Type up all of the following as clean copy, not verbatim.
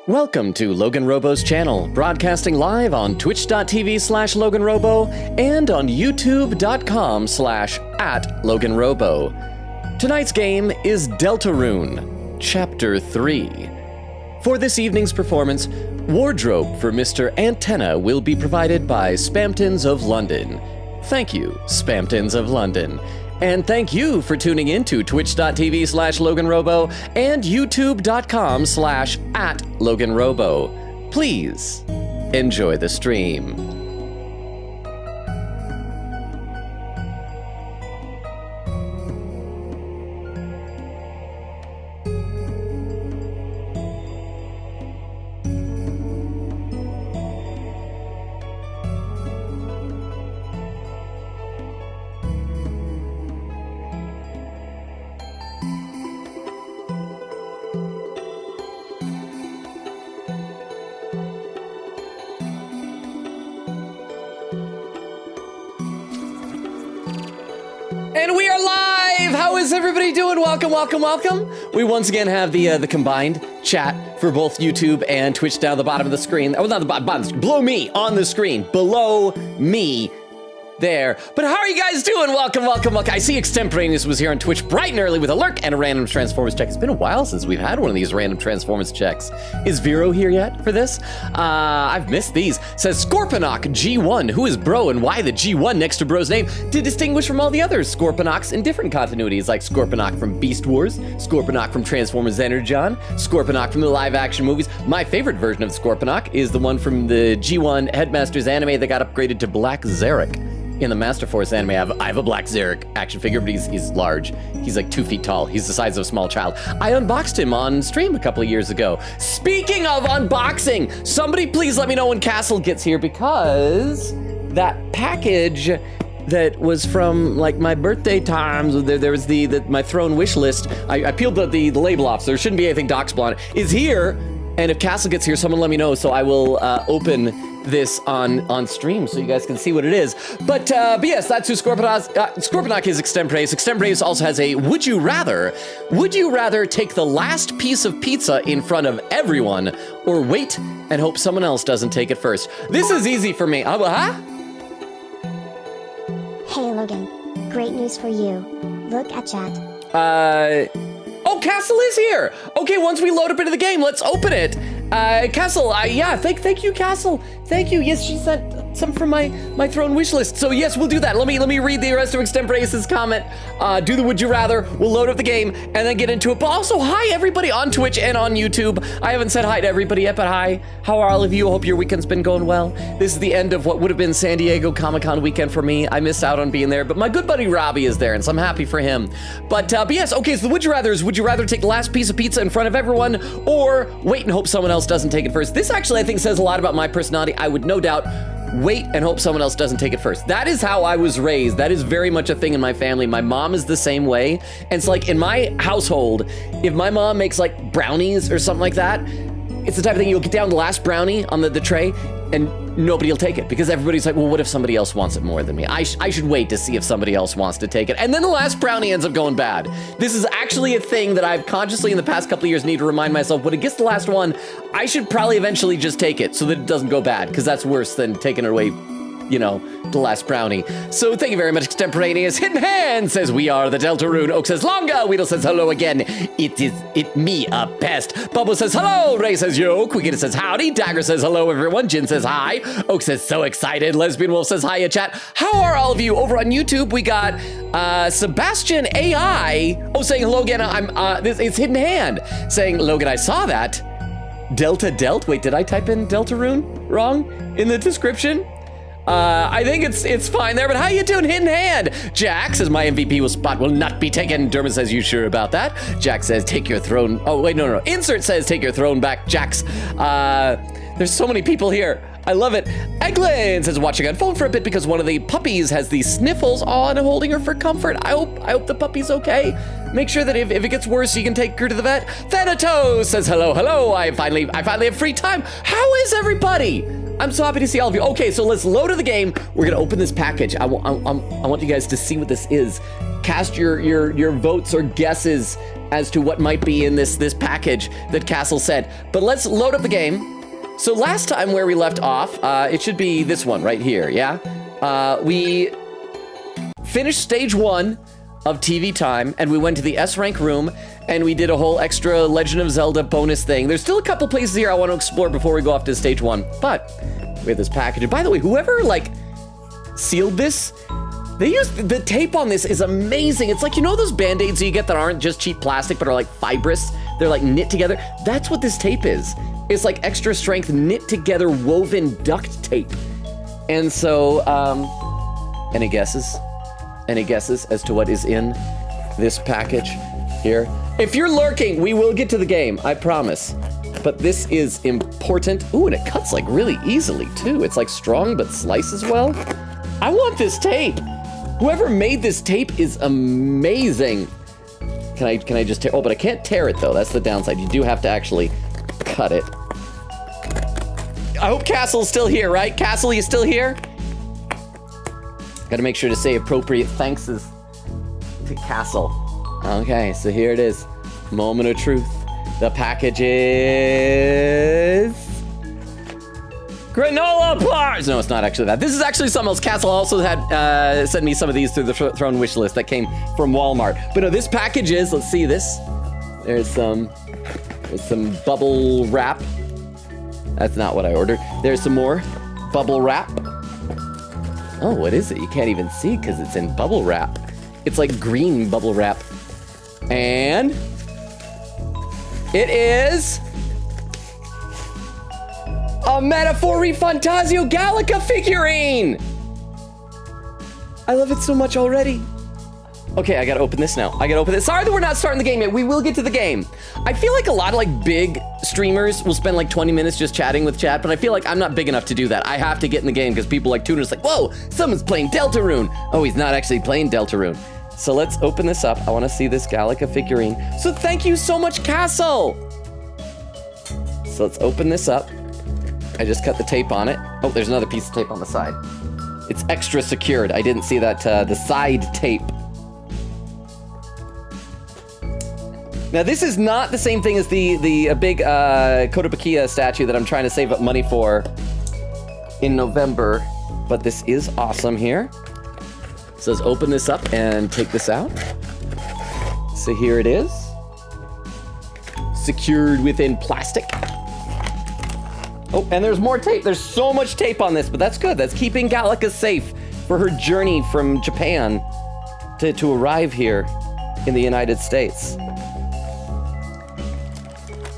Welcome to LoganRobo's channel, broadcasting live on twitch.tv/LoganRobo and on youtube.com/@LoganRobo. Tonight's game is Deltarune Chapter 3. For this evening's performance, wardrobe for Mr. Antenna will be provided by Spamptons of London. Thank you, Spamptons of London. And thank you for tuning in to twitch.tv/LoganRobo and youtube.com/@LoganRobo. Please enjoy the stream. And we are live! How is everybody doing? Welcome, welcome, welcome. We once again have the combined chat for both YouTube and Twitch down the bottom of the screen. Oh, not the bottom, below me on the screen. Below me there. But how are you guys doing? Welcome, welcome, welcome. I see Extemporaneous was here on Twitch bright and early with a lurk and a random Transformers check. It's been a while since we've had one of these random Transformers checks. Is Vero here yet for this? I've missed these. Says Scorponok G1. Who is bro and why the G1 next to bro's name? To distinguish from all the other Scorponoks in different continuities, like Scorponok from Beast Wars, Scorponok from Transformers Energon, Scorponok from the live action movies. My favorite version of Scorponok is the one from the G1 Headmasters anime that got upgraded to Black Zarek. In the Master Force anime, I have a Black Zarek action figure, but he's large. He's like 2 feet tall. He's the size of a small child. I unboxed him on stream a couple of years ago. Speaking of unboxing, somebody please let me know when Castle gets here, because that package that was from like my birthday times, there was my throne wish list. I peeled the label off, so there shouldn't be anything doxable on it. Is here, and if Castle gets here, someone let me know, so I will open this on stream so you guys can see what it is. But yes, that's who Scorponok is. Extemporaneous. Extemporaneous also has a would you rather. Would you rather take the last piece of pizza in front of everyone or wait and hope someone else doesn't take it first? This is easy for me. Huh? Hey Logan, great news for you. Look at chat. Oh, Castle is here. Okay, once we load up into the game, let's open it. Castle, yeah, thank you, Castle. Thank you. Yes, she sent some from my throne wish list. So yes, we'll do that. Let me read the rest of Extemporaneous' comment. Do the would you rather. We'll load up the game and then get into it. But also, hi everybody on Twitch and on YouTube. I haven't said hi to everybody yet, but hi. How are all of you? I hope your weekend's been going well. This is the end of what would have been San Diego Comic-Con weekend for me. I missed out on being there, but my good buddy Robbie is there, and so I'm happy for him. But yes, okay, so the would you rather is, would you rather take the last piece of pizza in front of everyone or wait and hope someone else doesn't take it first? This actually, I think, says a lot about my personality. I would no doubt wait and hope someone else doesn't take it first. That is how I was raised. That is very much a thing in my family. My mom is the same way. And it's like in my household, if my mom makes like brownies or something like that, it's the type of thing you'll get down the last brownie on the tray and nobody will take it because everybody's like, well, what if somebody else wants it more than me? I should wait to see if somebody else wants to take it. And then the last brownie ends up going bad. This is actually a thing that I've consciously in the past couple of years need to remind myself, when it gets the last one, I should probably eventually just take it so that it doesn't go bad, because that's worse than taking it away, you know, the last brownie. So thank you very much, Extemporaneous. Hidden Hand says, we are the Deltarune. Oak says, Longa. Weedle says, hello again. It me a pest. Bubble says, hello. Ray says, yo. Quickita says, howdy. Dagger says, hello, everyone. Jin says, hi. Oak says, so excited. Lesbian Wolf says, hiya, chat. How are all of you? Over on YouTube, we got Sebastian AI. Oh, saying, hello again. It's Hidden Hand. Saying, Logan, I saw that. Delt. Wait, did I type in Deltarune wrong in the description? I think it's fine there, but how you doing, Hidden Hand? Jack says, my MVP spot will not be taken. Dermot says, you sure about that? Jack says, take your throne. Oh, wait, no. Insert says, take your throne back, Jax. There's so many people here. I love it. Eglin says, watching on phone for a bit because one of the puppies has these sniffles. Oh, and I'm holding her for comfort. I hope the puppy's okay. Make sure that if it gets worse, you can take her to the vet. Thanatos says, hello. I finally have free time. How is everybody? I'm so happy to see all of you. Okay, so let's load to the game. We're gonna open this package. I want you guys to see what this is. cast your votes or guesses as to what might be in this package that Castle said. But let's load up the game. So last time where we left off, it should be this one right here, yeah? We finished stage 1 of TV time, and we went to the S rank room, and we did a whole extra Legend of Zelda bonus thing. There's still a couple places here I want to explore before we go off to stage 1, but we have this package. And by the way, whoever like sealed this, they used the tape on this is amazing. It's like, you know those Band-Aids you get that aren't just cheap plastic, but are like fibrous? They're like knit together. That's what this tape is. It's like extra strength, knit together, woven duct tape. And so, any guesses? Any guesses as to what is in this package here? If you're lurking, we will get to the game, I promise. But this is important. Ooh, and it cuts like really easily too. It's like strong, but slices well. I want this tape. Whoever made this tape is amazing. Can I just tear? Oh, but I can't tear it though. That's the downside. You do have to actually cut it. I hope Castle's still here, right? Castle, you still here? Gotta make sure to say appropriate thankses to Castle. Okay, so here it is. Moment of truth. The package is... granola bars! No, it's not actually that. This is actually something else. Castle also had sent me some of these through the Throne wish list that came from Walmart. But no, this package is, let's see this. There's some bubble wrap. That's not what I ordered. There's some more bubble wrap. Oh, what is it? You can't even see because it's in bubble wrap. It's like green bubble wrap. And it is a Metaphor Refantasio Gallica figurine. I love it so much already. Okay, I gotta open this now. I gotta open this. Sorry that we're not starting the game yet. We will get to the game. I feel like a lot of like big streamers will spend like 20 minutes just chatting with chat, but I feel like I'm not big enough to do that. I have to get in the game because people like Tuner's like, whoa, someone's playing Deltarune. Oh, he's not actually playing Deltarune. So let's open this up. I wanna see this Gallica figurine. So thank you so much, Castle. So let's open this up. I just cut the tape on it. Oh, there's another piece of tape on the side. It's extra secured. I didn't see that, the side tape. Now, this is not the same thing as the big Kotobukiya statue that I'm trying to save up money for in November, but this is awesome here. So let's open this up and take this out. So here it is. Secured within plastic. Oh, and there's more tape. There's so much tape on this, but that's good. That's keeping Gallica safe for her journey from Japan to arrive here in the United States.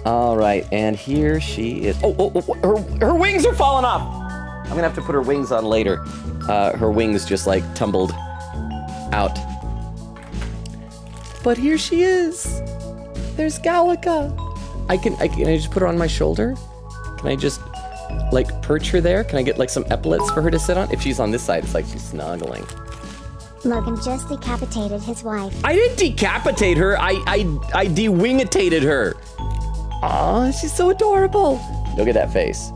All right, and here she is. Her wings are falling off. I'm gonna have to put her wings on later. Her wings just like tumbled out. But here she is. There's Gallica. Can I just put her on my shoulder? Can I just like perch her there? Can I get like some epaulets for her to sit on? If she's on this side, it's like she's snuggling. Logan just decapitated his wife. I didn't decapitate her. I de-wingitated her. Aw, she's so adorable. Look at that face.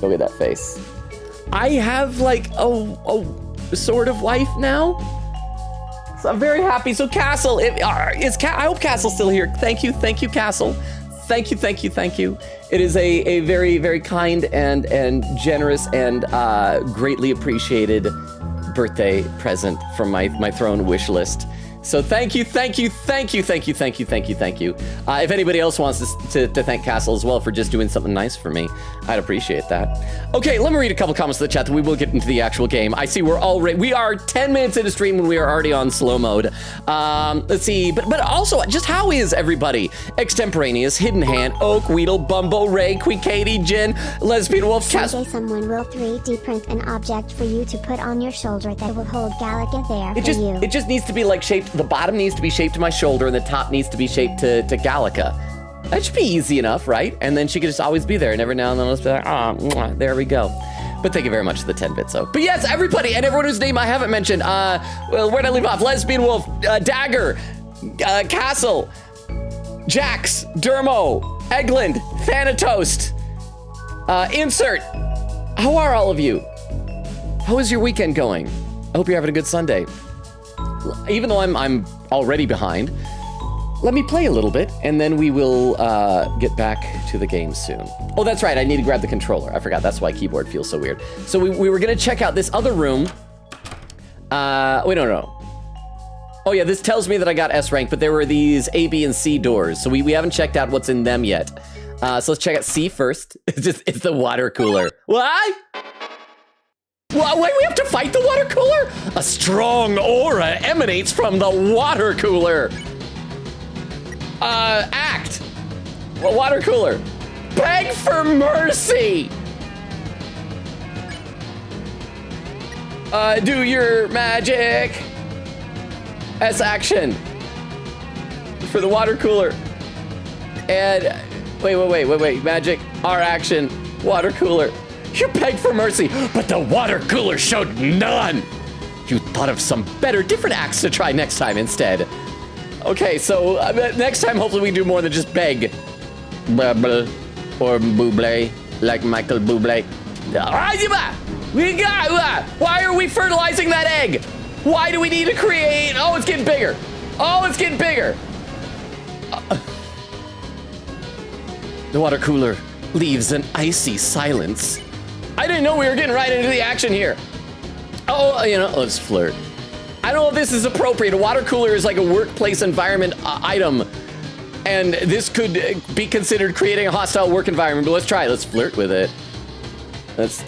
Look at that face. I have like a sort of wife now. So I'm very happy. So Castle, I hope Castle's still here. Thank you, Castle. Thank you. It is a very, very kind and generous and greatly appreciated birthday present from my Throne wish list. So thank you. If anybody else wants to thank Castle as well for just doing something nice for me, I'd appreciate that. Okay, let me read a couple comments to the chat, then we will get into the actual game. I see we are 10 minutes into stream and we are already on slow mode. Let's see, but also, just how is everybody? Extemporaneous, Hidden Hand, Oak, Weedle, Bumbo, Ray, Katie, Jen, Lesbian Wolf, Someday someone will 3D print an object for you to put on your shoulder that will hold Gallica there for you. It just needs to be like shaped. The bottom needs to be shaped to my shoulder and the top needs to be shaped to Gallica. That should be easy enough, right? And then she could just always be there, and every now and then I'll just be like, there we go. But thank you very much for the 10 bits, though. But yes, everybody and everyone whose name I haven't mentioned. Well, where'd I leave off? Lesbian Wolf, Dagger, Castle, Jax, Dermo, Egland, Thanatoast, Insert. How are all of you? How is your weekend going? I hope you're having a good Sunday. even though I'm already behind, let me play a little bit, and then we will get back to the game soon. Oh, that's right, I need to grab the controller. I forgot, that's why keyboard feels so weird. So we were gonna check out this other room. Wait, no. Oh yeah, this tells me that I got S rank, but there were these A, B, and C doors, so we haven't checked out what's in them yet. So let's check out C first. It's the water cooler. What? Wait, we have to fight the water cooler? A strong aura emanates from the water cooler. Act. Water cooler. Beg for mercy. Do your magic. S action. For the water cooler. And wait. Magic. R action. Water cooler. You begged for mercy, but the water cooler showed none. You thought of some better, different acts to try next time instead. Okay, so next time, hopefully we can do more than just beg. Bubble or Bublé, like Michael Bublé. Why are we fertilizing that egg? Why do we need to create? Oh, it's getting bigger. The water cooler leaves an icy silence. I didn't know we were getting right into the action here. Oh, let's flirt. I don't know if this is appropriate. A water cooler is like a workplace environment item, and this could be considered creating a hostile work environment, but let's try it. Let's flirt with it.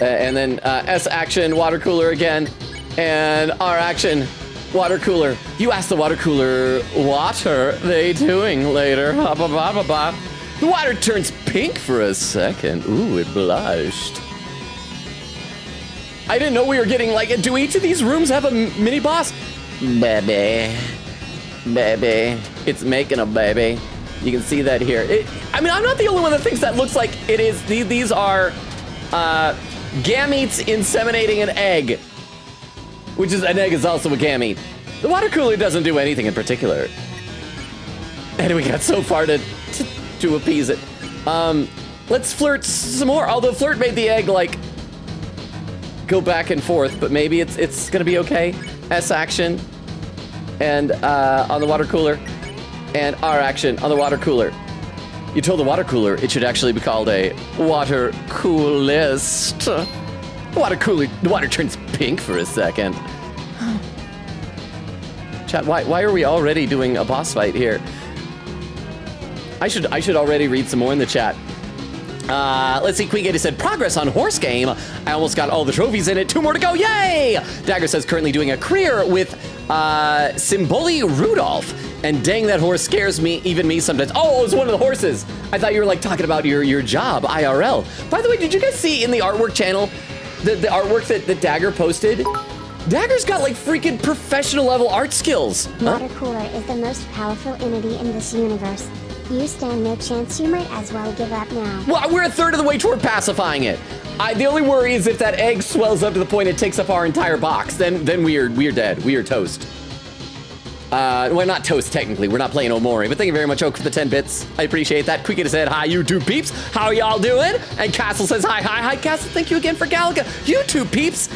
And then S action, water cooler again, and R action, water cooler. You ask the water cooler, what are they doing later? The water turns pink for a second. Ooh, it blushed. I didn't know we were getting do each of these rooms have a mini boss? Baby. It's making a baby. You can see that here. I'm not the only one that thinks that looks like it is. These are gametes inseminating an egg, which is an egg is also a gamete. The water cooler doesn't do anything in particular. And we got so far to appease it. Let's flirt some more. Although flirt made the egg go back and forth, but maybe it's gonna be okay. S action, and on the water cooler, and R action on the water cooler. You told the water cooler it should actually be called a water coolest. The water turns pink for a second. Chat, why are we already doing a boss fight here? I should already read some more in the chat. Let's see, Queen Gator said, progress on horse game. I almost got all the trophies in it. 2 more to go, yay! Dagger says, currently doing a career with Simboli Rudolph. And dang, that horse scares me, even me sometimes. Oh, it was one of the horses. I thought you were talking about your job, IRL. By the way, did you guys see in the artwork channel, the artwork that Dagger posted? Dagger's got freaking professional level art skills. Water cooler is the most powerful entity in this universe. You stand no chance. You might as well give up now. Well, we're a third of the way toward pacifying it. The only worry is if that egg swells up to the point it takes up our entire box, then we're dead. We are toast. Well, not toast technically. We're not playing Omori, but thank you very much, Oak, for the 10 bits. I appreciate that. Quickita said, hi, YouTube peeps. How are y'all doing? And Castle says, hi, Castle. Thank you again for Galaga. YouTube peeps.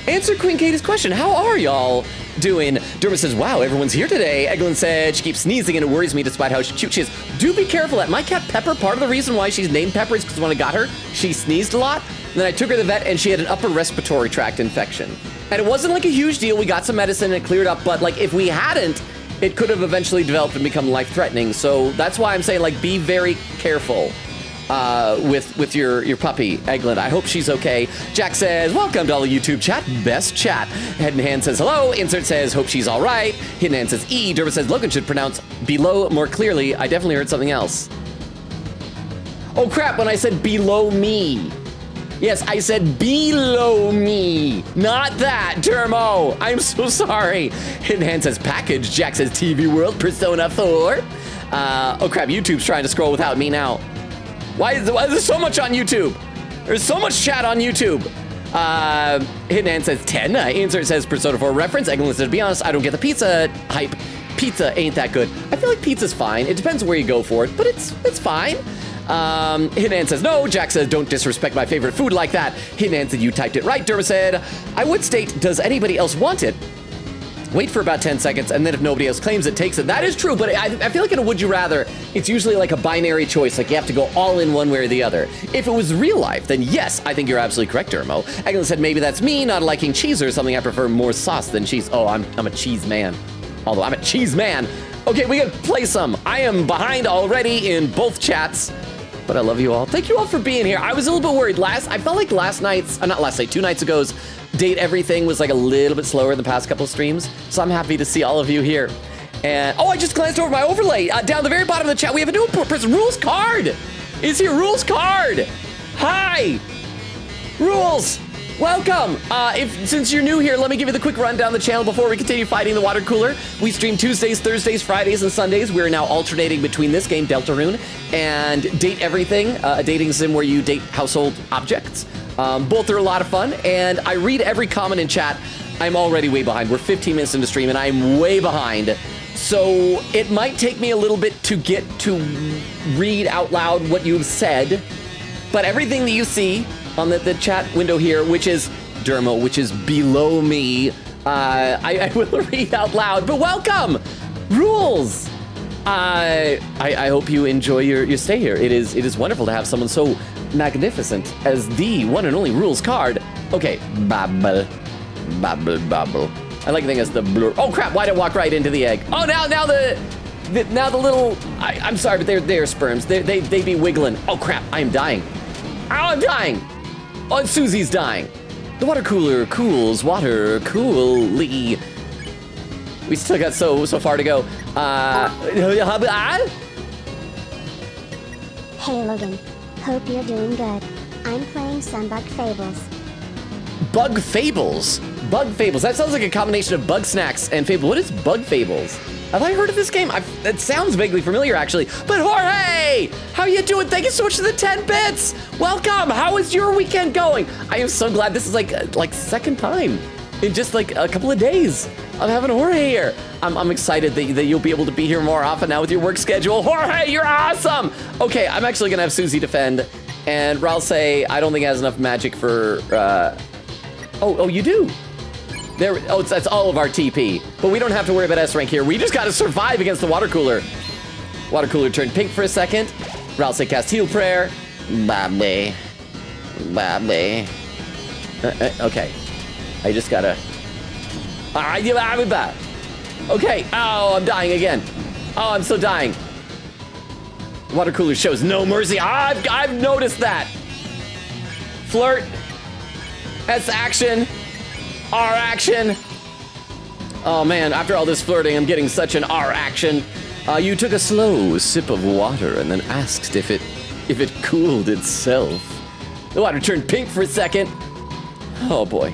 Answer Queen Katie's question. How are y'all doing? Dermot says, wow, everyone's here today. Eglin said she keeps sneezing and it worries me despite how cute she is. Do be careful. That my cat Pepper, part of the reason why she's named Pepper is because when I got her, she sneezed a lot. And then I took her to the vet and she had an upper respiratory tract infection. And it wasn't a huge deal. We got some medicine and it cleared up. But if we hadn't, it could have eventually developed and become life-threatening. So that's why I'm saying be very careful. With your puppy, Eglin. I hope she's okay. Jack says, welcome to all the YouTube chat. Best chat. Head and Hand says, hello. Insert says, hope she's all right. Hidden Hand says, E. Dermot says, Logan should pronounce below more clearly. I definitely heard something else. Oh, crap. When I said below me. Yes, I said below me. Not that, Dermo. I'm so sorry. Hidden Hand says, package. Jack says, TV World, Persona 4. Oh, crap. YouTube's trying to scroll without me now. Why is there so much on YouTube? There's so much chat on YouTube. Hidden Hand says 10. Insert says Persona 4 reference. Eglin says, to be honest, I don't get the pizza hype. Pizza ain't that good. I feel like pizza's fine. It depends where you go for it, but it's fine. Hidden Hand says no. Jack says, don't disrespect my favorite food like that. Hidden Hand said, you typed it right. Derma said, I would state, does anybody else want it? wait for about 10 seconds, and then if nobody else claims it, takes it. That is true, but I feel like in a Would You Rather, it's usually like a binary choice, like you have to go all in one way or the other. If it was real life, then yes, I think you're absolutely correct, Dermo. Eglin said maybe that's me not liking cheese or something. I prefer more sauce than cheese. Oh, I'm a cheese man. Although I'm a cheese man. Okay, we gotta play some. I am behind already in both chats, but I love you all. Thank you all for being here. I was a little bit worried. I felt like last night's, not last night, 2 nights ago's Date Everything was like a little bit slower than the past couple of streams. So I'm happy to see all of you here. And, oh, I just glanced over my overlay. Down at the very bottom of the chat, we have a new person. Rules Card is here. Rules Card. Hi. Rules. Welcome. Since you're new here, let me give you the quick rundown of the channel before we continue fighting the water cooler. We stream Tuesdays, Thursdays, Fridays, and Sundays. We're now alternating between this game, Deltarune, and Date Everything, a dating sim where you date household objects. Both are a lot of fun, and I read every comment in chat. I'm already way behind. We're 15 minutes into stream, and I'm way behind. So it might take me a little bit to get to read out loud what you've said, but everything that you see on the chat window here, which is Dermo, which is below me, I will read out loud. But welcome, Rules. I hope you enjoy your stay here. It is wonderful to have someone so magnificent as the one and only Rules Card. Okay, babble. I like to think as the blur. Oh crap! Why did I walk right into the egg? Oh, now the little. I'm sorry, but they're sperms. They be wiggling. Oh crap! I am dying. Oh, I'm dying. Oh, and Susie's dying. The water cooler cools water coolly. We still got so far to go. Hey Logan, hope you're doing good. I'm playing some Bug Fables. Bug Fables? Bug Fables. That sounds like a combination of Bug Snacks and Fable. What is Bug Fables? Have I heard of this game? It sounds vaguely familiar, actually. But Jorge, how you doing? Thank you so much for the 10 bits. Welcome. How is your weekend going? I am so glad. This is like second time in just like a couple of days of having Jorge here. I'm excited that you'll be able to be here more often now with your work schedule. Jorge, you're awesome. Okay, I'm actually gonna have Susie defend, and Raul say I don't think it has enough magic for. Oh, you do. There. Oh, that's all of our TP. But we don't have to worry about S rank here. We just gotta survive against the water cooler. Water cooler turned pink for a second. Raul say cast heal prayer. Babby. Okay. I just gotta. Okay. Oh, I'm dying again. Oh, I'm so dying. Water cooler shows no mercy. I've noticed that. Flirt. S action. R action. Oh man, after all this flirting, I'm getting such an R action. You took a slow sip of water and then asked if it cooled itself. The water turned pink for a second. Oh boy.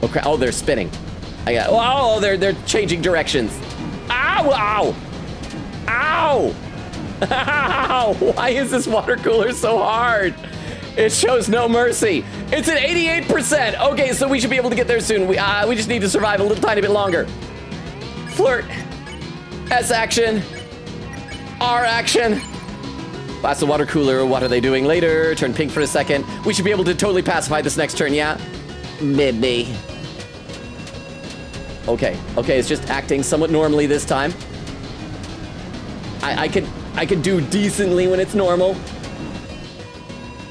Oh crap! Oh, they're spinning. Oh, they're changing directions. Ow! Ow! Ow! Ow! Why is this water cooler so hard? It shows no mercy. It's at 88%. Okay, so we should be able to get there soon. We just need to survive a little tiny bit longer. Flirt. S action. R action. Blast the water cooler. What are they doing later? Turn pink for a second. We should be able to totally pacify this next turn, yeah? Maybe. Okay, it's just acting somewhat normally this time. I could do decently when it's normal.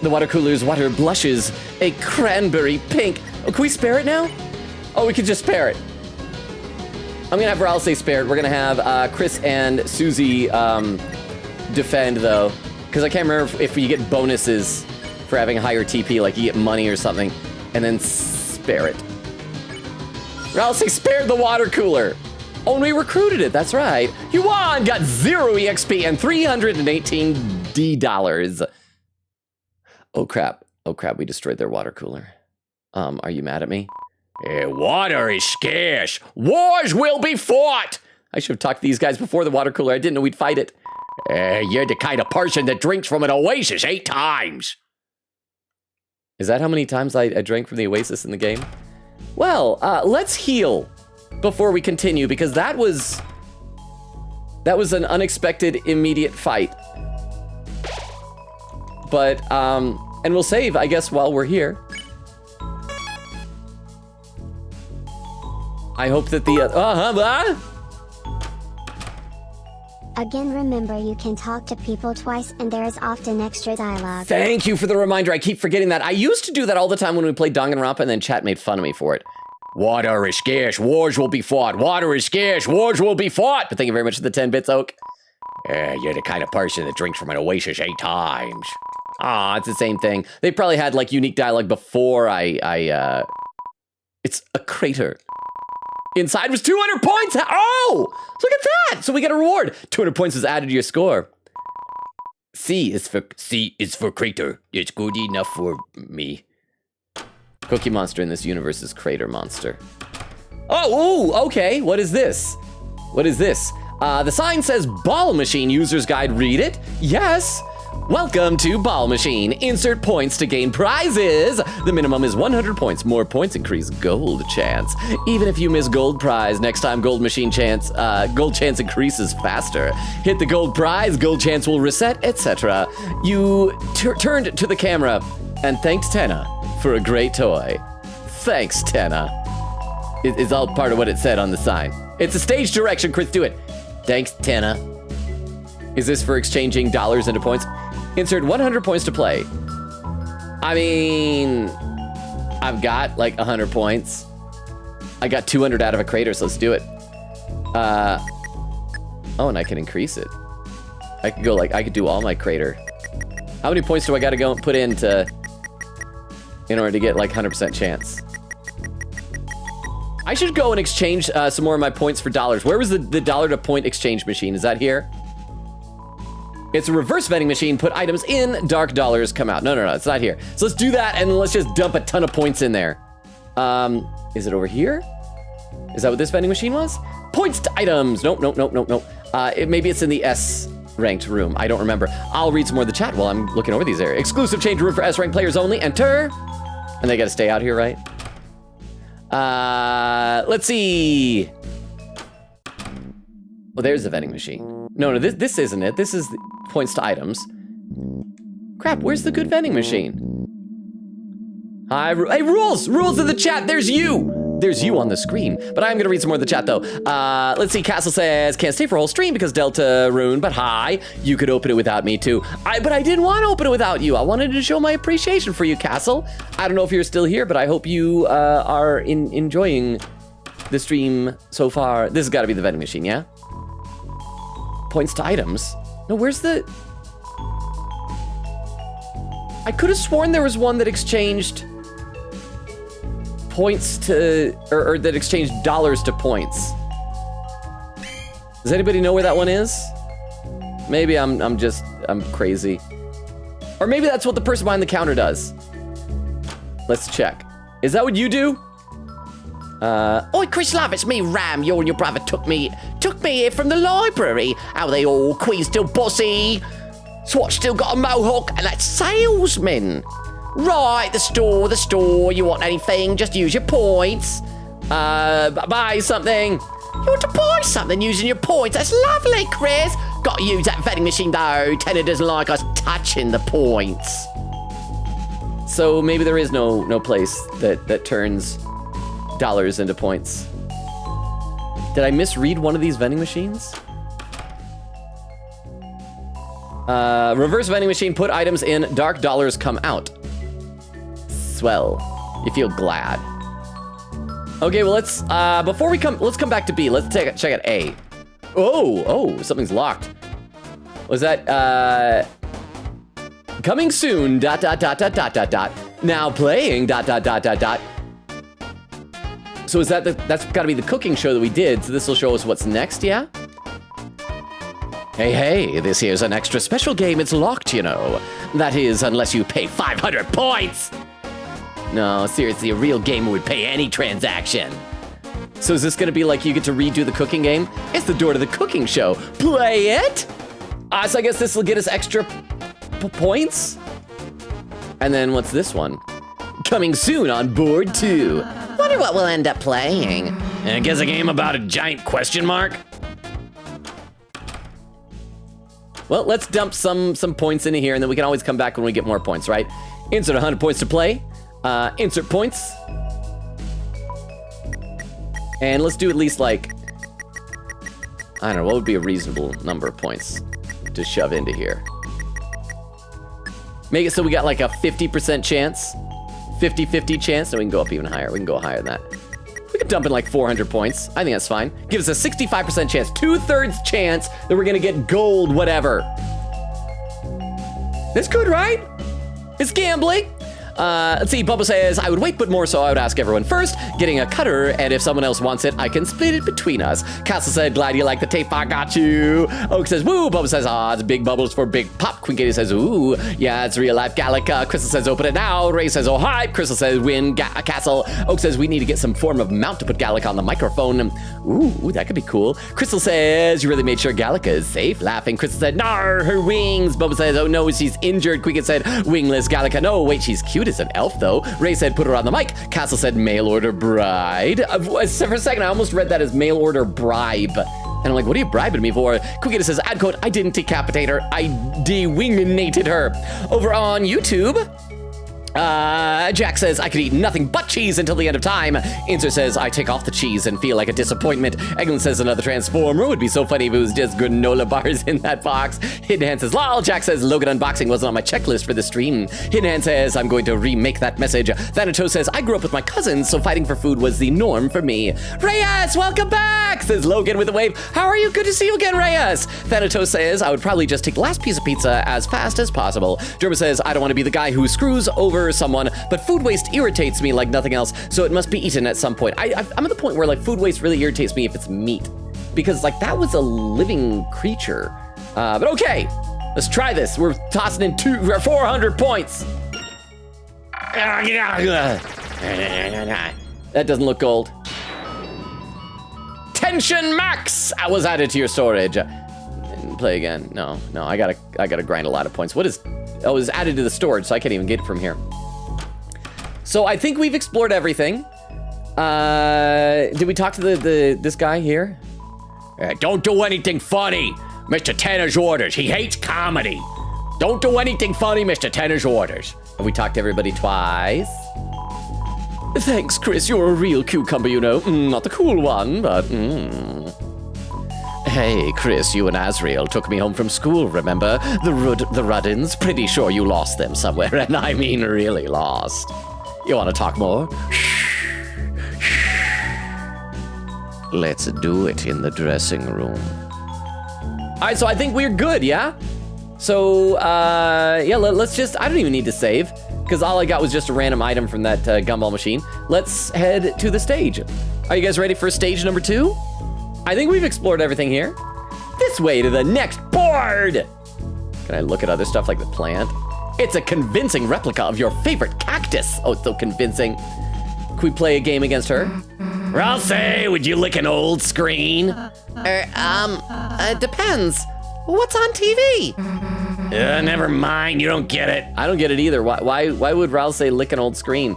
The water cooler's water blushes a cranberry pink. Oh, can we spare it now? Oh, we could just spare it. I'm gonna have Raul say spare it. We're gonna have Chris and Susie defend though, because I can't remember if you get bonuses for having a higher TP, like you get money or something, and then spare it. Raul say spared the water cooler. Oh, and we recruited it. That's right. You won. Got 0 EXP and $318 D. Oh crap. We destroyed their water cooler. Are you mad at me? Water is scarce. Wars will be fought. I should have talked to these guys before the water cooler. I didn't know we'd fight it. You're the kind of person that drinks from an oasis 8 times. Is that how many times I drank from the oasis in the game? Well, let's heal before we continue, because that was an unexpected immediate fight. But, and we'll save, I guess, while we're here. I hope that the, Again, remember you can talk to people twice and there is often extra dialogue. Thank you for the reminder. I keep forgetting that. I used to do that all the time when we played Danganronpa, and then chat made fun of me for it. Water is scarce, wars will be fought. Water is scarce, wars will be fought. But thank you very much for the 10 bits, Oak. You're the kind of person that drinks from an oasis 8 times. Ah, it's the same thing. They probably had like unique dialogue before it's a crater. Inside was 200 points. Oh, look at that. So we get a reward. 200 points is added to your score. C is for crater. It's good enough for me. Cookie Monster in this universe is Crater Monster. Oh, ooh, okay. What is this? What is this? The sign says Ball Machine User's Guide. Read it. Yes. Welcome to Ball Machine. Insert points to gain prizes. The minimum is 100 points. More points increase gold chance. Even if you miss gold prize, next time gold chance increases faster. Hit the gold prize, gold chance will reset, etc. You turned to the camera and thanked Tenna for a great toy. Thanks, Tenna. It's all part of what it said on the sign. It's a stage direction, Chris, do it. Thanks, Tenna. Is this for exchanging dollars into points? Insert 100 points to play. I mean, I've got like 100 points. I got 200 out of a crater, so let's do it. Oh, and I can increase it. I could do all my crater. How many points do I gotta go and put in order to get like 100% chance? I should go and exchange some more of my points for dollars. Where was the dollar to point exchange machine? Is that here? It's a reverse vending machine. Put items in, dark dollars come out. No, it's not here. So let's do that, and let's just dump a ton of points in there. Is it over here? Is that what this vending machine was? Points to items. Nope. Maybe it's in the S ranked room. I don't remember. I'll read some more of the chat while I'm looking over these areas. Exclusive change room for S ranked players only. Enter. And they got to stay out here, right? Let's see. Well, there's the vending machine. No, this isn't it. This is points to items. Crap, where's the good vending machine? Hi, hey, rules in the chat. There's you on the screen. But I'm gonna read some more of the chat though. Let's see. Castle says can't stay for a whole stream because Deltarune. But hi, you could open it without me too. But I didn't want to open it without you. I wanted to show my appreciation for you, Castle. I don't know if you're still here, but I hope you are enjoying the stream so far. This has got to be the vending machine, yeah? Points to items. No, where's the... I could have sworn there was one that exchanged points to... Or that exchanged dollars to points. Does anybody know where that one is? Maybe I'm crazy. Or maybe that's what the person behind the counter does. Let's check. Is that what you do? Oi, Chris Love, it's me, Ram. You and your brother took me here from the library. How they all, Queen still bossy, Swatch still got a mohawk, and that salesman. Right, the store. You want anything, just use your points. Buy something. You want to buy something using your points? That's lovely, Chris. Got to use that vending machine, though. Tenna doesn't like us touching the points. So maybe there is no place that turns dollars into points. Did I misread one of these vending machines? Reverse vending machine, put items in, dark dollars come out. Swell. You feel glad. Okay, well let's come back to B. Let's check out A. Oh, something's locked. Was that coming soon, ... Now playing ... So is that's gotta be the cooking show that we did, so this will show us what's next, yeah? Hey, this here's an extra special game, it's locked, you know. That is, unless you pay 500 points! No, seriously, a real gamer would pay any transaction. So is this gonna be like you get to redo the cooking game? It's the door to the cooking show. Play it! So I guess this will get us extra points? And then what's this one? Coming soon on board 2. Wonder what we'll end up playing. And I guess a game about a giant question mark? Well, let's dump some points into here, and then we can always come back when we get more points, right? Insert 100 points to play. Insert points. And let's do at least like, I don't know, what would be a reasonable number of points to shove into here? Make it so we got like a 50% chance, 50-50 chance. No, we can go up even higher. We can go higher than that. We can dump in like 400 points. I think that's fine. Gives us a 65% chance, 2/3 chance that we're gonna get gold, whatever. That's good, right? It's gambling. Let's see, Bubba says, I would wait, but more so I would ask everyone first, getting a cutter, and if someone else wants it, I can split it between us. Castle said, glad you like the tape, I got you. Oak says, woo. Bubba says, it's big bubbles for big pop. Queen Katie says, ooh, yeah, it's real life Gallica. Crystal says, open it now. Ray says, oh, hype. Crystal says, win Castle. Oak says, we need to get some form of mount to put Gallica on the microphone. Ooh, that could be cool. Crystal says, you really made sure Gallica is safe. Laughing, Crystal said, nar, her wings. Bubba says, oh no, she's injured. Queen said, wingless Gallica. No, wait, she's cute as an elf, though. Ray said, put her on the mic. Castle said, mail order bride. For a second, I almost read that as mail order bribe. And I'm like, what are you bribing me for? Quickita says, ad quote, I didn't decapitate her. I de-winginated her. Over on YouTube, Jack says, I could eat nothing but cheese until the end of time. Inser says, I take off the cheese and feel like a disappointment. Eglin says, another transformer would be so funny if it was just granola bars in that box. Hidden Hand says, lol. Jack says, Logan unboxing wasn't on my checklist for the stream. Hidden Hand says, I'm going to remake that message. Thanatos says, I grew up with my cousins, so fighting for food was the norm for me. Reyes, welcome back, says Logan with a wave. How are you? Good to see you again, Reyes. Thanatos says, I would probably just take the last piece of pizza as fast as possible. Derma says, I don't want to be the guy who screws over someone, but food waste irritates me like nothing else, so it must be eaten at some point. I'm at the point where like food waste really irritates me if it's meat, because like that was a living creature. But okay, let's try this. We're tossing in 400 points. That doesn't look gold. Tension max was added to your storage. Play again. No, I gotta grind a lot of points. What is? Oh, it's added to the storage, so I can't even get it from here. So I think we've explored everything. Did we talk to this guy here? Don't do anything funny. Mr. Tanner's orders. He hates comedy. Don't do anything funny, Mr. Tanner's orders. Have we talked to everybody twice? Thanks, Chris. You're a real cucumber, you know. Not the cool one, but Hey, Chris, you and Azrael took me home from school, remember? The Ruddins. Pretty sure you lost them somewhere, and I mean really lost. You want to talk more? Let's do it in the dressing room. All right, so I think we're good, yeah? So, yeah, let's just, I don't even need to save, because all I got was just a random item from that gumball machine. Let's head to the stage. Are you guys ready for stage number 2? I think we've explored everything here. This way to the next board. Can I look at other stuff like the plant? It's a convincing replica of your favorite cactus. Oh, it's so convincing. Can we play a game against her? Ralsei, would you lick an old screen? Depends. What's on TV? Never mind, you don't get it. I don't get it either. Why would Ralsei lick an old screen?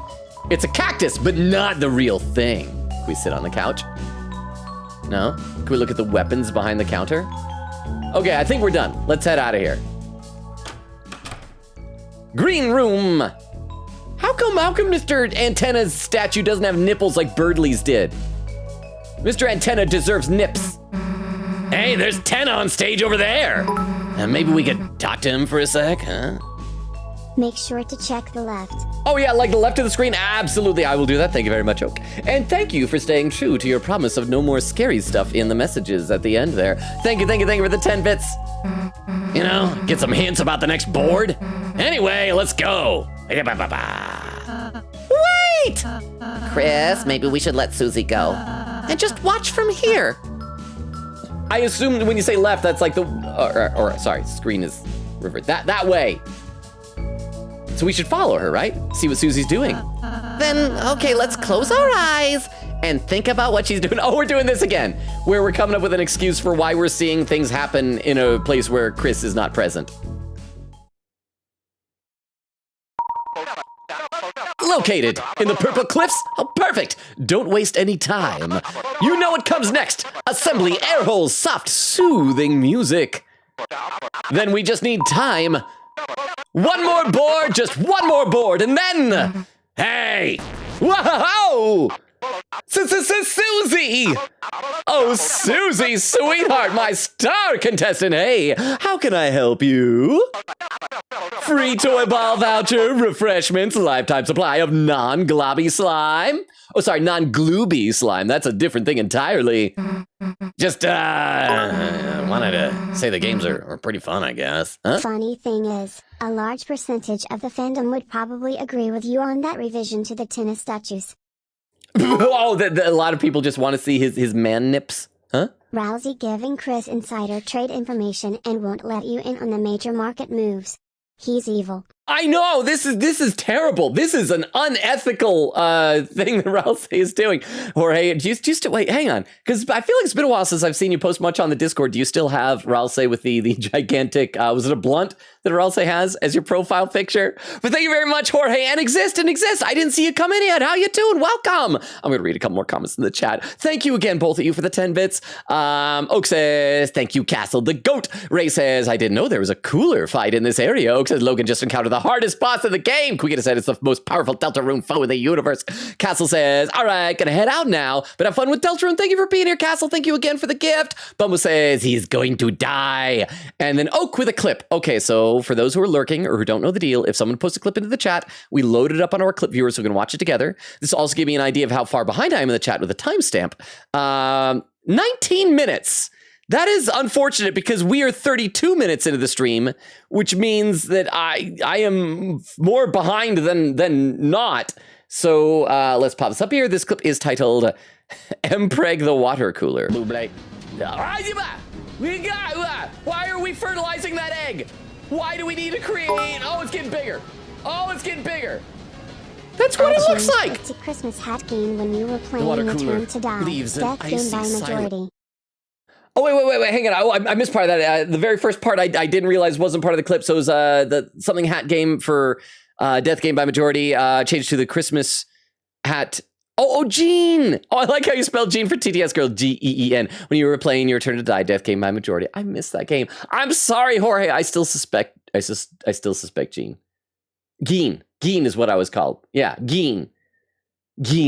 It's a cactus, but not the real thing. Can we sit on the couch? No? Can we look at the weapons behind the counter? Okay, I think we're done. Let's head out of here. Green room. How come Mr. Antenna's statue doesn't have nipples like Birdley's did? Mr. Antenna deserves nips. Hey, there's Tenna on stage over there. Maybe we could talk to him for a sec, huh? Make sure to check the left. Oh yeah, like the left of the screen? Absolutely, I will do that. Thank you very much, Oak. And thank you for staying true to your promise of no more scary stuff in the messages at the end there. Thank you for the 10 bits. You know, get some hints about the next board. Anyway, let's go. Wait! Chris, maybe we should let Susie go. And just watch from here. I assume when you say left, that's like the, sorry, screen is reversed. That way. So we should follow her, right? See what Susie's doing. Then, okay, let's close our eyes And think about what she's doing. Oh, we're doing this again, where we're coming up with an excuse for why we're seeing things happen in a place where Chris is not present. Located in the Purple Cliffs? Oh, perfect. Don't waste any time. You know what comes next. Assembly air holes, soft, soothing music. Then we just need time. One more board, just one more board, and then... Hey! Whoa! Susie! Oh, Susie, sweetheart, my star contestant. Hey, how can I help you? Free toy ball voucher, refreshments, lifetime supply of non-globby slime. Oh, sorry, non-glooby slime. That's a different thing entirely. Just, wanted to say the games are pretty fun, I guess. Huh? Funny thing is, a large percentage of the fandom would probably agree with you on that revision to the tennis statues. Oh, a lot of people just want to see his man nips, huh? Rousey giving Chris insider trade information and won't let you in on the major market moves. He's evil. I know, this is terrible. This is an unethical thing that Rousey is doing. Jorge, just wait, hang on, because I feel like it's been a while since I've seen you post much on the Discord. Do you still have Rousey with the gigantic, was it a blunt that Rousey has as your profile picture? But thank you very much, Jorge, and exist. I didn't see you come in yet. How you doing? Welcome. I'm going to read a couple more comments in the chat. Thank you again, both of you, for the 10 bits. Oak says, thank you, Castle the Goat. Ray says, I didn't know there was a cooler fight in this area. Oak says, Logan just encountered the hardest boss in the game. Kuikita said it's the most powerful Deltarune foe in the universe. Castle says, all right, gonna head out now, but have fun with Deltarune. Thank you for being here, Castle. Thank you again for the gift. Bumble says he's going to die. And then Oak with a clip. Okay, so for those who are lurking or who don't know the deal, if someone posts a clip into the chat, we load it up on our clip viewers so we can watch it together. This also gave me an idea of how far behind I am in the chat with a timestamp. 19 minutes. That is unfortunate because we are 32 minutes into the stream, which means that I am more behind than not. So let's pop this up here. This clip is titled Mpreg the Water Cooler. Why are we fertilizing that egg? Why do we need to create? Oh, it's getting bigger. Oh, it's getting bigger. That's what it looks like. It's a Christmas hat game when you were playing Return to Die. Death game by majority. Oh, wait, hang on. I missed part of that. The very first part I didn't realize wasn't part of the clip. So it was the something hat game for Death Game by Majority, changed to the Christmas hat. Oh, Gene. Oh, I like how you spelled Gene for TTS Girl, G-E-E-N, when you were playing your Return to Die, Death Game by Majority. I missed that game. I'm sorry, Jorge. I still suspect Gene. Geen is what I was called. Yeah, Geen.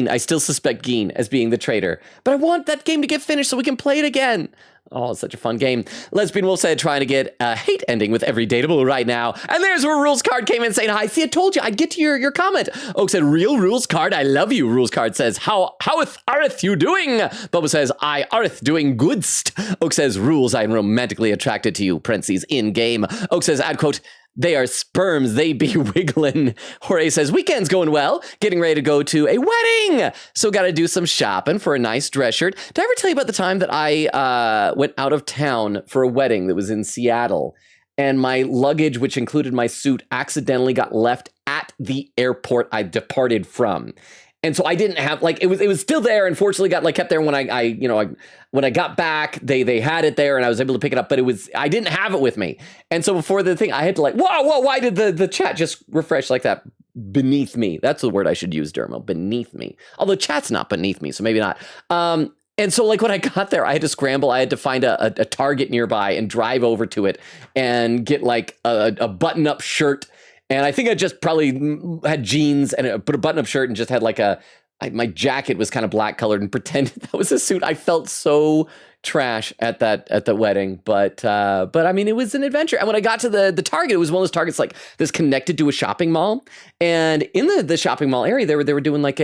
I still suspect Geen as being the traitor. But I want that game to get finished so we can play it again. Oh, it's such a fun game. Lesbian Wolf said, trying to get a hate ending with every dateable right now. And there's where Rules Card came in saying hi. See, I told you I'd get to your comment. Oak said, real Rules Card, I love you. Rules Card says, howeth Arith you doing? Bubba says, I Arith doing goodst. Oak says, Rules, I am romantically attracted to you. Parentheses, in game. Oak says, add quote, they are sperms, they be wiggling. Jorge says, weekend's going well. Getting ready to go to a wedding. So got to do some shopping for a nice dress shirt. Did I ever tell you about the time that I went out of town for a wedding that was in Seattle? And my luggage, which included my suit, accidentally got left at the airport I departed from. And so I didn't have, like, it was still there. Unfortunately, got kept there when when I got back, they had it there and I was able to pick it up, but I didn't have it with me. And so before the thing, I had to whoa, why did the chat just refresh like that beneath me? That's the word I should use, Dermo, beneath me. Although chat's not beneath me, so maybe not. And so when I got there, I had to scramble. I had to find a Target nearby and drive over to it and get a button-up shirt. And I think I just probably had jeans and put a button-up shirt and just had my jacket was kind of black colored and pretended that was a suit. I felt so trash at the wedding, but I mean, it was an adventure. And when I got to the Target, it was one of those Targets that's connected to a shopping mall. And in the shopping mall area, they were doing right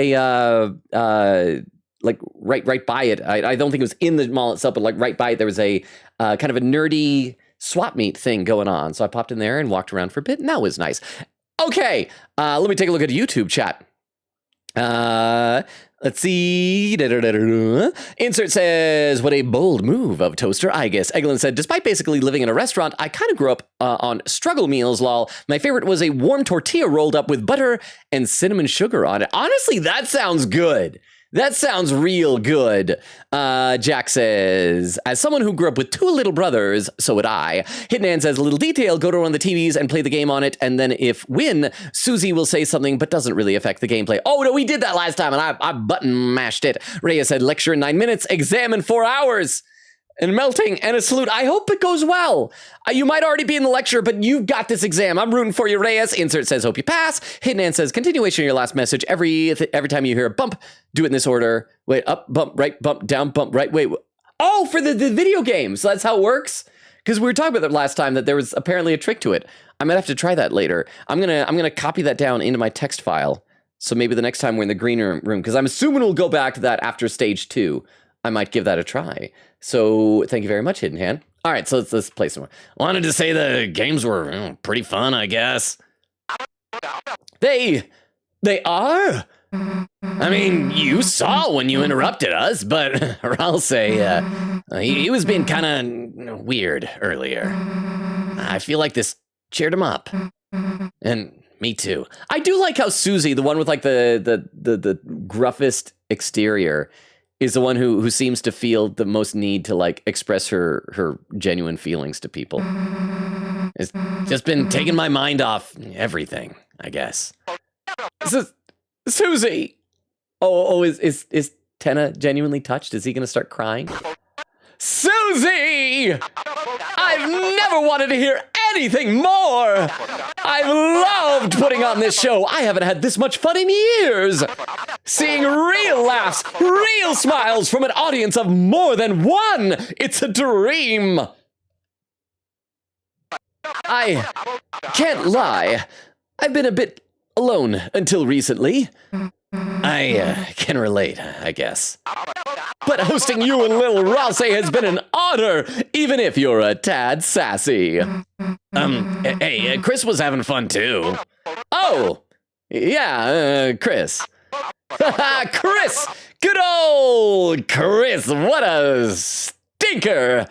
by it. I don't think it was in the mall itself, but right by it, there was a kind of a nerdy swap meet thing going on. So I popped in there and walked around for a bit, and that was nice. Okay, let me take a look at a YouTube chat. Let's see. Insert says, what a bold move of Toaster Igus. Eglin said, despite basically living in a restaurant, I kind of grew up on struggle meals, lol. My favorite was a warm tortilla rolled up with butter and cinnamon sugar on it. Honestly, that sounds good. That sounds real good. Jack says, as someone who grew up with two little brothers, so would I. Hitman says, little detail, go to one of the TVs and play the game on it, and then if win, Susie will say something but doesn't really affect the gameplay. Oh, no, we did that last time, and I button mashed it. Rhea said, lecture in 9 minutes, exam in 4 hours. and melting and a salute. I hope it goes well. You might already be in the lecture, but you've got this exam. I'm rooting for you, Reyes. Insert says, hope you pass. Hidden Hand says, continuation of your last message. Every time you hear a bump, do it in this order. Wait, up, bump, right, bump, down, bump, right. Wait. Oh, for the video games. So that's how it works? Because we were talking about that last time, that there was apparently a trick to it. I might have to try that later. I'm gonna copy that down into my text file. So maybe the next time we're in the green room, because I'm assuming we'll go back to that after stage 2. I might give that a try. So thank you very much, Hidden Hand. All right, so let's play some more. Wanted to say the games were pretty fun, I guess. They are? I mean, you saw when you interrupted us, but I'll say he was being kind of weird earlier. I feel like this cheered him up. And me too. I do like how Susie, the one with like the gruffest exterior, is the one who seems to feel the most need to like express her genuine feelings to people. It's just been taking my mind off everything, I guess. Susie! Oh, is Tenna genuinely touched? Is he gonna start crying? Susie! I've never wanted to hear anything more! I've loved putting on this show. I haven't had this much fun in years. Seeing real laughs, real smiles from an audience of more than one. It's a dream. I can't lie. I've been a bit alone until recently. I can relate, I guess. But hosting you and Lil Ralsei has been an honor, even if you're a tad sassy. Hey, Chris was having fun too. Oh, yeah, Chris. Chris! Good old Chris, what a stinker!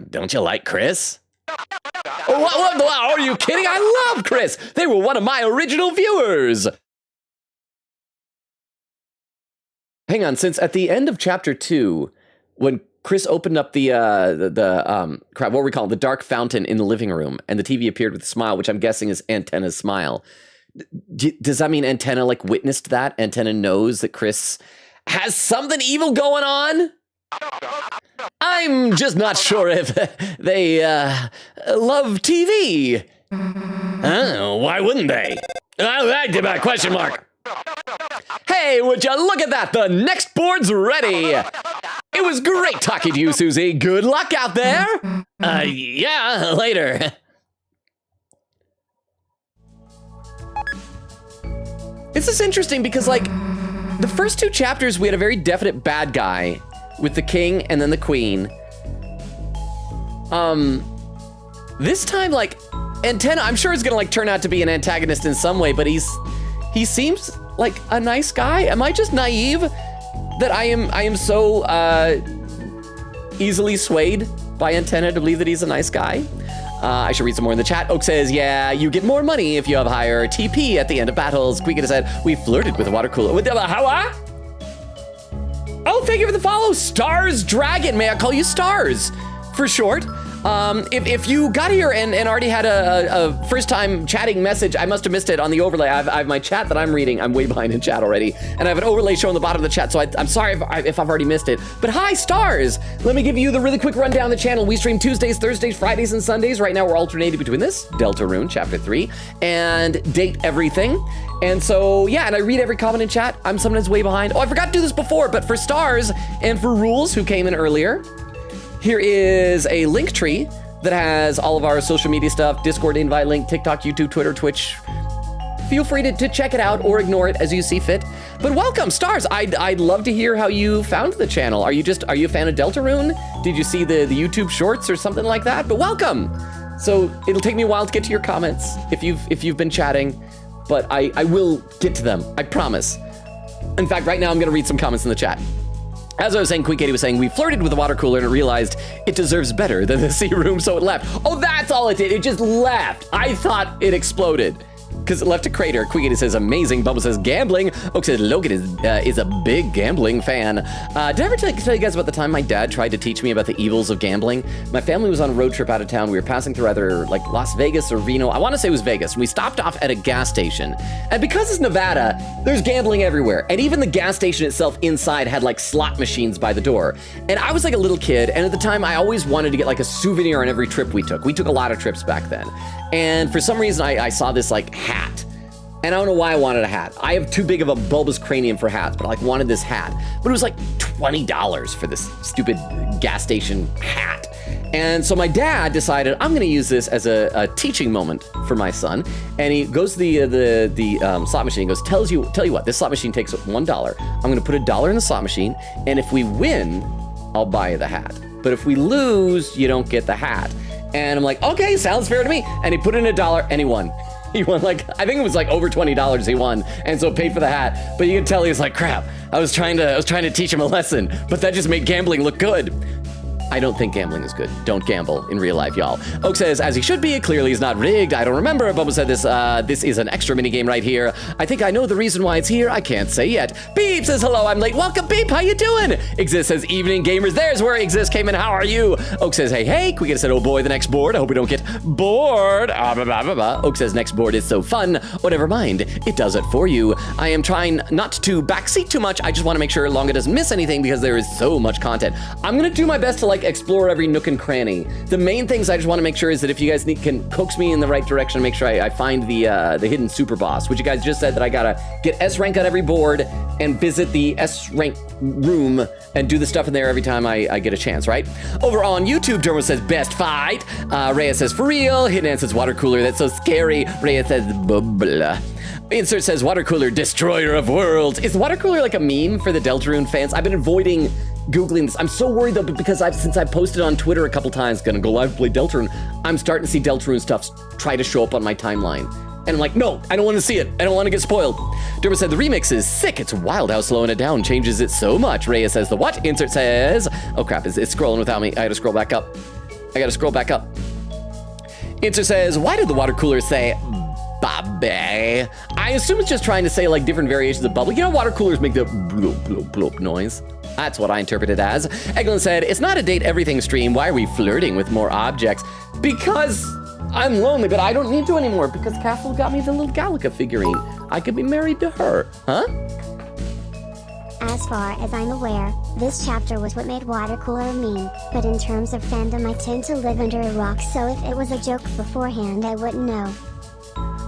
Don't you like Chris? What, are you kidding? I love Chris! They were one of my original viewers! Hang on, since at the end of chapter 2, when Chris opened up the what were we calling the dark fountain in the living room, and the TV appeared with a smile, which I'm guessing is Antenna's smile. Does that mean Antenna like witnessed that? Antenna knows that Chris has something evil going on? I'm just not sure if they love TV. Oh, why wouldn't they? I did that question mark. Hey, would you look at that? The next board's ready. It was great talking to you, Susie. Good luck out there. Yeah, later. This is interesting because, like, the first 2 chapters, we had a very definite bad guy with the king and then the queen. This time, like, Antenna, I'm sure is gonna, like, turn out to be an antagonist in some way, but he seems like a nice guy. Am I just naive that I am so easily swayed by Antenna to believe that he's a nice guy? I should read some more in the chat. Oak says, yeah, you get more money if you have higher TP at the end of battles. Queekita said, we flirted with a water cooler. With how? Oh, thank you for the follow. Stars Dragon. May I call you Stars for short? If you got here and already had a first time chatting message, I must have missed it on the overlay. I have my chat that I'm reading. I'm way behind in chat already. And I have an overlay showing the bottom of the chat, so I'm sorry if I've already missed it. But hi, Stars! Let me give you the really quick rundown of the channel. We stream Tuesdays, Thursdays, Fridays, and Sundays. Right now we're alternating between this, Deltarune Chapter 3, and Date Everything. And so, yeah, and I read every comment in chat. I'm sometimes way behind. Oh, I forgot to do this before, but for Stars and for Rules, who came in earlier, here is a link tree that has all of our social media stuff, Discord invite link, TikTok, YouTube, Twitter, Twitch. Feel free to check it out or ignore it as you see fit. But welcome, Stars. I'd love to hear how you found the channel. Are you a fan of Deltarune? Did you see the YouTube shorts or something like that? But welcome. So it'll take me a while to get to your comments if you've been chatting, but I will get to them, I promise. In fact, right now I'm gonna read some comments in the chat. As I was saying, Queen Katie was saying, we flirted with the water cooler and realized it deserves better than the sea room, so it left. Oh, that's all it did. It just left. I thought it exploded. because it left a crater. Quiggity says amazing. Bubble says gambling. Oak says Logan is a big gambling fan. Did I ever tell you guys about the time my dad tried to teach me about the evils of gambling? My family was on a road trip out of town. We were passing through either like Las Vegas or Reno. I want to say it was Vegas. And we stopped off at a gas station. And because it's Nevada, there's gambling everywhere. And even the gas station itself inside had like slot machines by the door. And I was like a little kid. And at the time, I always wanted to get like a souvenir on every trip we took. We took a lot of trips back then. And for some reason, I saw this like hat. And I don't know why I wanted a hat. I have too big of a bulbous cranium for hats, but I like wanted this hat. But it was like $20 for this stupid gas station hat. And so my dad decided I'm gonna use this as a teaching moment for my son. And he goes to the slot machine and goes, tell you what, this slot machine takes $1. I'm gonna put $1 in the slot machine, and if we win, I'll buy you the hat. But if we lose, you don't get the hat. And I'm like, okay, sounds fair to me. And he put in $1 and he won. He won like, I think it was like over $20 he won. And so paid for the hat. But you can tell he was like, crap, I was trying to teach him a lesson, but that just made gambling look good. I don't think gambling is good. Don't gamble in real life, y'all. Oak says, as he should be, clearly he's not rigged. I don't remember. Bubba said this is an extra mini game right here. I think I know the reason why it's here. I can't say yet. Beep says, hello, I'm late. Welcome, Beep. How you doing? Exist says, evening gamers. There's where Exist came in. How are you? Oak says, hey. Quiggity said, oh boy, the next board. I hope we don't get bored. Oak says, next board is so fun. Oh, never mind. It does it for you. I am trying not to backseat too much. I just want to make sure Longa doesn't miss anything because there is so much content. I'm going to do my best to explore every nook and cranny. The main things I just want to make sure is that if you guys can coax me in the right direction, make sure I find the hidden super boss, which you guys just said that I gotta get S rank on every board and visit the S rank room and do the stuff in there every time I get a chance, right? Over on YouTube, Dermo says best fight. Rhea says for real. Hitman says water cooler. That's so scary. Rhea says blah. Insert says water cooler, destroyer of worlds. Is water cooler like a meme for the Deltarune fans? I've been avoiding Googling this. I'm so worried though, because since I've posted on Twitter a couple times, gonna go live play Deltarune, I'm starting to see Deltarune stuff try to show up on my timeline. And I'm like, no, I don't want to see it. I don't want to get spoiled. Derma said the remix is sick. It's wild how slowing it down changes it so much. Rhea says the what? Insert says, oh crap, it's scrolling without me. I gotta scroll back up. Insert says, why did the water cooler say Bobby? I assume it's just trying to say like different variations of bubble. You know, water coolers make the bloop, bloop, bloop noise. That's what I interpret it as. Eglin said, it's not a date everything stream. Why are we flirting with more objects? Because I'm lonely, but I don't need to anymore because Castle got me the little Gallica figurine. I could be married to her, huh? As far as I'm aware, this chapter was what made water cooler a meme, but in terms of fandom I tend to live under a rock, so if it was a joke beforehand I wouldn't know.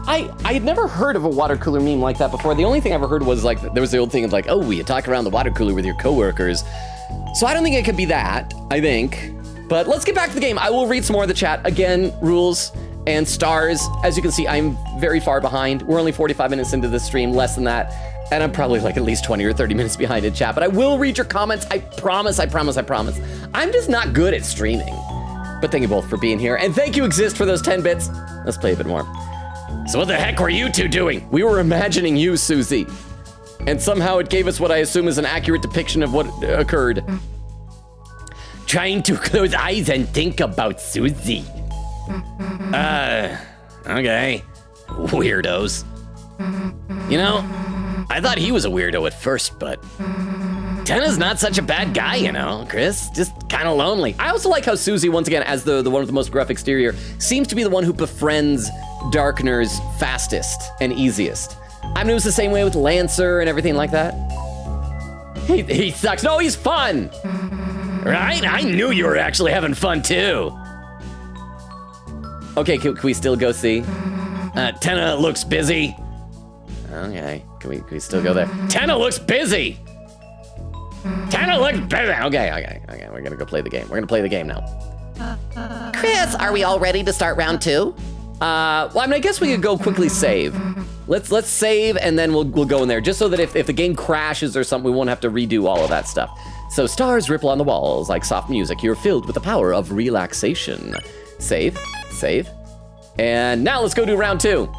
I had never heard of a water cooler meme like that before. The only thing I ever heard was like, there was the old thing of like, oh, you talk around the water cooler with your coworkers. So I don't think it could be that, I think. But let's get back to the game. I will read some more of the chat. Again, rules and stars. As you can see, I'm very far behind. We're only 45 minutes into the stream, less than that. And I'm probably like at least 20 or 30 minutes behind in chat, but I will read your comments. I promise. I'm just not good at streaming. But thank you both for being here. And thank you, Exist, for those 10 bits. Let's play a bit more. So what the heck were you two doing? We were imagining you, Susie. And somehow it gave us what I assume is an accurate depiction of what occurred. Trying to close eyes and think about Susie. Okay. Weirdos. You know, I thought he was a weirdo at first, but Tenna's not such a bad guy, you know, Chris. Just kind of lonely. I also like how Susie, once again, as the one with the most gruff exterior, seems to be the one who befriends Darkners fastest and easiest. I mean, it was the same way with Lancer and everything like that. He sucks. No, he's fun. Right? I knew you were actually having fun too. Okay, can we still go see? Tenna looks busy. Okay, can we still go there? Tenna looks busy. Tenna looks busy. Okay, we're gonna go play the game. We're gonna play the game now. Chris, are we all ready to start round 2? Well, I mean, I guess we could go quickly save. Let's save and then we'll go in there, just so that if the game crashes or something, we won't have to redo all of that stuff. So stars ripple on the walls like soft music. You're filled with the power of relaxation. Save. And now let's go do round 2.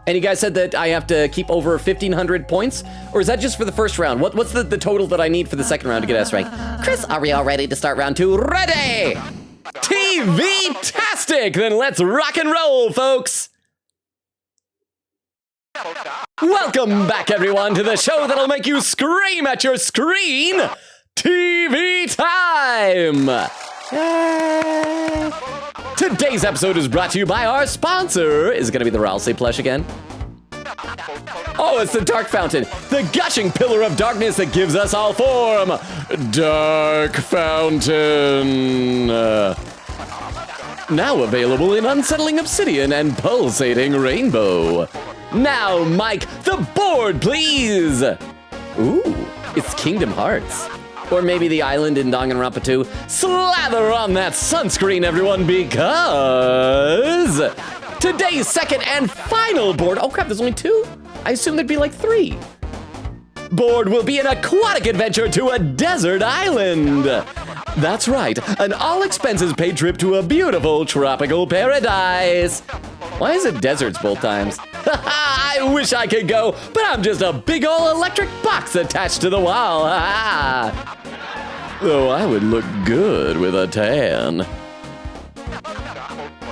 And you guys said that I have to keep over 1,500 points? Or is that just for the first round? What's the total that I need for the second round to get S rank? Chris, are we all ready to start round 2? Ready! TV-tastic! Then let's rock and roll, folks! Welcome back, everyone, to the show that'll make you scream at your screen, TV Time! Yay. Today's episode is brought to you by our sponsor. Is it gonna be the Ralsei plush again? Oh, it's the Dark Fountain, the gushing pillar of darkness that gives us all form. Dark Fountain. Now available in unsettling obsidian and pulsating rainbow. Now, Mike, the board, please. Ooh, it's Kingdom Hearts. Or maybe the island in Danganronpa 2. Slather on that sunscreen, everyone, because today's second and final board. Oh crap, there's only 2? I assume there'd be like 3. Board will be an aquatic adventure to a desert island. That's right, an all-expenses-paid trip to a beautiful tropical paradise. Why is it deserts both times? I wish I could go, but I'm just a big ol' electric box attached to the wall. Though I would look good with a tan.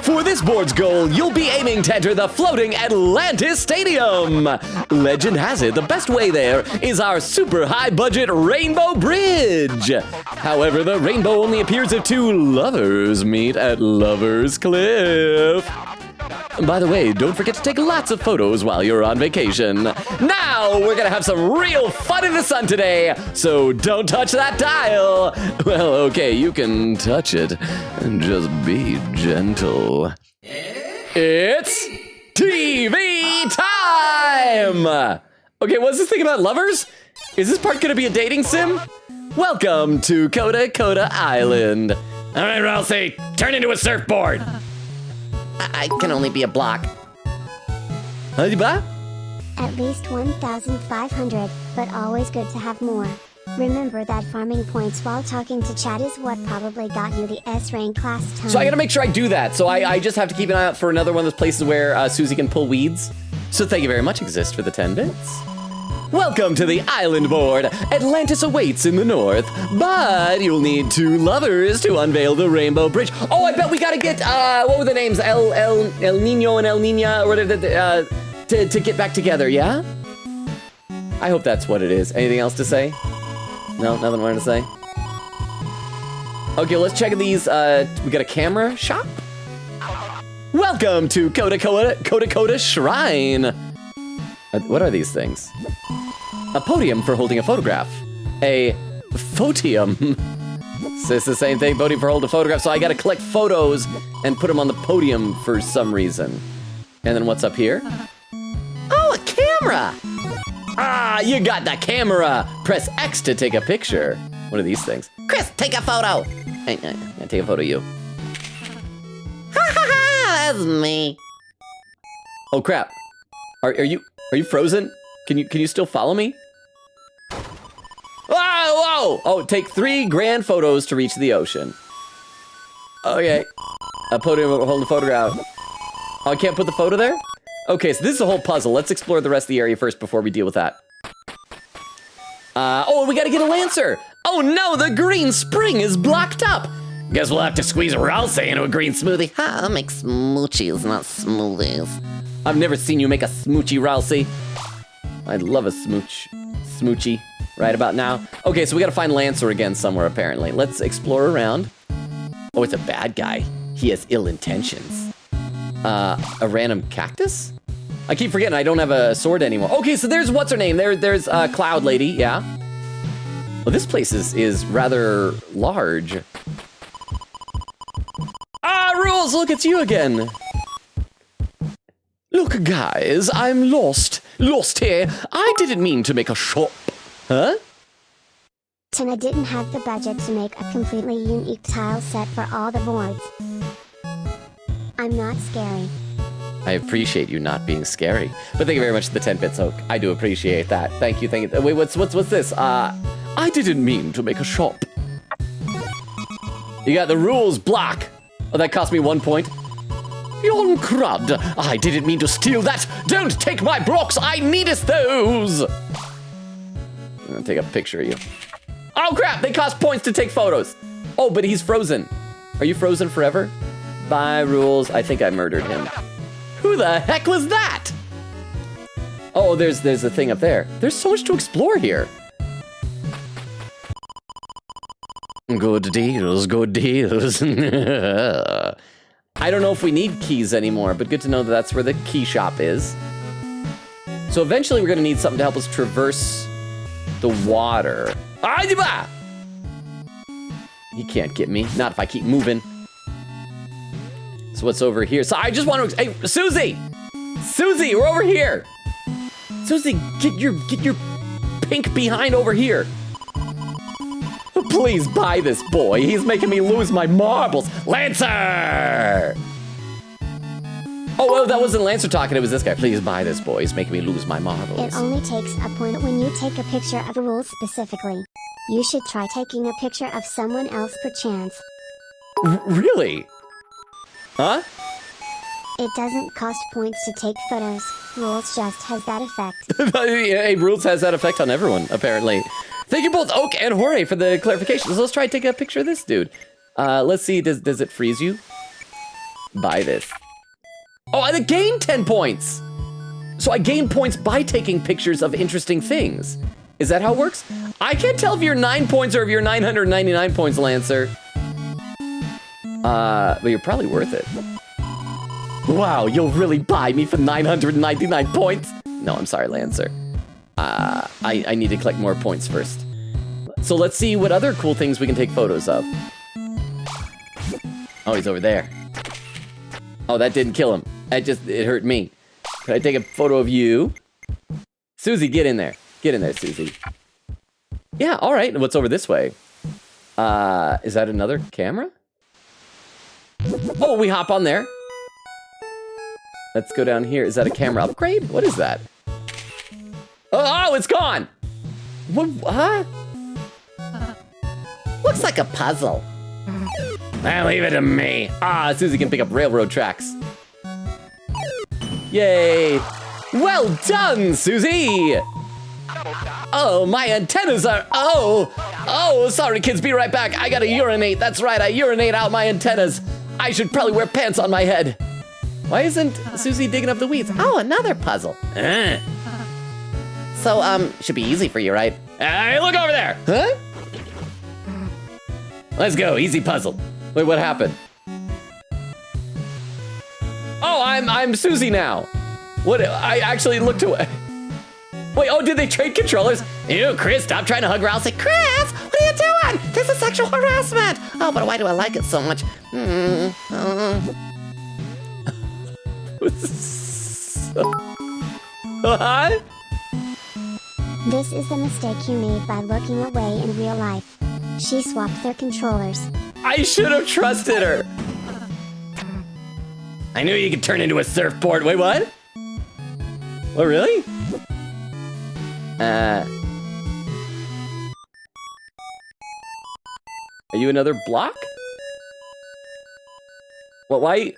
For this board's goal, you'll be aiming to enter the floating Atlantis Stadium. Legend has it the best way there is our super high-budget Rainbow Bridge. However, the rainbow only appears if 2 lovers meet at Lover's Cliff. By the way, don't forget to take lots of photos while you're on vacation. Now, we're gonna have some real fun in the sun today, so don't touch that dial. Well, okay, you can touch it, and just be gentle. It's TV time! Okay, what's this thing about lovers? Is this part gonna be a dating sim? Welcome to Coda Island. All right, Ralsei, turn into a surfboard. I can only be a block. Hadiba? At least 1,500, but always good to have more. Remember that farming points while talking to chat is what probably got you the S rank last time. So I gotta make sure I do that. So I just have to keep an eye out for another one of those places where Susie can pull weeds. So thank you very much, Exist, for the 10 bits. Welcome to the island board. Atlantis awaits in the north, but you'll need 2 lovers to unveil the Rainbow Bridge. Oh, I bet we gotta get, what were the names? El Nino and El Nina, or whatever, to get back together, yeah? I hope that's what it is. Anything else to say? No, nothing more to say? Okay, let's check these, we got a camera shop? Welcome to Coda Shrine. What are these things? A podium for holding a photograph. A photium. So it's the same thing, podium for holding a photograph. So I gotta collect photos and put them on the podium for some reason. And then what's up here? Oh, a camera! Ah, you got the camera! Press X to take a picture. What are these things? Chris, take a photo. I take a photo of you. Ha ha ha, that's me. Oh crap. Are you frozen? Can you still follow me? Whoa! Oh, take 3 grand photos to reach the ocean. Okay. A podium holding a photograph. Oh, I can't put the photo there? Okay, so this is a whole puzzle. Let's explore the rest of the area first before we deal with that. Oh, we gotta get a Lancer. Oh no, the green spring is blocked up. Guess we'll have to squeeze a Ralsei into a green smoothie. Ha, I'll make smoochies, not smoothies. I've never seen you make a smoochie, Ralsei. I'd love a smoochie right about now. Okay, so we gotta find Lancer again somewhere, apparently. Let's explore around. Oh, it's a bad guy. He has ill intentions. A random cactus? I keep forgetting I don't have a sword anymore. Okay, so there's what's her name? There's Cloud Lady, yeah. Well, this place is rather large. Ah, Rules, look, it's you again. Look, guys, I'm lost. Lost here. I didn't mean to make a shop. Huh? Tina didn't have the budget to make a completely unique tile set for all the boards. I'm not scary. I appreciate you not being scary. But thank you very much for the 10 bits, Oak. I do appreciate that. Thank you. Wait, what's this? I didn't mean to make a shop. You got the rules block. Oh, that cost me 1 point. Yon crud! I didn't mean to steal that! Don't take my blocks! I needest those! I'm gonna take a picture of you. Oh crap! They cost points to take photos! Oh, but he's frozen. Are you frozen forever? Bye, Rules. I think I murdered him. Who the heck was that? Oh, there's a thing up there. There's so much to explore here. Good deals, good deals. I don't know if we need keys anymore, but good to know that that's where the key shop is. So eventually we're gonna need something to help us traverse the water. He can't get me, not if I keep moving. So what's over here? So I just want to, hey, Susie! Susie, we're over here! Susie, get your pink behind over here. Please buy this boy. He's making me lose my marbles. Lancer! Oh, well, that wasn't Lancer talking. It was this guy. Please buy this boy. He's making me lose my marbles. It only takes a point when you take a picture of a rule specifically. You should try taking a picture of someone else per chance. Really? Huh? It doesn't cost points to take photos. Rules just has that effect. Hey, Rules has that effect on everyone, apparently. Thank you both, Oak and Jorge, for the clarifications. Let's try to take a picture of this dude. Let's see, does it freeze you? Buy this. Oh, I gained 10 points! So I gain points by taking pictures of interesting things. Is that how it works? I can't tell if you're 9 points or if you're 999 points, Lancer. But you're probably worth it. Wow, you'll really buy me for 999 points? No, I'm sorry, Lancer. I need to collect more points first. So let's see what other cool things we can take photos of. Oh, he's over there. Oh, that didn't kill him. It hurt me. Can I take a photo of you? Susie, get in there. Get in there, Susie. Yeah, all right. What's over this way? Is that another camera? Oh, we hop on there. Let's go down here. Is that a camera upgrade? What is that? Oh, it's gone! What, huh? Looks like a puzzle. Leave it to me. Susie can pick up railroad tracks. Yay! Well done, Susie! Oh, my antennas are, oh, sorry kids, be right back. I gotta urinate, that's right, I urinate out my antennas. I should probably wear pants on my head. Why isn't Susie digging up the weeds? Oh, another puzzle. So, should be easy for you, right? Hey, look over there! Huh? Let's go, easy puzzle. Wait, what happened? Oh, I'm Susie now. What, I actually looked away. Wait, oh, did they trade controllers? Ew, Chris, stop trying to hug Ralph. Say, Chris, what are you doing? This is sexual harassment. Oh, but why do I like it so much? What? This is the mistake you made by looking away in real life. She swapped their controllers. I should have trusted her. I knew you could turn into a surfboard. Wait, what? Oh, really? Are you another block? What, why?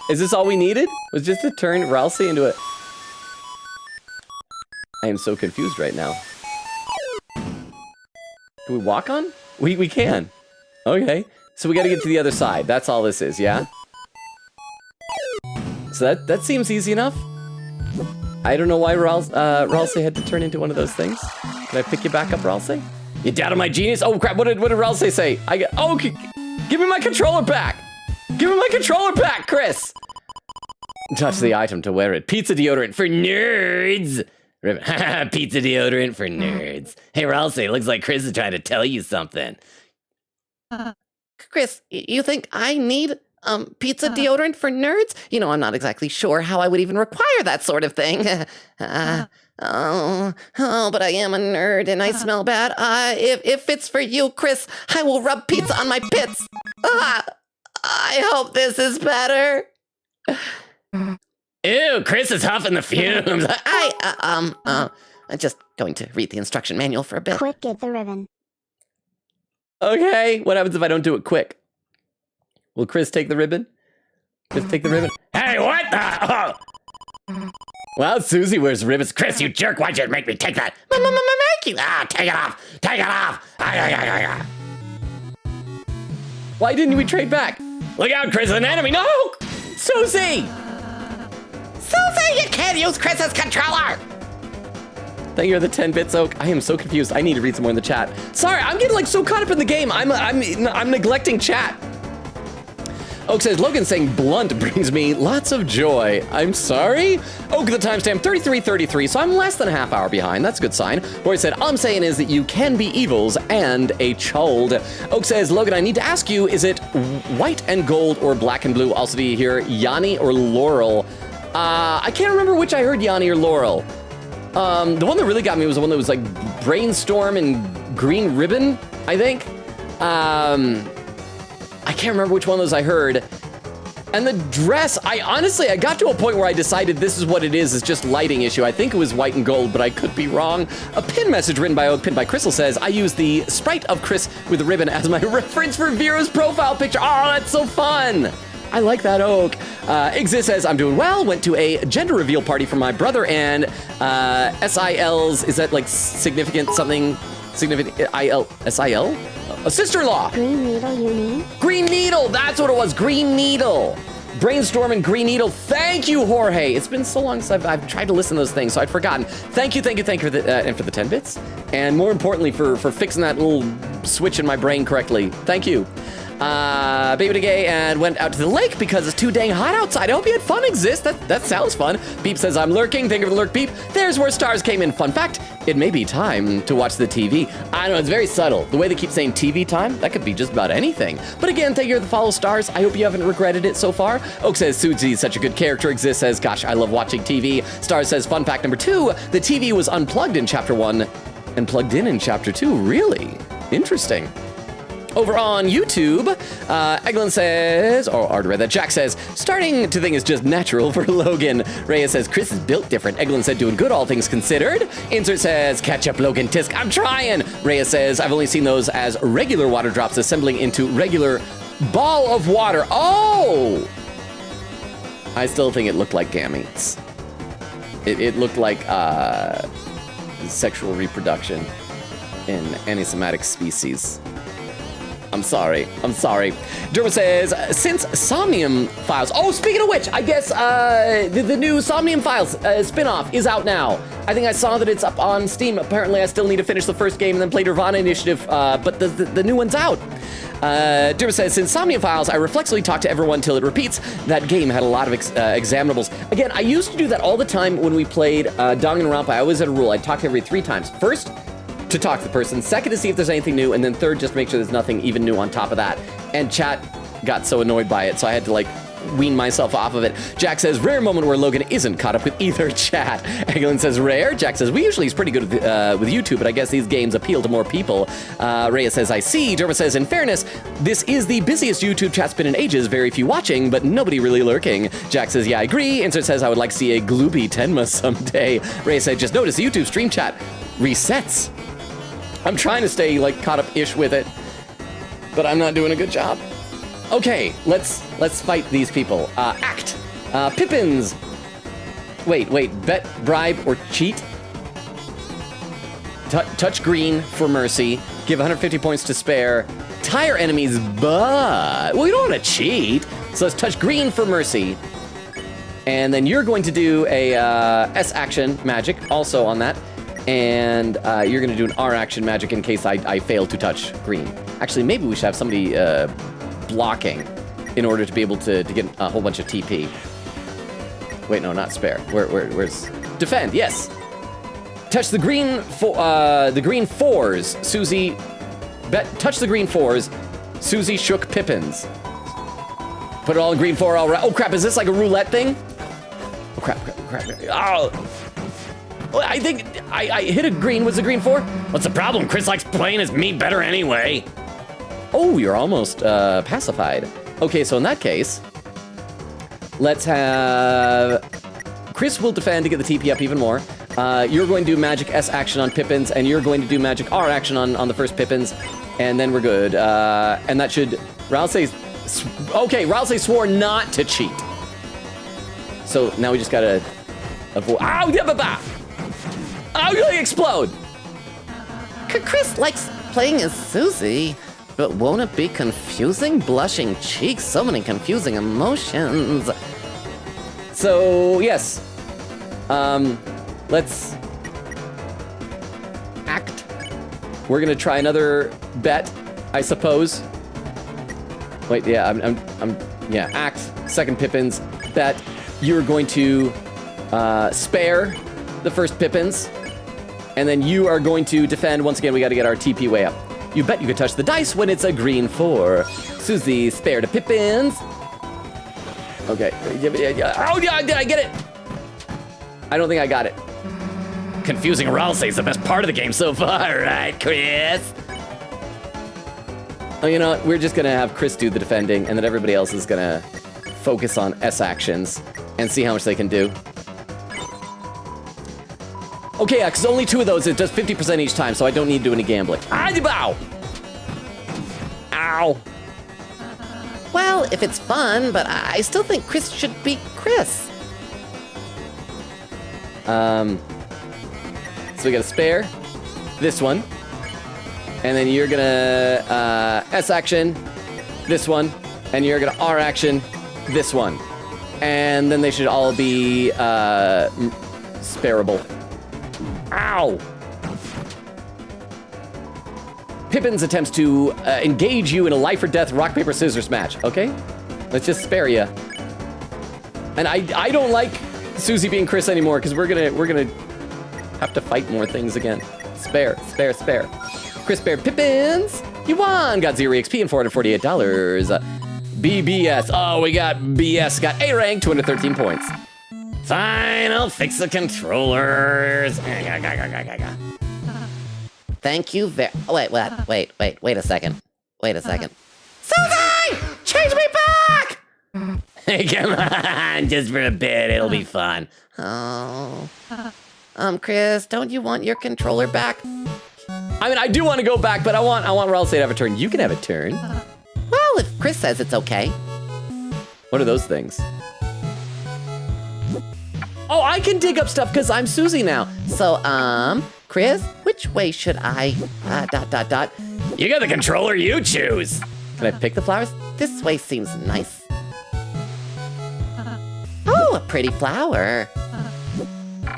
Is this all we needed? Was just to turn Ralsei into a... I am so confused right now. Can we walk on? We can. Okay. So we gotta get to the other side. That's all this is, yeah? So that seems easy enough. I don't know why Ralsei had to turn into one of those things. Can I pick you back up, Ralsei? You doubted my genius? Oh crap, what did Ralsei say? Give me my controller back! Give me my controller back, Chris! Touch the item to wear it. Pizza deodorant for nerds! Pizza deodorant for nerds. Hey, Ralsei, looks like Chris is trying to tell you something. Chris, you think I need pizza deodorant for nerds? You know, I'm not exactly sure how I would even require that sort of thing. But I am a nerd and I smell bad. If it's for you, Chris, I will rub pizza on my pits. I hope this is better. Ew, Chris is huffing the fumes. I'm just going to read the instruction manual for a bit. Quick, get the ribbon. Okay, what happens if I don't do it quick? Will Chris take the ribbon? Chris, take the ribbon. Hey, what the? Oh. Well, Susie wears ribbons. Chris, you jerk, why'd you make me take that? Make you. Take it off. Take it off. Why didn't we trade back? Look out, Chris, an enemy. No! Susie! Susie! You can't use Chris's controller! Thank you for the 10 bits, Oak. I am so confused. I need to read some more in the chat. Sorry, I'm getting like so caught up in the game. I'm neglecting chat. Oak says, Logan saying blunt brings me lots of joy. I'm sorry? Oak, the timestamp 33:33, so I'm less than a half hour behind. That's a good sign. Boy said, all I'm saying is that you can be evils and a child. Oak says, Logan, I need to ask you, is it white and gold or black and blue? Also, do you hear Yanni or Laurel? I can't remember which I heard, Yanni or Laurel. The one that really got me was the one that was like Brainstorm and Green Ribbon, I think. I can't remember which one of those I heard. And the dress, I got to a point where I decided this is what it is, it's just lighting issue. I think it was white and gold, but I could be wrong. A pin message written by Oak, pinned by Crystal says, I use the sprite of Chris with a ribbon as my reference for Vera's profile picture. Oh, that's so fun. I like that, Oak. Exist says, I'm doing well, went to a gender reveal party for my brother and SIL's, is that like significant something? Significant, SIL? A sister-in-law. Green Needle, you mean? Green Needle, that's what it was, Green Needle. Brainstorm and Green Needle, thank you, Jorge. It's been so long since I've tried to listen to those things, so I'd forgotten. Thank you for the, and for the 10 bits. And more importantly, for fixing that little switch in my brain correctly. Thank you. Baby Gay and went out to the lake because it's too dang hot outside. I hope you had fun, Exist. That sounds fun. Beep says, I'm lurking. Thank you for the lurk, Beep. There's where stars came in. Fun fact, it may be time to watch the TV. I know, it's very subtle. The way they keep saying TV time, that could be just about anything. But again, thank you for the follow, Stars. I hope you haven't regretted it so far. Oak says, Suzi's such a good character. Exist says, gosh, I love watching TV. Stars says, fun fact number 2, the TV was unplugged in Chapter 1 and plugged in Chapter 2. Really? Interesting. Over on YouTube, Eglin says, or already read that, Jack says, starting to think it's just natural for Logan. Rhea says, Chris is built different. Eglin said, doing good, all things considered. Insert says, catch up, Logan Tisk, I'm trying. Rhea says, I've only seen those as regular water drops assembling into regular ball of water. Oh! I still think it looked like gametes. It looked like sexual reproduction in anisematic species. I'm sorry. Derma says, since Somnium Files... Oh, speaking of which, I guess the new Somnium Files spin-off is out now. I think I saw that it's up on Steam. Apparently, I still need to finish the first game and then play Nirvana Initiative, but the new one's out. Derma says, since Somnium Files, I reflexively talk to everyone till it repeats. That game had a lot of examinables. Again, I used to do that all the time when we played Danganronpa. I always had a rule. I'd talk to everybody 3 times. First, to talk to the person, second to see if there's anything new, and then third just make sure there's nothing even new on top of that. And chat got so annoyed by it, so I had to like wean myself off of it. Jack says, rare moment where Logan isn't caught up with either chat. Eglin says, rare. Jack says, we usually is pretty good with YouTube, but I guess these games appeal to more people. Rhea says, I see. Derma says, in fairness, this is the busiest YouTube chat's been in ages. Very few watching, but nobody really lurking. Jack says, yeah, I agree. Insert says, I would like to see a Glooby Tenma someday. Rhea said, just notice the YouTube stream chat resets. I'm trying to stay like caught up-ish with it, but I'm not doing a good job. Okay, let's fight these people. Act. Pippins. Wait. Bet, bribe, or cheat. Touch green for mercy. Give 150 points to spare. Tire enemies, but... Well, you don't want to cheat. So let's touch green for mercy. And then you're going to do a S action magic also on that. And you're going to do an R action magic in case I fail to touch green. Actually, maybe we should have somebody blocking in order to be able to get a whole bunch of TP. Wait, no, not spare. Where's defend? Yes. Touch the green fours. Susie, touch the green fours. Susie shook Pippins. Put it all in green 4 all right. Oh crap! Is this like a roulette thing? Oh crap! Oh. I think I hit a green. What's the green 4? What's the problem? Chris likes playing as me better anyway. Oh, you're almost pacified. Okay, so in that case, let's have... Chris will defend to get the TP up even more. You're going to do magic S action on Pippins, and you're going to do magic R action on the first Pippins, and then we're good. And that should... Ralsei swore not to cheat. So now we just gotta avoid... Ow! Yeah, I'll really explode! Chris likes playing as Susie, but won't it be confusing? Blushing cheeks, so many confusing emotions. So, yes, Let's act. We're gonna try another bet, I suppose. Wait, yeah, yeah, act. Second Pippins. Bet. You're going to spare the first Pippins, and then you are going to defend. Once again, we got to get our TP way up. You bet you can touch the dice when it's a green 4. Susie, spare to Pippins. Okay. Oh, yeah, did I get it? I don't think I got it. Confusing Ralsei is the best part of the game so far, right, Chris? Oh, you know what? We're just going to have Chris do the defending, and then everybody else is going to focus on S actions and see how much they can do. Okay, yeah, because only 2 of those, it does 50% each time, so I don't need to do any gambling. Ow! Ow! Well, if it's fun, but I still think Chris should beat Chris. So we got a spare, this one, and then you're gonna S action, this one, and you're gonna R action, this one. And then they should all be spareable. Ow! Pippins attempts to engage you in a life or death rock, paper, scissors match. Okay? Let's just spare you. And I don't like Susie being Chris anymore because we're gonna have to fight more things again. Spare. Chris spared Pippins. You won. Got 0 EXP and $448. BBS. Oh, we got BS. Got A rank, 213 points. Fine, I'll fix the controllers. Thank you very... Wait a second. Susie! Change me back! Hey, come on, just for a bit, it'll be fun. Oh. Chris, don't you want your controller back? I mean, I do want to go back, but I want Ralsei to have a turn. You can have a turn. Well, if Chris says it's okay. What are those things? Oh, I can dig up stuff because I'm Susie now. So, Chris, which way should I... You got the controller, you choose. Can I pick the flowers? This way seems nice. Oh, a pretty flower.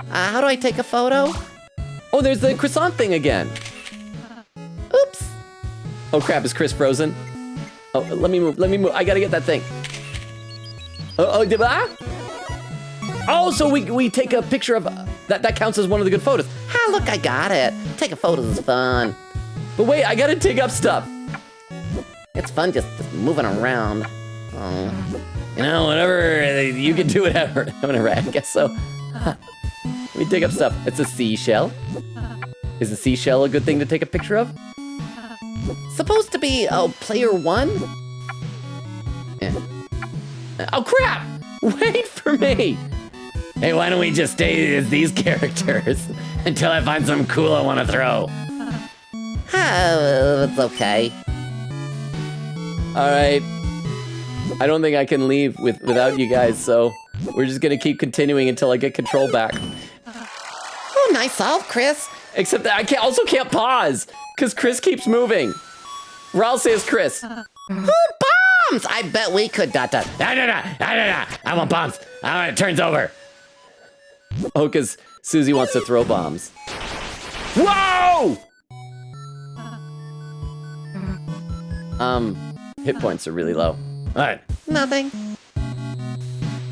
How do I take a photo? Oh, there's the croissant thing again. Oops. Oh crap, is Chris frozen? Oh, let me move. I gotta get that thing. Oh, so we take a picture of that counts as one of the good photos. Ah, look, I got it. Taking photos is fun. But wait, I gotta dig up stuff. It's fun just moving around. Oh. You know, whatever, you can do whatever. I guess so. Let me dig up stuff. It's a seashell. Is a seashell a good thing to take a picture of? Supposed to be, player 1? Yeah. Oh crap! Wait for me! Hey, why don't we just stay as these characters until I find something cool I want to throw? It's okay. All right. I don't think I can leave without you guys, so we're just gonna keep continuing until I get control back. Oh, nice solve, Chris. Except that I can't pause, because Chris keeps moving. Ralsei is Chris. Bombs! I bet we could ... I want bombs. All right, it turns over. Oh, because Susie wants to throw bombs. Whoa! Hit points are really low. What? Nothing.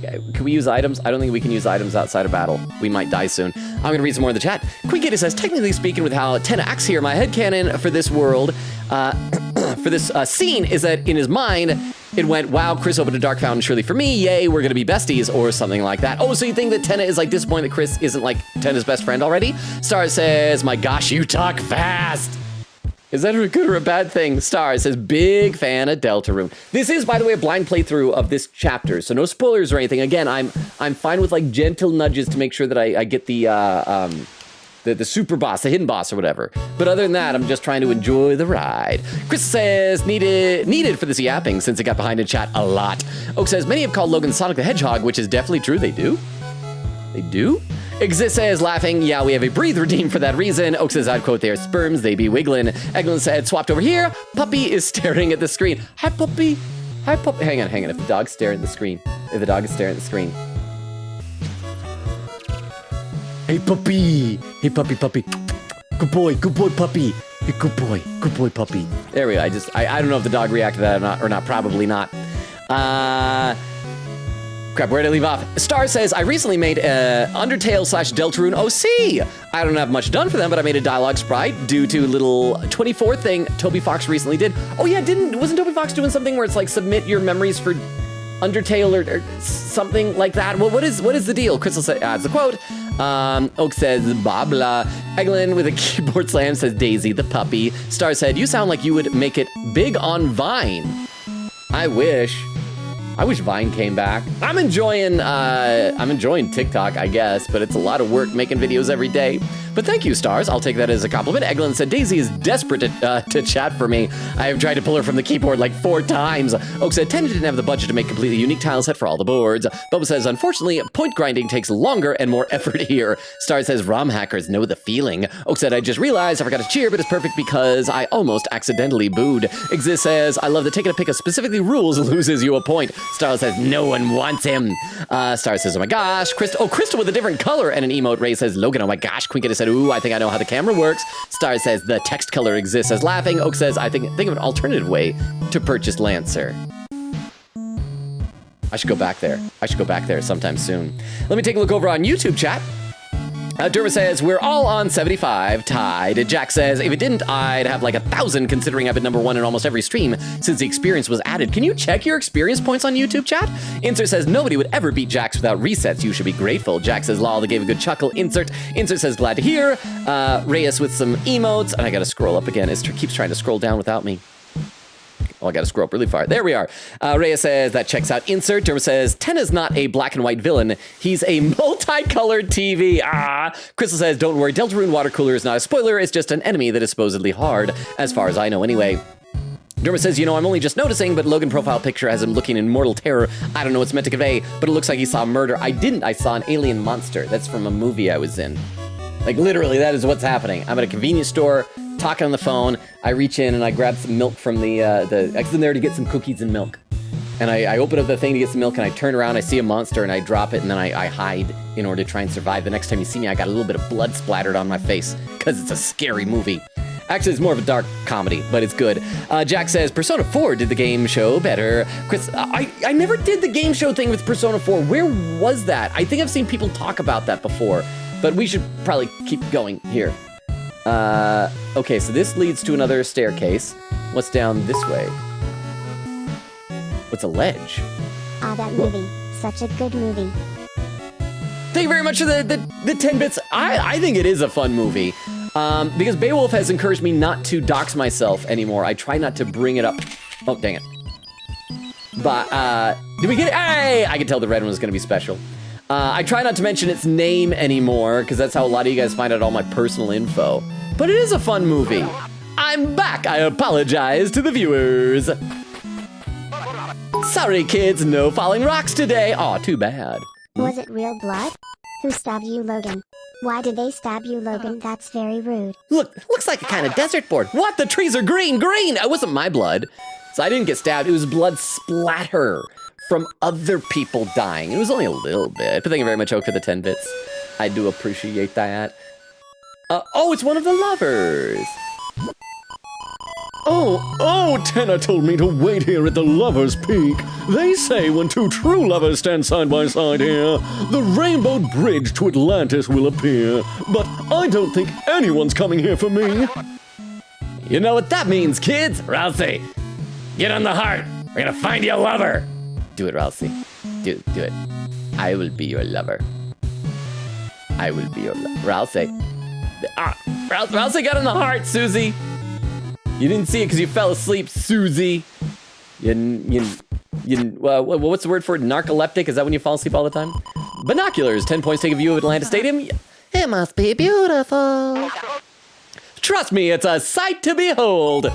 Okay, can we use items? I don't think we can use items outside of battle. We might die soon. I'm gonna read some more in the chat. Queen says, technically speaking, with how Ten acts here, my headcanon for this world, for this scene is that in his mind, it went, wow, Chris opened a dark fountain surely for me, yay, we're gonna be besties, or something like that. Oh, so you think that Tenna is like disappointed that Chris isn't like Tenna's best friend already? Star says, my gosh, you talk fast. Is that a good or a bad thing? Star says, big fan of Deltarune. This is, by the way, a blind playthrough of this chapter, so no spoilers or anything. Again, I'm fine with like gentle nudges to make sure that I get the super boss, the hidden boss or whatever. But other than that, I'm just trying to enjoy the ride. Chris says, needed for this yapping since it got behind in chat a lot. Oak says, many have called Logan Sonic the Hedgehog, which is definitely true. They do. They do? Exist says, laughing, yeah, we have a breathe redeem for that reason. Oak says, I'd quote there, sperms, they be wiggling. Eglin said, swapped over here. Puppy is staring at the screen. Hi, puppy. Hi, puppy. Hang on. If the dog's staring at the screen. Hey, puppy. Hey, puppy, puppy. Good boy, puppy. Hey, good boy, puppy. There we go. I don't know if the dog reacted to that or not. Probably not. Crap, where did I leave off? Star says, I recently made Undertale / Deltarune OC. I don't have much done for them, but I made a dialogue sprite due to a little 24 thing Toby Fox recently did. Oh yeah, wasn't Toby Fox doing something where it's like submit your memories for Undertale or something like that? Well, what is the deal? Crystal adds the quote. Oak says, blah, blah. Eglin with a keyboard slam says, Daisy the puppy. Star said, you sound like you would make it big on Vine. I wish Vine came back. I'm enjoying TikTok, I guess, but it's a lot of work making videos every day. But thank you, Stars. I'll take that as a compliment. Eglin said, Daisy is desperate to chat for me. I have tried to pull her from the keyboard like 4 times. Oak said, Tenda didn't have the budget to make a completely unique tile set for all the boards. Bubba says, unfortunately, point grinding takes longer and more effort here. Star says, ROM hackers know the feeling. Oak said, I just realized I forgot to cheer, but it's perfect because I almost accidentally booed. Exist says, I love that taking a pick of specifically rules loses you a point. Star says, no one wants him. Star says, oh my gosh. Crystal with a different color and an emote. Ray says, Logan, oh my gosh. Quinka said, ooh, I think I know how the camera works. Star says, the text color exists as laughing. Oak says, I think of an alternative way to purchase Lancer. I should go back there sometime soon. Let me take a look over on YouTube chat. Derma says, we're all on 75, tied. Jack says, if it didn't, I'd have like 1,000 considering I've been #1 in almost every stream since the experience was added. Can you check your experience points on YouTube chat? Insert says, nobody would ever beat Jax without resets. You should be grateful. Jack says, lol, they gave a good chuckle. Insert says, glad to hear. Reyes with some emotes. And I gotta scroll up again. It keeps trying to scroll down without me. Oh, I gotta scroll up really far. There we are. Rhea says, that checks out. Insert. Derma says, Tenna's not a black and white villain. He's a multicolored TV. Crystal says, don't worry, Deltarune water cooler is not a spoiler. It's just an enemy that is supposedly hard, as far as I know anyway. Derma says, I'm only just noticing, but Logan profile picture has him looking in mortal terror. I don't know what's meant to convey, but it looks like he saw murder. I didn't. I saw an alien monster. That's from a movie I was in. Like, literally, that is what's happening. I'm at a convenience store, talking on the phone. I reach in and I grab some milk from I was in there to get some cookies and milk. And I open up the thing to get some milk and I turn around, I see a monster and I drop it and then I hide in order to try and survive. The next time you see me, I got a little bit of blood splattered on my face because it's a scary movie. Actually, it's more of a dark comedy, but it's good. Jack says, Persona 4 did the game show better. Chris, I never did the game show thing with Persona 4. Where was that? I think I've seen people talk about that before, but we should probably keep going here. Okay, so this leads to another staircase. What's down this way? What's a ledge? That movie. Such a good movie. Thank you very much for the 10 bits. I think it is a fun movie. Because Beowulf has encouraged me not to dox myself anymore. I try not to bring it up. Oh, dang it. But, did we get it? Hey! I could tell the red one was gonna be special. I try not to mention its name anymore, because that's how a lot of you guys find out all my personal info. But it is a fun movie. I'm back. I apologize to the viewers. Sorry, kids, no falling rocks today. Aw, too bad. Was it real blood? Who stabbed you, Logan? Why did they stab you, Logan? That's very rude. Look, looks like a kind of desert board. What? The trees are green, green! It wasn't my blood. So I didn't get stabbed. It was blood splatter from other people dying. It was only a little bit. But thank you very much, Oak, for the 10 bits. I do appreciate that. Oh, it's one of the lovers. Oh, Tenna told me to wait here at the Lover's Peak. They say when two true lovers stand side by side here, the rainbow bridge to Atlantis will appear. But I don't think anyone's coming here for me. You know what that means, kids? Ralsei, get on the heart. We're gonna find you a lover. Do it, Ralsei. Do it. I will be your lover. I will be your lover. Ralsei. Ralsei got in the heart, Susie. You didn't see it because you fell asleep, Susie. What's the word for it? Narcoleptic? Is that when you fall asleep all the time? Binoculars. 10 points take a view of Atlanta Stadium. It must be beautiful. Trust me, it's a sight to behold.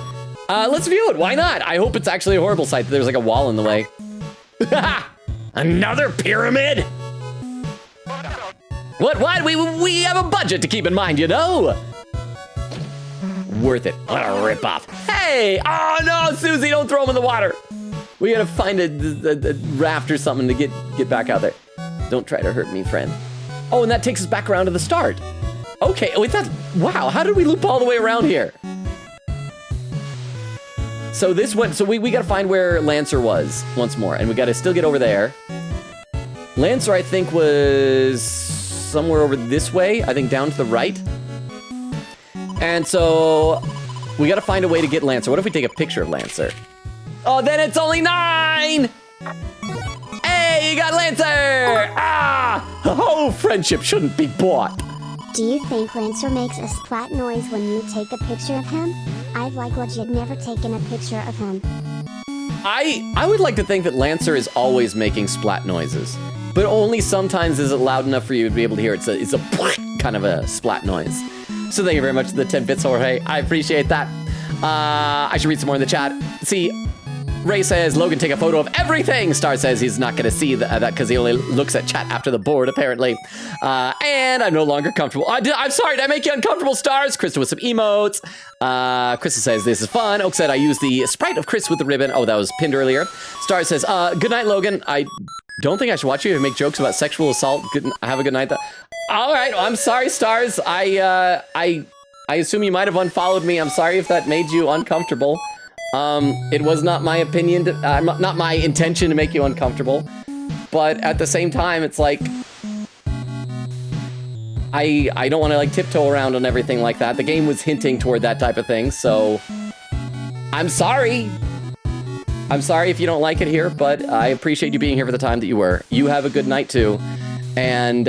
Let's view it. Why not? I hope it's actually a horrible sight that there's like a wall in the way. Another pyramid? What? We have a budget to keep in mind, you know? Worth it. What a ripoff. Hey! Oh no, Susie, don't throw him in the water. We gotta find a raft or something to get back out there. Don't try to hurt me, friend. Oh, and that takes us back around to the start. Okay, wait, wow, how did we loop all the way around here? So this went, so we gotta find where Lancer was once more, and we gotta still get over there. Lancer, I think, was somewhere over this way, I think down to the right. And so we gotta find a way to get Lancer. What if we take a picture of Lancer? Oh, then it's only 9! Hey, you got Lancer! Ah! Oh, friendship shouldn't be bought. Do you think Lancer makes a splat noise when you take a picture of him? I've legit never taken a picture of him. I would like to think that Lancer is always making splat noises, but only sometimes is it loud enough for you to be able to hear it. It's a kind of a splat noise. So thank you very much for the 10 bits, Jorge. I appreciate that. I should read some more in the chat. See, Ray says, Logan, take a photo of everything. Star says he's not going to see that because he only looks at chat after the board, apparently. And I'm no longer comfortable. I'm sorry, did I make you uncomfortable, Stars? Krista with some emotes. Krista says, this is fun. Oak said, I used the sprite of Chris with the ribbon. Oh, that was pinned earlier. Star says, good night, Logan. I don't think I should watch you make jokes about sexual assault. Have a good night. All right, well, I'm sorry, Stars. I assume you might have unfollowed me. I'm sorry if that made you uncomfortable. It was not my opinion, not my intention to make you uncomfortable, but at the same time, it's like, I don't want to like tiptoe around on everything like that. The game was hinting toward that type of thing, so I'm sorry. I'm sorry if you don't like it here, but I appreciate you being here for the time that you were. You have a good night too. And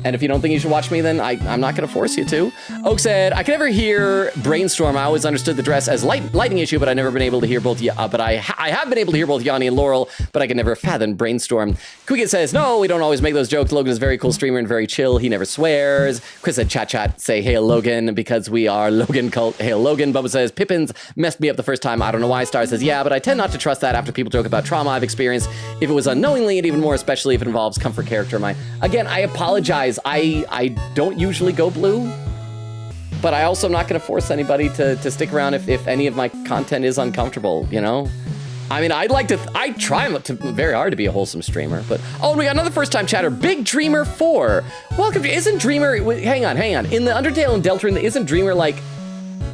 if you don't think you should watch me, then I'm not gonna force you to. Oak said, I can never hear Brainstorm. I always understood the dress as lighting issue, but I've never been able to hear both, but I have been able to hear both Yanni and Laurel, but I can never fathom Brainstorm. Quicket says, no, we don't always make those jokes. Logan is a very cool streamer and very chill. He never swears. Chris said, chat, say, hail Logan, because we are Logan cult. Hail Logan. Bubba says, Pippins messed me up the first time. I don't know why. Star says, yeah, but I tend not to trust that after people joke about trauma I've experienced. If it was unknowingly, and even more especially if it involves comfort character, Again, I apologize. I don't usually go blue, but I also am not going to force anybody to stick around if any of my content is uncomfortable, you know? I mean, I try very hard to be a wholesome streamer, but... Oh, and we got another first-time chatter, Big Dreamer 4. Welcome to... Isn't Dreamer... Hang on. In the Undertale and Deltarune, isn't Dreamer like...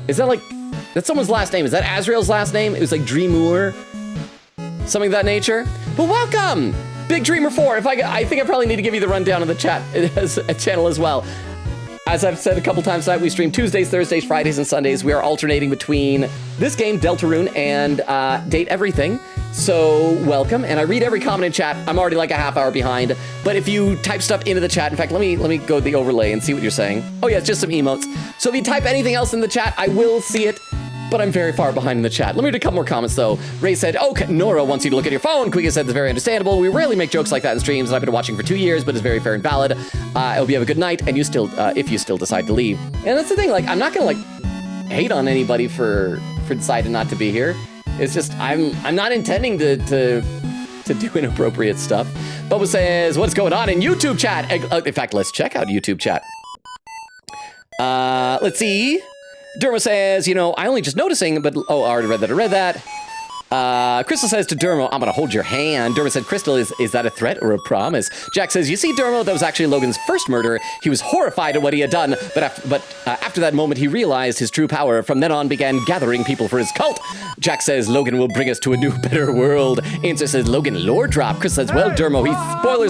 Is that like... That's someone's last name. Is that Azrael's last name? It was like Dreamour? Something of that nature? But welcome! Big Dreamer 4, I think I probably need to give you the rundown of the chat as a channel as well. As I've said a couple times tonight, we stream Tuesdays, Thursdays, Fridays, and Sundays. We are alternating between this game, Deltarune, and Date Everything. So welcome, and I read every comment in chat. I'm already like a half hour behind, but if you type stuff into the chat, in fact, let me go to the overlay and see what you're saying. Oh yeah, it's just some emotes. So if you type anything else in the chat, I will see it. But I'm very far behind in the chat. Let me read a couple more comments, though. Ray said, oh, Nora wants you to look at your phone. Quiga said, that's very understandable. We rarely make jokes like that in streams, and I've been watching for 2 years, but it's very fair and valid. I hope you have a good night, and you still, if you still decide to leave. And that's the thing, like, I'm not gonna, like, hate on anybody for deciding not to be here. It's just, I'm not intending to do inappropriate stuff. Bubba says, what's going on in YouTube chat? In fact, let's check out YouTube chat. Let's see. Dermo says, you know, I only just noticing, but, oh, I already read that. Crystal says to Dermo, I'm gonna hold your hand. Dermo said, Crystal, is that a threat or a promise? Jack says, you see, Dermo, that was actually Logan's first murder. He was horrified at what he had done, but after that moment, he realized his true power. From then on, began gathering people for his cult. Jack says, Logan will bring us to a new, better world. Answer says, Logan, lore drop. Chris says, well, Dermo,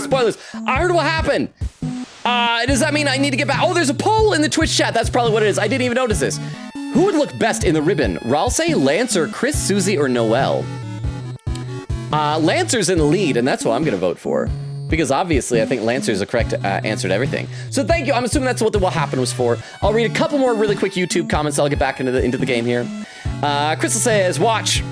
spoilers. I heard what happened. Does that mean I need to get back? Oh, there's a poll in the Twitch chat. That's probably what it is. I didn't even notice this. Who would look best in the ribbon? Ralsei, Lancer, Chris, Susie, or Noelle? Lancer's in the lead, and that's what I'm going to vote for. Because obviously, I think Lancer's the correct answer to everything. So thank you. I'm assuming that's what the what happened was for. I'll read a couple more really quick YouTube comments. I'll get back into the game here. Crystal says, watch.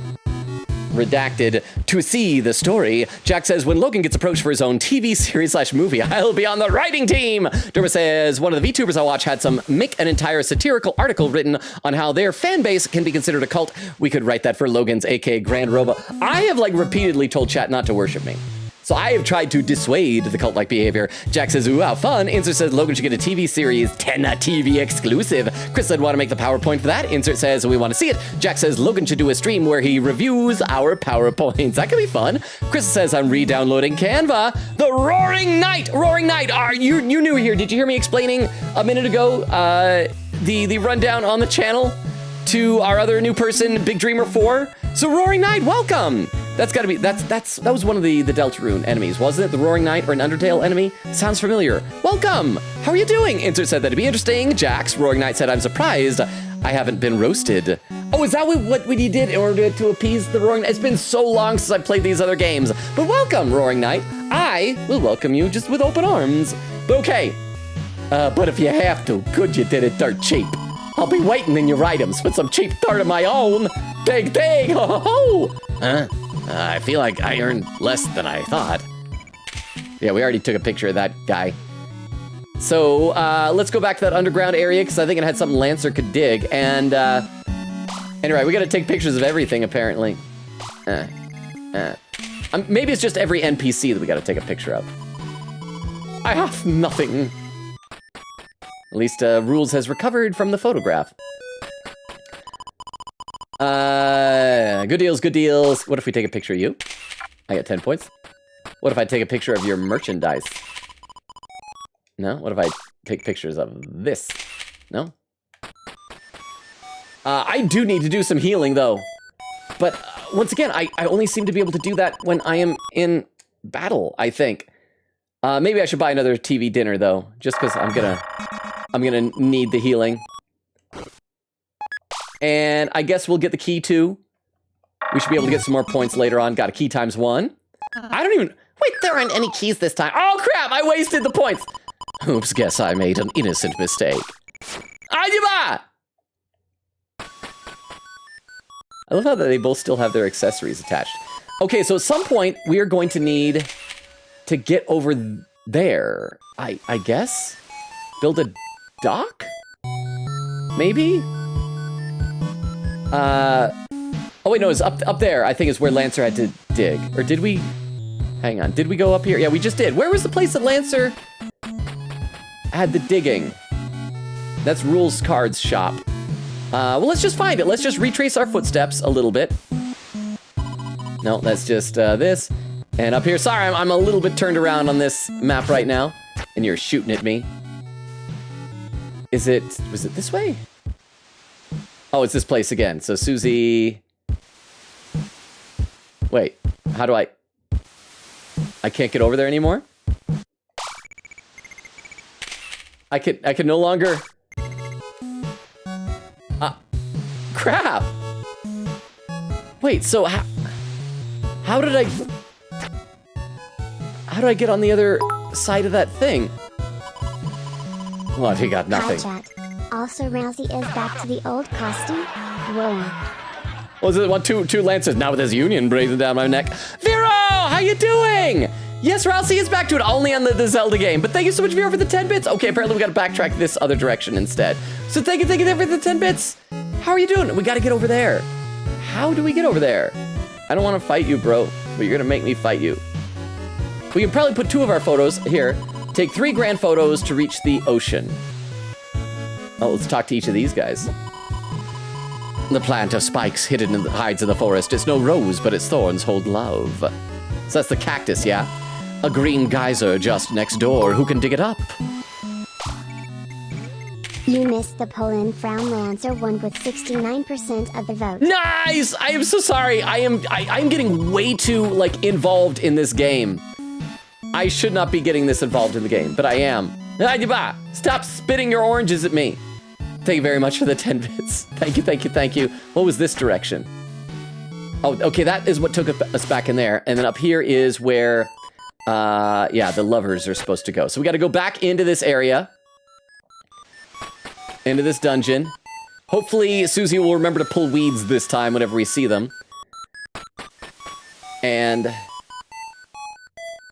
Redacted to see the story. Jack says, when Logan gets approached for his own TV series / movie, I'll be on the writing team. Derma says, one of the VTubers I watch had make an entire satirical article written on how their fan base can be considered a cult. We could write that for Logan's, aka Grand Robo. I have like repeatedly told chat not to worship me. So I have tried to dissuade the cult-like behavior. Jack says, ooh, how fun. Insert says Logan should get a TV series, 10 TV exclusive. Chris said, want to make the PowerPoint for that? Insert says, we want to see it. Jack says, Logan should do a stream where he reviews our PowerPoints. That could be fun. Chris says, I'm re-downloading Canva. The Roaring Knight. Roaring Knight. You new here. Did you hear me explaining a minute ago the rundown on the channel to our other new person, Big Dreamer 4? So Roaring Knight, welcome. That's gotta be, that was one of the Deltarune enemies, wasn't it? The Roaring Knight or an Undertale enemy? Sounds familiar. Welcome! How are you doing? Insert said that'd be interesting. Jax, Roaring Knight said, I'm surprised I haven't been roasted. Oh, is that what you did in order to appease the Roaring Knight? It's been so long since I played these other games. But welcome, Roaring Knight. I will welcome you just with open arms. But okay, but if you have to, good you did it dirt cheap. I'll be waiting in your items with some cheap dirt of my own. Big thing, ho ho ho! Huh? I feel like I earned less than I thought. Yeah, we already took a picture of that guy. So, let's go back to that underground area, because I think it had something Lancer could dig. And, anyway, we gotta take pictures of everything, apparently. Maybe it's just every NPC that we gotta take a picture of. I have nothing. At least, Rules has recovered from the photograph. Good deals, good deals. What if we take a picture of you? I got 10 points. What if I take a picture of your merchandise? No? What if I take pictures of this? No? I do need to do some healing, though. But, once again, I only seem to be able to do that when I am in battle, I think. Maybe I should buy another TV dinner, though. Just because I'm gonna need the healing. And I guess we'll get the key too. We should be able to get some more points later on. Got a key times 1. I don't even... Wait, there aren't any keys this time. Oh, crap! I wasted the points. Oops, guess I made an innocent mistake. Ajiba! I love how they both still have their accessories attached. Okay, so at some point, we are going to need to get over there. I guess? Build a dock? Maybe? Oh wait, no, it's up there, I think is where Lancer had to dig. Or did we? Hang on, did we go up here? Yeah, we just did. Where was the place that Lancer had the digging? That's Rules Cards shop. Well, let's just find it. Let's just retrace our footsteps a little bit. No, that's just this. And up here, sorry, I'm a little bit turned around on this map right now. And you're shooting at me. Was it this way? Oh, it's this place again. So Susie... Wait, how do I can't get over there anymore? I can no longer... crap! Wait, so how did I get on the other side of that thing? What, he got nothing. Hi, chat. Also, Rousey is back to the old costume. Whoa. Was it one, two lances? Now with his union breathing down my neck. Vero, how you doing? Yes, Rousey is back to it, only on the Zelda game. But thank you so much, Vero, for the 10 bits. Okay, apparently we gotta backtrack this other direction instead. So thank you for the 10 bits. How are you doing? We gotta get over there. How do we get over there? I don't wanna fight you, bro, but you're gonna make me fight you. We can probably put 2 of our photos here. Take 3 grand photos to reach the ocean. Oh, let's talk to each of these guys. The plant of spikes hidden in the hides of the forest is no rose, but its thorns hold love. So that's the cactus, yeah? A green geyser just next door. Who can dig it up? You missed the Poland Frown Lancer won with 69% of the vote. Nice! I am so sorry. I'm getting way too, like, involved in this game. I should not be getting this involved in the game, but I am. Stop spitting your oranges at me. Thank you very much for the 10 bits. Thank you. What was this direction? Oh, okay, that is what took us back in there. And then up here is where, yeah, the lovers are supposed to go. So we got to go back into this area. Into this dungeon. Hopefully, Susie will remember to pull weeds this time whenever we see them. And...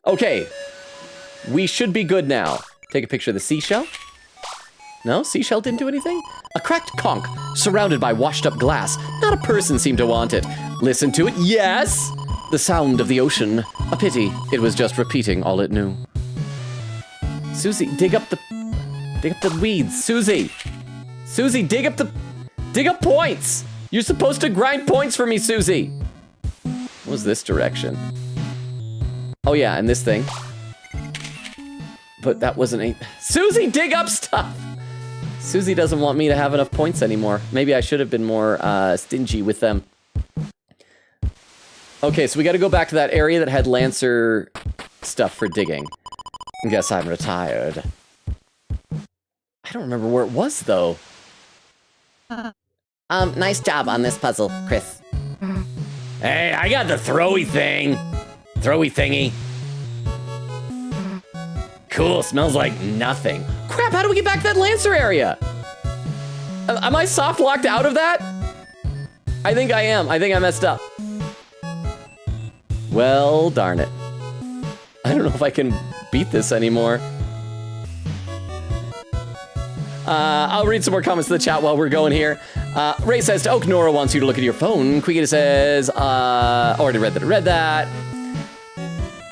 okay. We should be good now. Take a picture of the seashell. No, seashell didn't do anything? A cracked conch, surrounded by washed-up glass. Not a person seemed to want it. Listen to it. Yes! The sound of the ocean. A pity, it was just repeating all it knew. Susie, dig up the weeds. Susie, dig up points. You're supposed to grind points for me, Susie. What was this direction? Oh yeah, and this thing. But that wasn't a... Susie, dig up stuff! Susie doesn't want me to have enough points anymore. Maybe I should have been more stingy with them. Okay, so we gotta go back to that area that had Lancer stuff for digging. I guess I'm retired. I don't remember where it was, though. Nice job on this puzzle, Chris. Hey, I got the throwy thing. Throwy thingy. Cool, smells like nothing. Crap, how do we get back to that Lancer area? Am I soft locked out of that? I think I am. I think I messed up. Well, darn it. I don't know if I can beat this anymore. I'll read some more comments in the chat while we're going here. Ray says, to Oak, Nora wants you to look at your phone. Quigita says, already read that.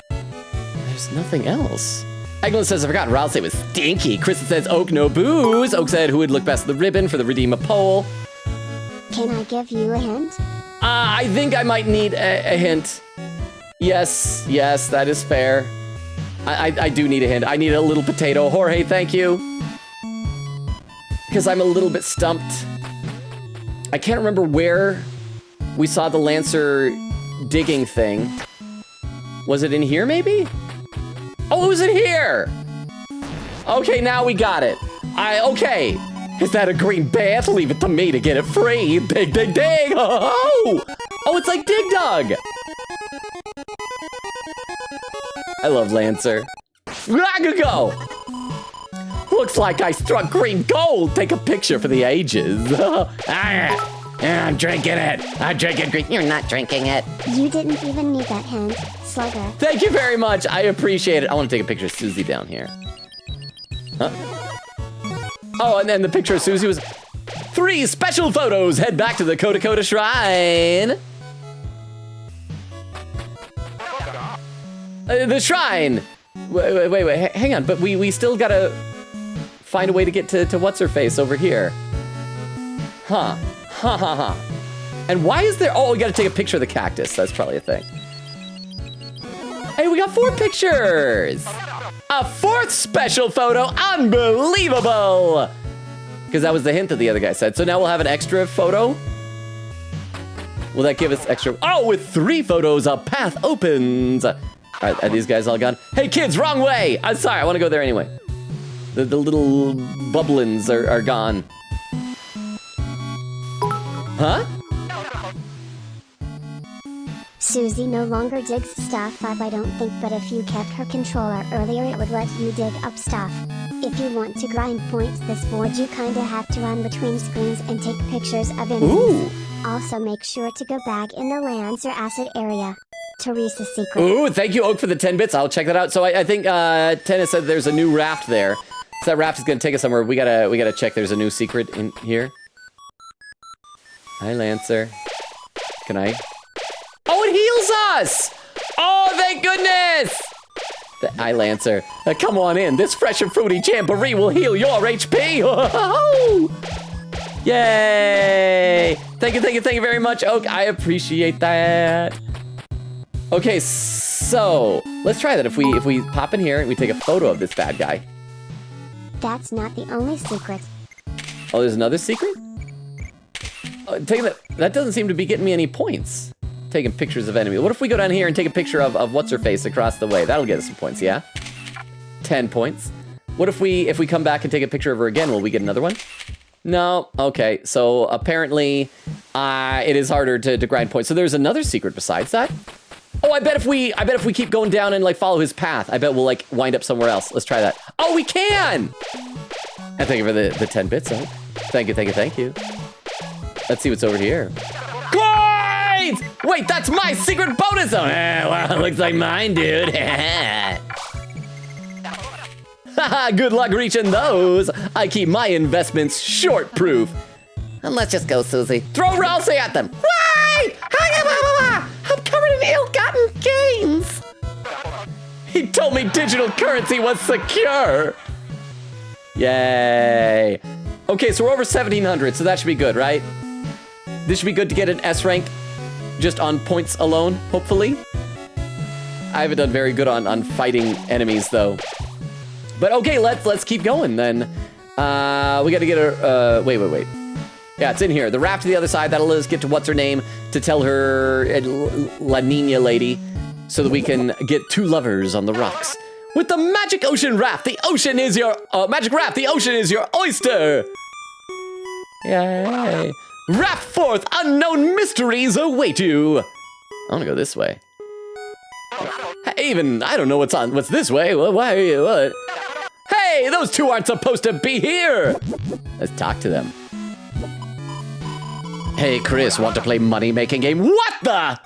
There's nothing else. Eglin says, I forgot Ralph said it was stinky. Kristen says, Oak, no booze. Oak said, who would look best with the ribbon for the Redeem a Poll? Can I give you a hint? I think I might need a hint. Yes, that is fair. I do need a hint. I need a little potato. Jorge, thank you. Because I'm a little bit stumped. I can't remember where we saw the Lancer digging thing. Was it in here, maybe? Oh, it was in here! Okay, now we got it. Okay. Is that a green bath? Leave it to me to get it free. Dig, dig, dig! Oh, it's like Dig Dug! I love Lancer. Go! Looks like I struck green gold. Take a picture for the ages. I'm drinking it. I'm drinking green. You're not drinking it. You didn't even need that hint, Slugger. Thank you very much. I appreciate it. I want to take a picture of Susie down here. Huh? Oh, and then the picture of Susie was 3 special photos. Head back to the Koda Shrine. The shrine. Wait. Hang on. But we still gotta find a way to get to what's-her-face over here. Huh. And why is there... Oh, we gotta take a picture of the cactus. That's probably a thing. Hey, we got 4 pictures! A 4th special photo! Unbelievable! Because that was the hint that the other guy said. So now we'll have an extra photo? Will that give us extra... Oh, with 3 photos, a path opens! All right, are these guys all gone? Hey, kids, wrong way! I'm sorry, I want to go there anyway. The little bubblins are gone. Huh? Susie no longer digs stuff up, I don't think, but if you kept her controller earlier it would let you dig up stuff. If you want to grind points this board you kinda have to run between screens and take pictures of enemies. Ooh! Also make sure to go back in the Lancer acid area. Teresa's secret. Ooh, thank you, Oak, for the 10 bits. I'll check that out. So I think Tennis said there's a new raft there. So that raft is gonna take us somewhere. We gotta check there's a new secret in here. Hi, Lancer. Can I? Oh, it heals us! Oh, thank goodness! Hi, Lancer. Come on in. This fresh and fruity jamboree will heal your HP. Yay! Thank you very much, Oak. I appreciate that. Okay, so let's try that. If we pop in here and we take a photo of this bad guy. That's not the only secret. Oh, there's another secret? That doesn't seem to be getting me any points. Taking pictures of enemies. What if we go down here and take a picture of what's-her-face across the way? That'll get us some points, yeah? 10 points. What if we come back and take a picture of her again? Will we get another one? No. Okay, so apparently it is harder to grind points. So there's another secret besides that? Oh, I bet if we keep going down and like follow his path, I bet we'll like wind up somewhere else. Let's try that. Oh, we can! And thank you for the 10 bits. Oh. Thank you. Let's see what's over here. Great! Wait, that's my secret bonus zone. Well, looks like mine, dude. Good luck reaching those. I keep my investments short-proof. And let's just go, Susie. Throw Ralsei at them. Wait! I'm covered in ill-gotten He told me digital currency was secure. Yay. Okay, so we're over 1,700, so that should be good, right? This should be good to get an S rank just on points alone, hopefully. I haven't done very good on fighting enemies, though. But okay, let's keep going, then. We gotta get a, wait. Yeah, it's in here. The raft to the other side, that'll let us get to what's-her-name to tell her La Nina lady so that we can get 2 lovers on the rocks. With the magic ocean raft, the ocean is your, magic raft, the ocean is your oyster. Yay. Raft forth, unknown mysteries await you. I wanna go this way. Even, I don't know what's this way. What? Hey, those 2 aren't supposed to be here. Let's talk to them. Hey, Chris, want to play money-making game? What the?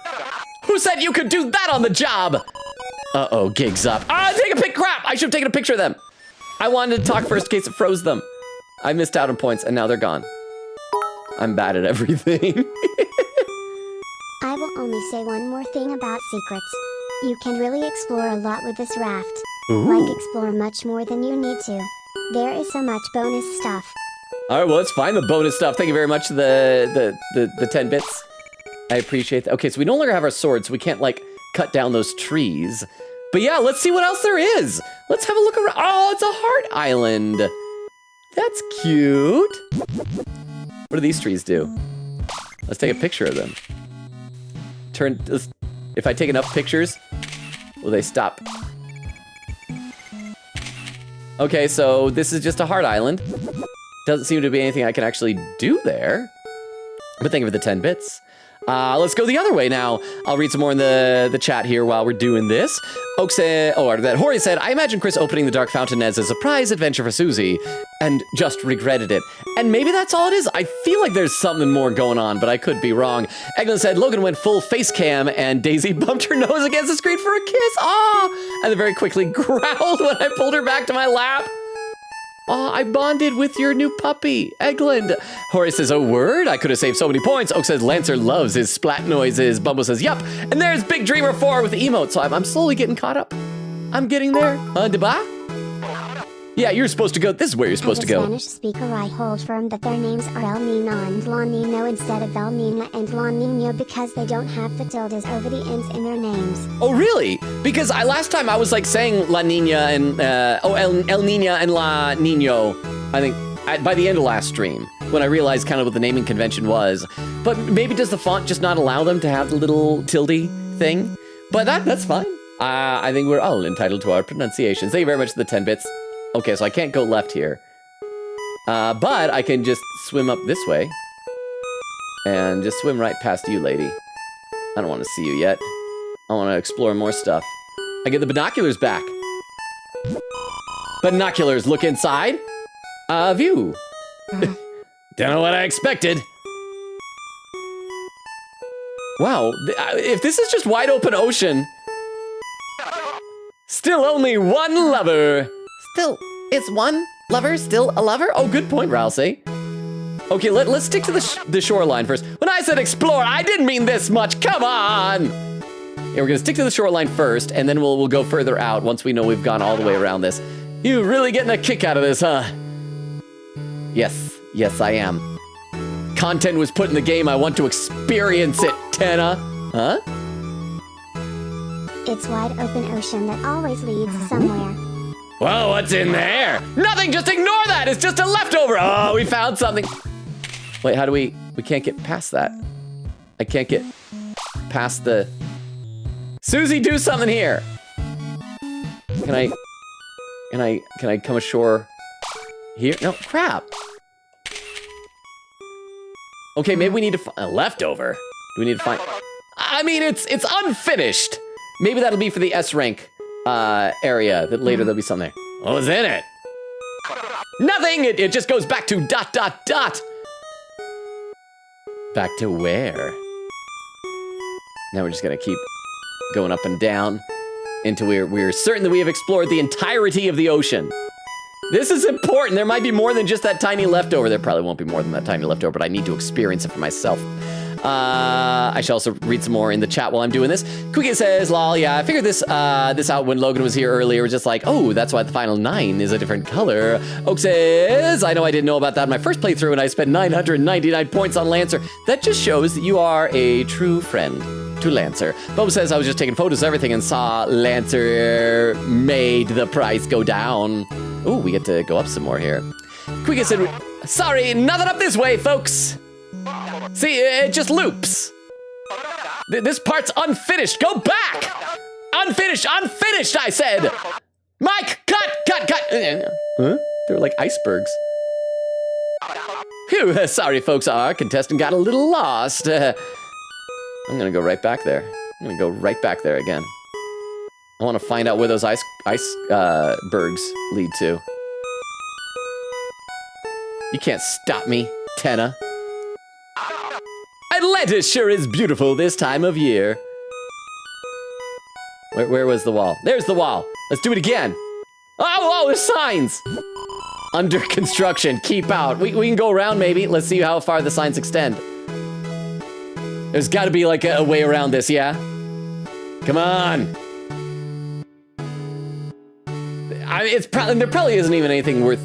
Who said you could do that on the job? Uh-oh, gig's up. Take a pic, crap! I should have taken a picture of them. I wanted to talk first in case it froze them. I missed out on points, and now they're gone. I'm bad at everything. I will only say one more thing about secrets. You can really explore a lot with this raft. Ooh. Like explore much more than you need to. There is so much bonus stuff. All right, well, let's find the bonus stuff. Thank you very much for the 10 bits. I appreciate that. Okay, so we no longer have our swords, so we can't, like, cut down those trees. But yeah, let's see what else there is. Let's have a look around. Oh, it's a heart island. That's cute. What do these trees do? Let's take a picture of them. If I take enough pictures, will they stop? Okay, so this is just a heart island. Doesn't seem to be anything I can actually do there. But thank you for the 10 bits. Let's go the other way now. I'll read some more in the chat here while we're doing this. Oak said, Hori said, I imagine Chris opening the Dark Fountain as a surprise adventure for Susie and just regretted it. And maybe that's all it is. I feel like there's something more going on, but I could be wrong. Eglin said, Logan went full face cam and Daisy bumped her nose against the screen for a kiss. Aw! And then very quickly growled when I pulled her back to my lap. Oh, I bonded with your new puppy, Eglin. Horace says, oh, word? I could have saved so many points. Oak says, Lancer loves his splat noises. Bumble says, yup. And there's Big Dreamer 4 with the emote, so I'm slowly getting caught up. I'm getting there. Deba? Yeah, you're supposed to go. This is where you're supposed to go. As a Spanish speaker, I hold firm that their names are El Nino and La Nino instead of El Nina and La Nino because they don't have the tildes over the ends in their names. Oh, really? Because last time I was like saying La Nina and, El Nina and La Nino, I think, by the end of last stream, when I realized kind of what the naming convention was. But maybe does the font just not allow them to have the little tilde thing? But that's fine. I think we're all entitled to our pronunciations. Thank you very much for the 10 bits. Okay, so I can't go left here. But I can just swim up this way. And just swim right past you, lady. I don't want to see you yet. I want to explore more stuff. I get the binoculars back. Binoculars, look inside. View. Don't know what I expected. Wow, if this is just wide open ocean. Still only one lover. Still, is one lover still a lover? Oh, good point, Ralsei. Okay, let's stick to the shoreline first. When I said explore, I didn't mean this much. Come on. Yeah, we're gonna stick to the shoreline first, and then we'll go further out once we know we've gone all the way around this. You really getting a kick out of this, huh? Yes, I am. Content was put in the game. I want to experience it, Tana. Huh? It's wide open ocean that always leads somewhere. Whoa, what's in there? Nothing, just ignore that. It's just a leftover. Oh, we found something. Wait, how do we can't get past that. I can't get past the... Susie, do something here. Can I come ashore here? No, crap. Okay, maybe we need to find a leftover. Do we need to find... I mean, it's unfinished. Maybe that'll be for the S rank area, that later there'll be something there. What was in it? Nothing! It just goes back to ... Back to where? Now we're just gonna keep going up and down until we're certain that we have explored the entirety of the ocean. This is important. There might be more than just that tiny leftover. There probably won't be more than that tiny leftover, but I need to experience it for myself. I should also read some more in the chat while I'm doing this. Quicket says, lol, yeah, I figured this out when Logan was here earlier. It was just like, oh, that's why the final 9 is a different color. Oak says, I know I didn't know about that in my first playthrough, and I spent 999 points on Lancer. That just shows that you are a true friend to Lancer. Bob says, I was just taking photos of everything and saw Lancer made the price go down. Ooh, we get to go up some more here. Quicket said, sorry, nothing up this way, folks. See, it just loops. This part's unfinished. Go back. Unfinished, I said. Mike, cut. Huh? They're like icebergs. Phew, sorry, folks. Our contestant got a little lost. I'm gonna go right back there. I'm gonna go right back there again. I want to find out where those icebergs lead to. You can't stop me, Tenna. Atlantis sure is beautiful this time of year. Where was the wall? There's the wall. Let's do it again. Oh, there's signs. Under construction, keep out. We can go around maybe. Let's see how far the signs extend. There's got to be like a way around this, yeah? Come on. There probably isn't even anything worth...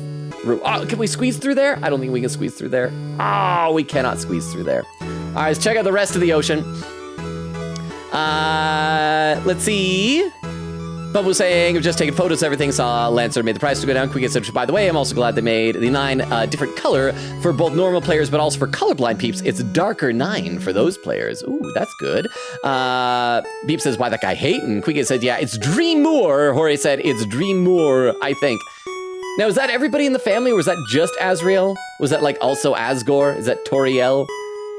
Oh, can we squeeze through there? I don't think we can squeeze through there. Oh, we cannot squeeze through there. All right, let's check out the rest of the ocean. Let's see. Bubba was saying, I've just taken photos of everything, saw Lancer made the price to go down. Quick said, by the way, I'm also glad they made the 9 different color for both normal players, but also for colorblind peeps. It's darker 9 for those players. Ooh, that's good. Beep says, why that guy hating? Quick said, yeah, it's Dream Moore. Jorge said, it's Dream Moore, I think. Now, is that everybody in the family, or was that just Azriel? Was that like also Asgore? Is that Toriel?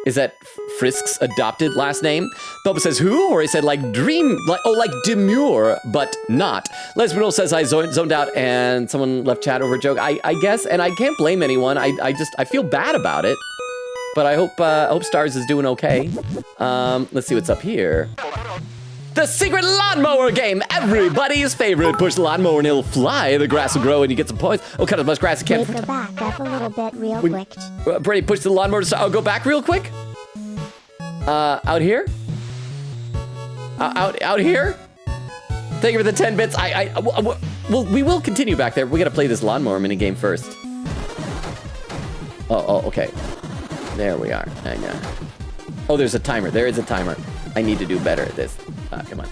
Is that Frisk's adopted last name? Bubba says, who? Or he said, like like Demure, but not. Lesbian says, I zoned out and someone left chat over a joke. I guess, and I can't blame anyone. I feel bad about it. But I hope Stars is doing okay. Let's see what's up here. The secret lawnmower game, everybody's favorite. Push the lawnmower and it'll fly. The grass will grow and you get some points. Oh, cut as much grass as you can. Wait, go back up a little bit real quick. Brady, push the lawnmower. I'll go back real quick. Out here? Out here? Thank you for the 10 bits. We will continue back there. We gotta play this lawnmower minigame first. Oh, okay. There we are. I know. Oh, there's a timer. There is a timer. I need to do better at this. Come on.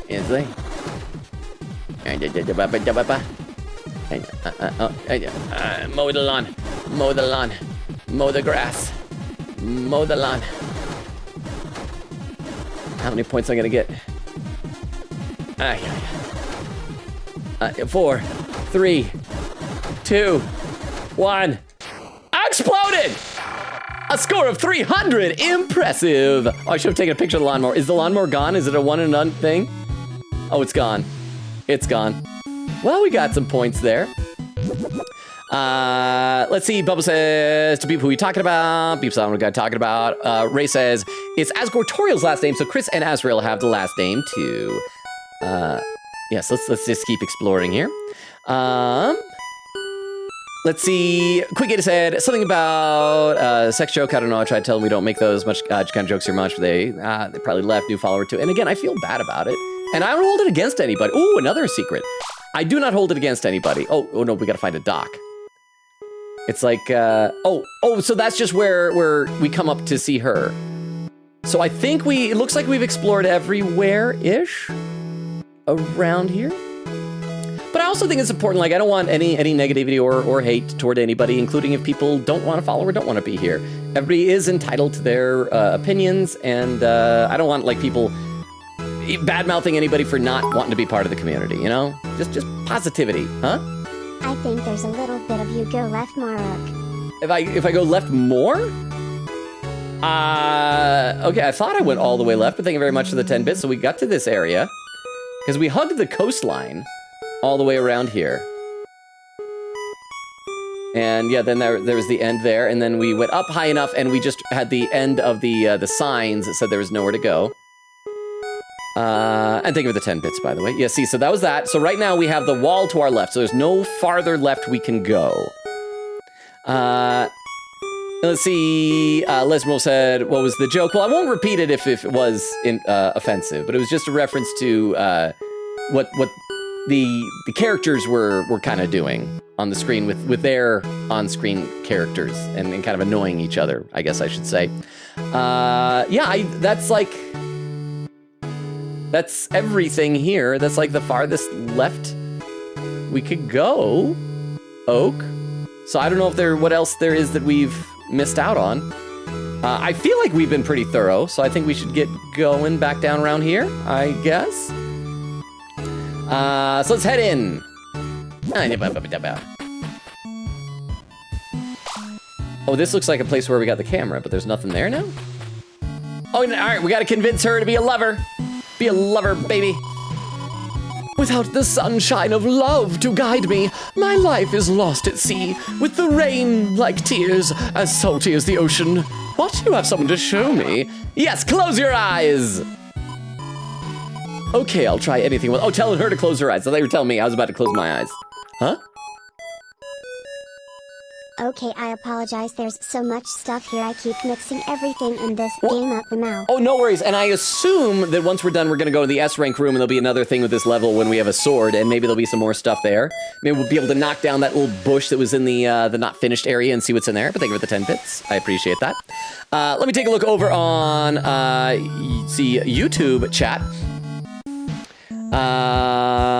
Mow the lawn. Mow the lawn. Mow the grass. Mow the lawn. How many points am I gonna get? 4, 3, 2, 1. Exploded! A score of 300! Impressive! Oh, I should have taken a picture of the lawnmower. Is the lawnmower gone? Is it a one and done thing? Oh, it's gone. It's gone. Well, we got some points there. Let's see. Bubba says, to Beep, who are you talking about? Beep's on what guy talking about. Ray says, it's Asgore Toriel's last name, so Chris and Azrael have the last name too. Yes, let's just keep exploring here. Let's see. Quick Gator said something about sex joke. I don't know. I tried to tell them we don't make those much kind of jokes here much, but they probably left. New follower too. And again, I feel bad about it. And I don't hold it against anybody. Ooh, another secret. I do not hold it against anybody. Oh no, we gotta find a dock. It's like, so that's just where we come up to see her. So I think it looks like we've explored everywhere-ish around here. But I also think it's important, like I don't want any negativity or hate toward anybody, including if people don't want to follow or don't want to be here. Everybody is entitled to their opinions, and I don't want like people bad-mouthing anybody for not wanting to be part of the community, you know? Just positivity, huh? I think there's a little bit of you go left more, Rook. If I go left more? Okay, I thought I went all the way left, but thank you very much for the 10 bits. So we got to this area, because we hugged the coastline all the way around here. And yeah, then there was the end there, and then we went up high enough, and we just had the end of the signs that said there was nowhere to go. And thank you for the 10 bits, by the way. Yeah, see, so that was that. So right now we have the wall to our left, so there's no farther left we can go. Let's see. Lesmo said, "What was the joke?" Well, I won't repeat it if it was offensive, but it was just a reference to what the characters were kind of doing on the screen with their on-screen characters and kind of annoying each other, I guess I should say. That's everything here. That's like the farthest left we could go, Oak. So I don't know if what else there is that we've missed out on. I feel like we've been pretty thorough, so I think we should get going back down around here, I guess. So let's head in. Oh, this looks like a place where we got the camera, but there's nothing there now? Oh, all right, we gotta convince her to be a lover. Be a lover, baby. Without the sunshine of love to guide me, my life is lost at sea, with the rain like tears, as salty as the ocean. What? You have someone to show me? Yes, close your eyes! Okay, I'll try anything. Oh, tell her to close her eyes. I thought you were telling me I was about to close my eyes. Huh? Okay, I apologize. There's so much stuff here. I keep mixing everything in this game up now. Oh, no worries. And I assume that once we're done, we're going to go to the S rank room, and there'll be another thing with this level when we have a sword, and maybe there'll be some more stuff there. Maybe we'll be able to knock down that little bush that was in the not finished area and see what's in there. But thank you for the 10 bits. I appreciate that. Let me take a look over on the YouTube chat.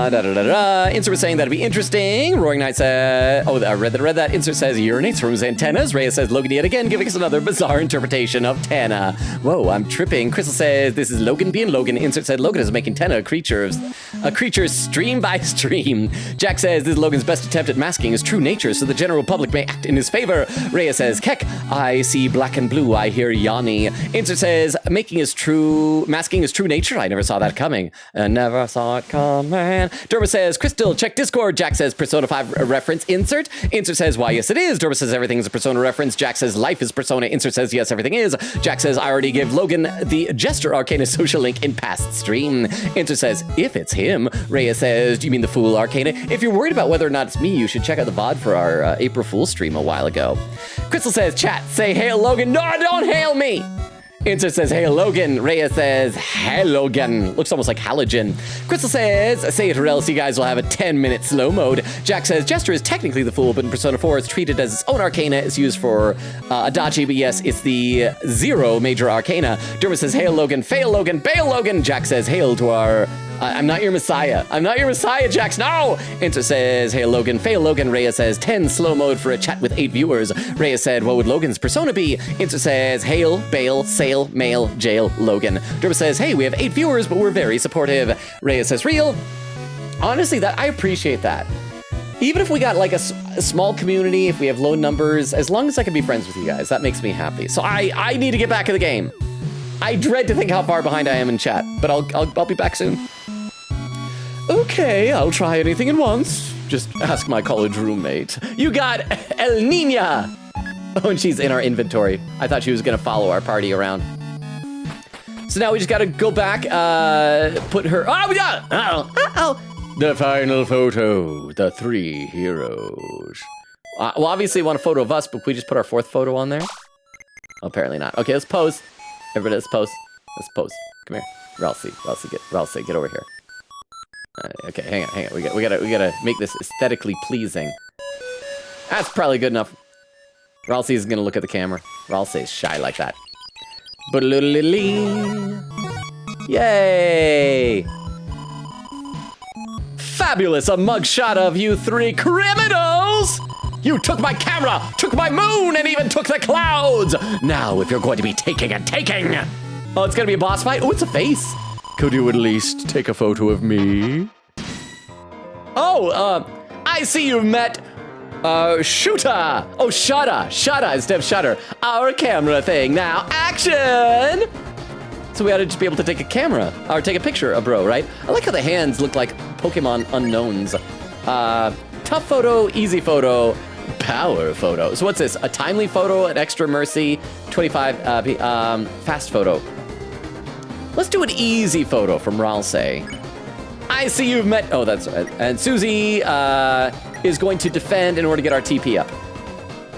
Insert was saying that'd be interesting. Roaring Knight said, oh, I read that. Insert says urinates from his antennas. Reyes says Logan yet again, giving us another bizarre interpretation of Tana. Whoa, I'm tripping. Crystal says this is Logan being Logan. Insert said Logan is making Tana a creature stream by stream. Jack says this is Logan's best attempt at masking his true nature so the general public may act in his favor. Reyes says, Keck, I see black and blue. I hear Yanni. Insert says masking his true nature. I never saw that coming. Never saw it coming. Derma says, Crystal, check Discord. Jack says, Persona 5 reference, insert. Insert says, why, yes, it is. Derma says, everything is a Persona reference. Jack says, life is Persona. Insert says, yes, everything is. Jack says, I already gave Logan the Jester Arcana social link in past stream. Insert says, if it's him. Reyes says, do you mean the Fool Arcana? If you're worried about whether or not it's me, you should check out the VOD for our April Fool's stream a while ago. Crystal says, chat, say, hail Logan. No, don't hail me. Insert says, hey, Logan. Reyes says, hey, Logan. Looks almost like halogen. Crystal says, say it or else you guys will have a 10-minute slow mode. Jack says, Jester is technically the Fool, but in Persona 4 it's treated as its own arcana. It's used for Adachi, but yes, it's the 0 major arcana. Derma says, hail, Logan. Fail, Logan. Bail, Logan. Jack says, hail to our... I'm not your messiah. I'm not your messiah, Jax. No! Insert says, hey, Logan. Fail, Logan. Reyes says, 10 slow mode for a chat with 8 viewers. Reyes said, what would Logan's persona be? Insert says, hail, bail, sail, mail, jail, Logan. Derma says, hey, we have 8 viewers, but we're very supportive. Reyes says, real. Honestly, I appreciate that. Even if we got like a small community, if we have low numbers, as long as I can be friends with you guys, that makes me happy. So I need to get back in the game. I dread to think how far behind I am in chat, but I'll be back soon. Okay, I'll try anything at once. Just ask my college roommate. You got El Nina! Oh, and she's in our inventory. I thought she was gonna follow our party around. So now we just gotta go back, put her... Oh, we got it! Uh-oh. The final photo, the 3 heroes. Well, obviously we want a photo of us, but can we just put our 4th photo on there? Oh, apparently not. Okay, let's pose. Everybody, let's pose. Let's pose. Come here. Ralsei, get over here. Okay, hang on. We gotta make this aesthetically pleasing. That's probably good enough. Ralsei is gonna look at the camera. Ralsei is shy like that. Yay! Fabulous! A mugshot of you 3 criminals! You took my camera, took my moon, and even took the clouds! Now, if you're going to be taking and taking... Oh, it's gonna be a boss fight? Oh, it's a face. Could you at least take a photo of me? Oh, I see you've met, Shooter. Oh, Shutter instead of Shutter. Our camera thing. Now, action! So we ought to just be able to take a camera, or take a picture of bro, right? I like how the hands look like Pokemon unknowns. Tough photo, easy photo, power photo. So what's this? A timely photo, an extra mercy, 25, fast photo. Let's do an easy photo from Ralsei. I see you've met... Oh, that's right. And Susie is going to defend in order to get our TP up.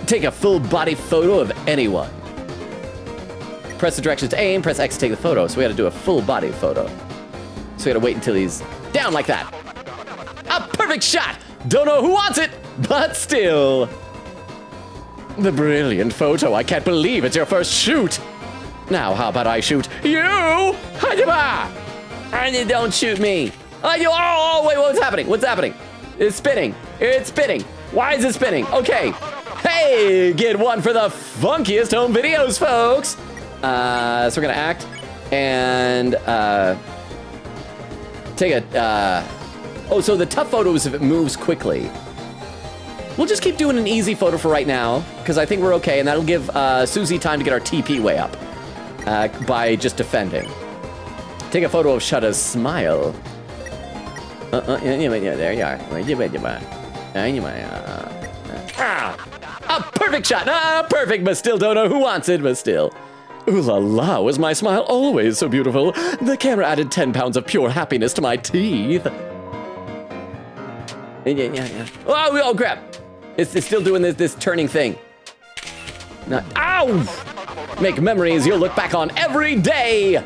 take a full body photo of anyone. Press the directions to aim, press X to take the photo. So we had to do a full body photo. So we had to wait until he's down like that. A perfect shot! Don't know who wants it, but still. The brilliant photo. I can't believe it's your first shoot. Now, how about I shoot you? Hajima! And don't shoot me. Oh, wait, what's happening? What's happening? It's spinning. It's spinning. Why is it spinning? Okay. Hey, get one for the funkiest home videos, folks. So we're gonna act and take a, oh, so the tough photo is if it moves quickly. We'll just keep doing an easy photo for right now, because I think we're okay, and that'll give Susie time to get our TP way up by just defending. Take a photo of Shudda's smile. Yeah, there you are. A perfect shot. Perfect, but still don't know who wants it, but still. Ooh la la, was my smile always so beautiful? The camera added 10 pounds of pure happiness to my teeth. Oh crap. It's still doing this turning thing. Ow! Make memories you'll look back on every day.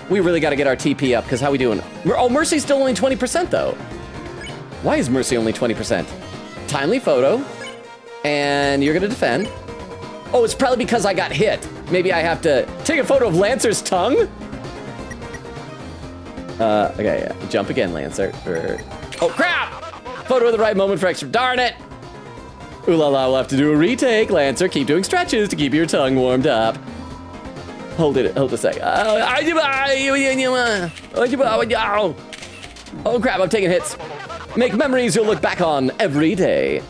We really got to get our TP up, because how we doing? Oh, Mercy's still only 20% though. Why is Mercy only 20%? Timely photo. And you're gonna defend. Oh, it's probably because I got hit. Maybe I have to take a photo of Lancer's tongue? Okay, yeah. Jump again, Lancer. Oh, crap! Photo of the right moment for extra. Darn it! Ooh la la, we'll have to do a retake. Lancer, keep doing stretches to keep your tongue warmed up. Hold a sec. Oh crap, I'm taking hits. Make memories you'll look back on every day.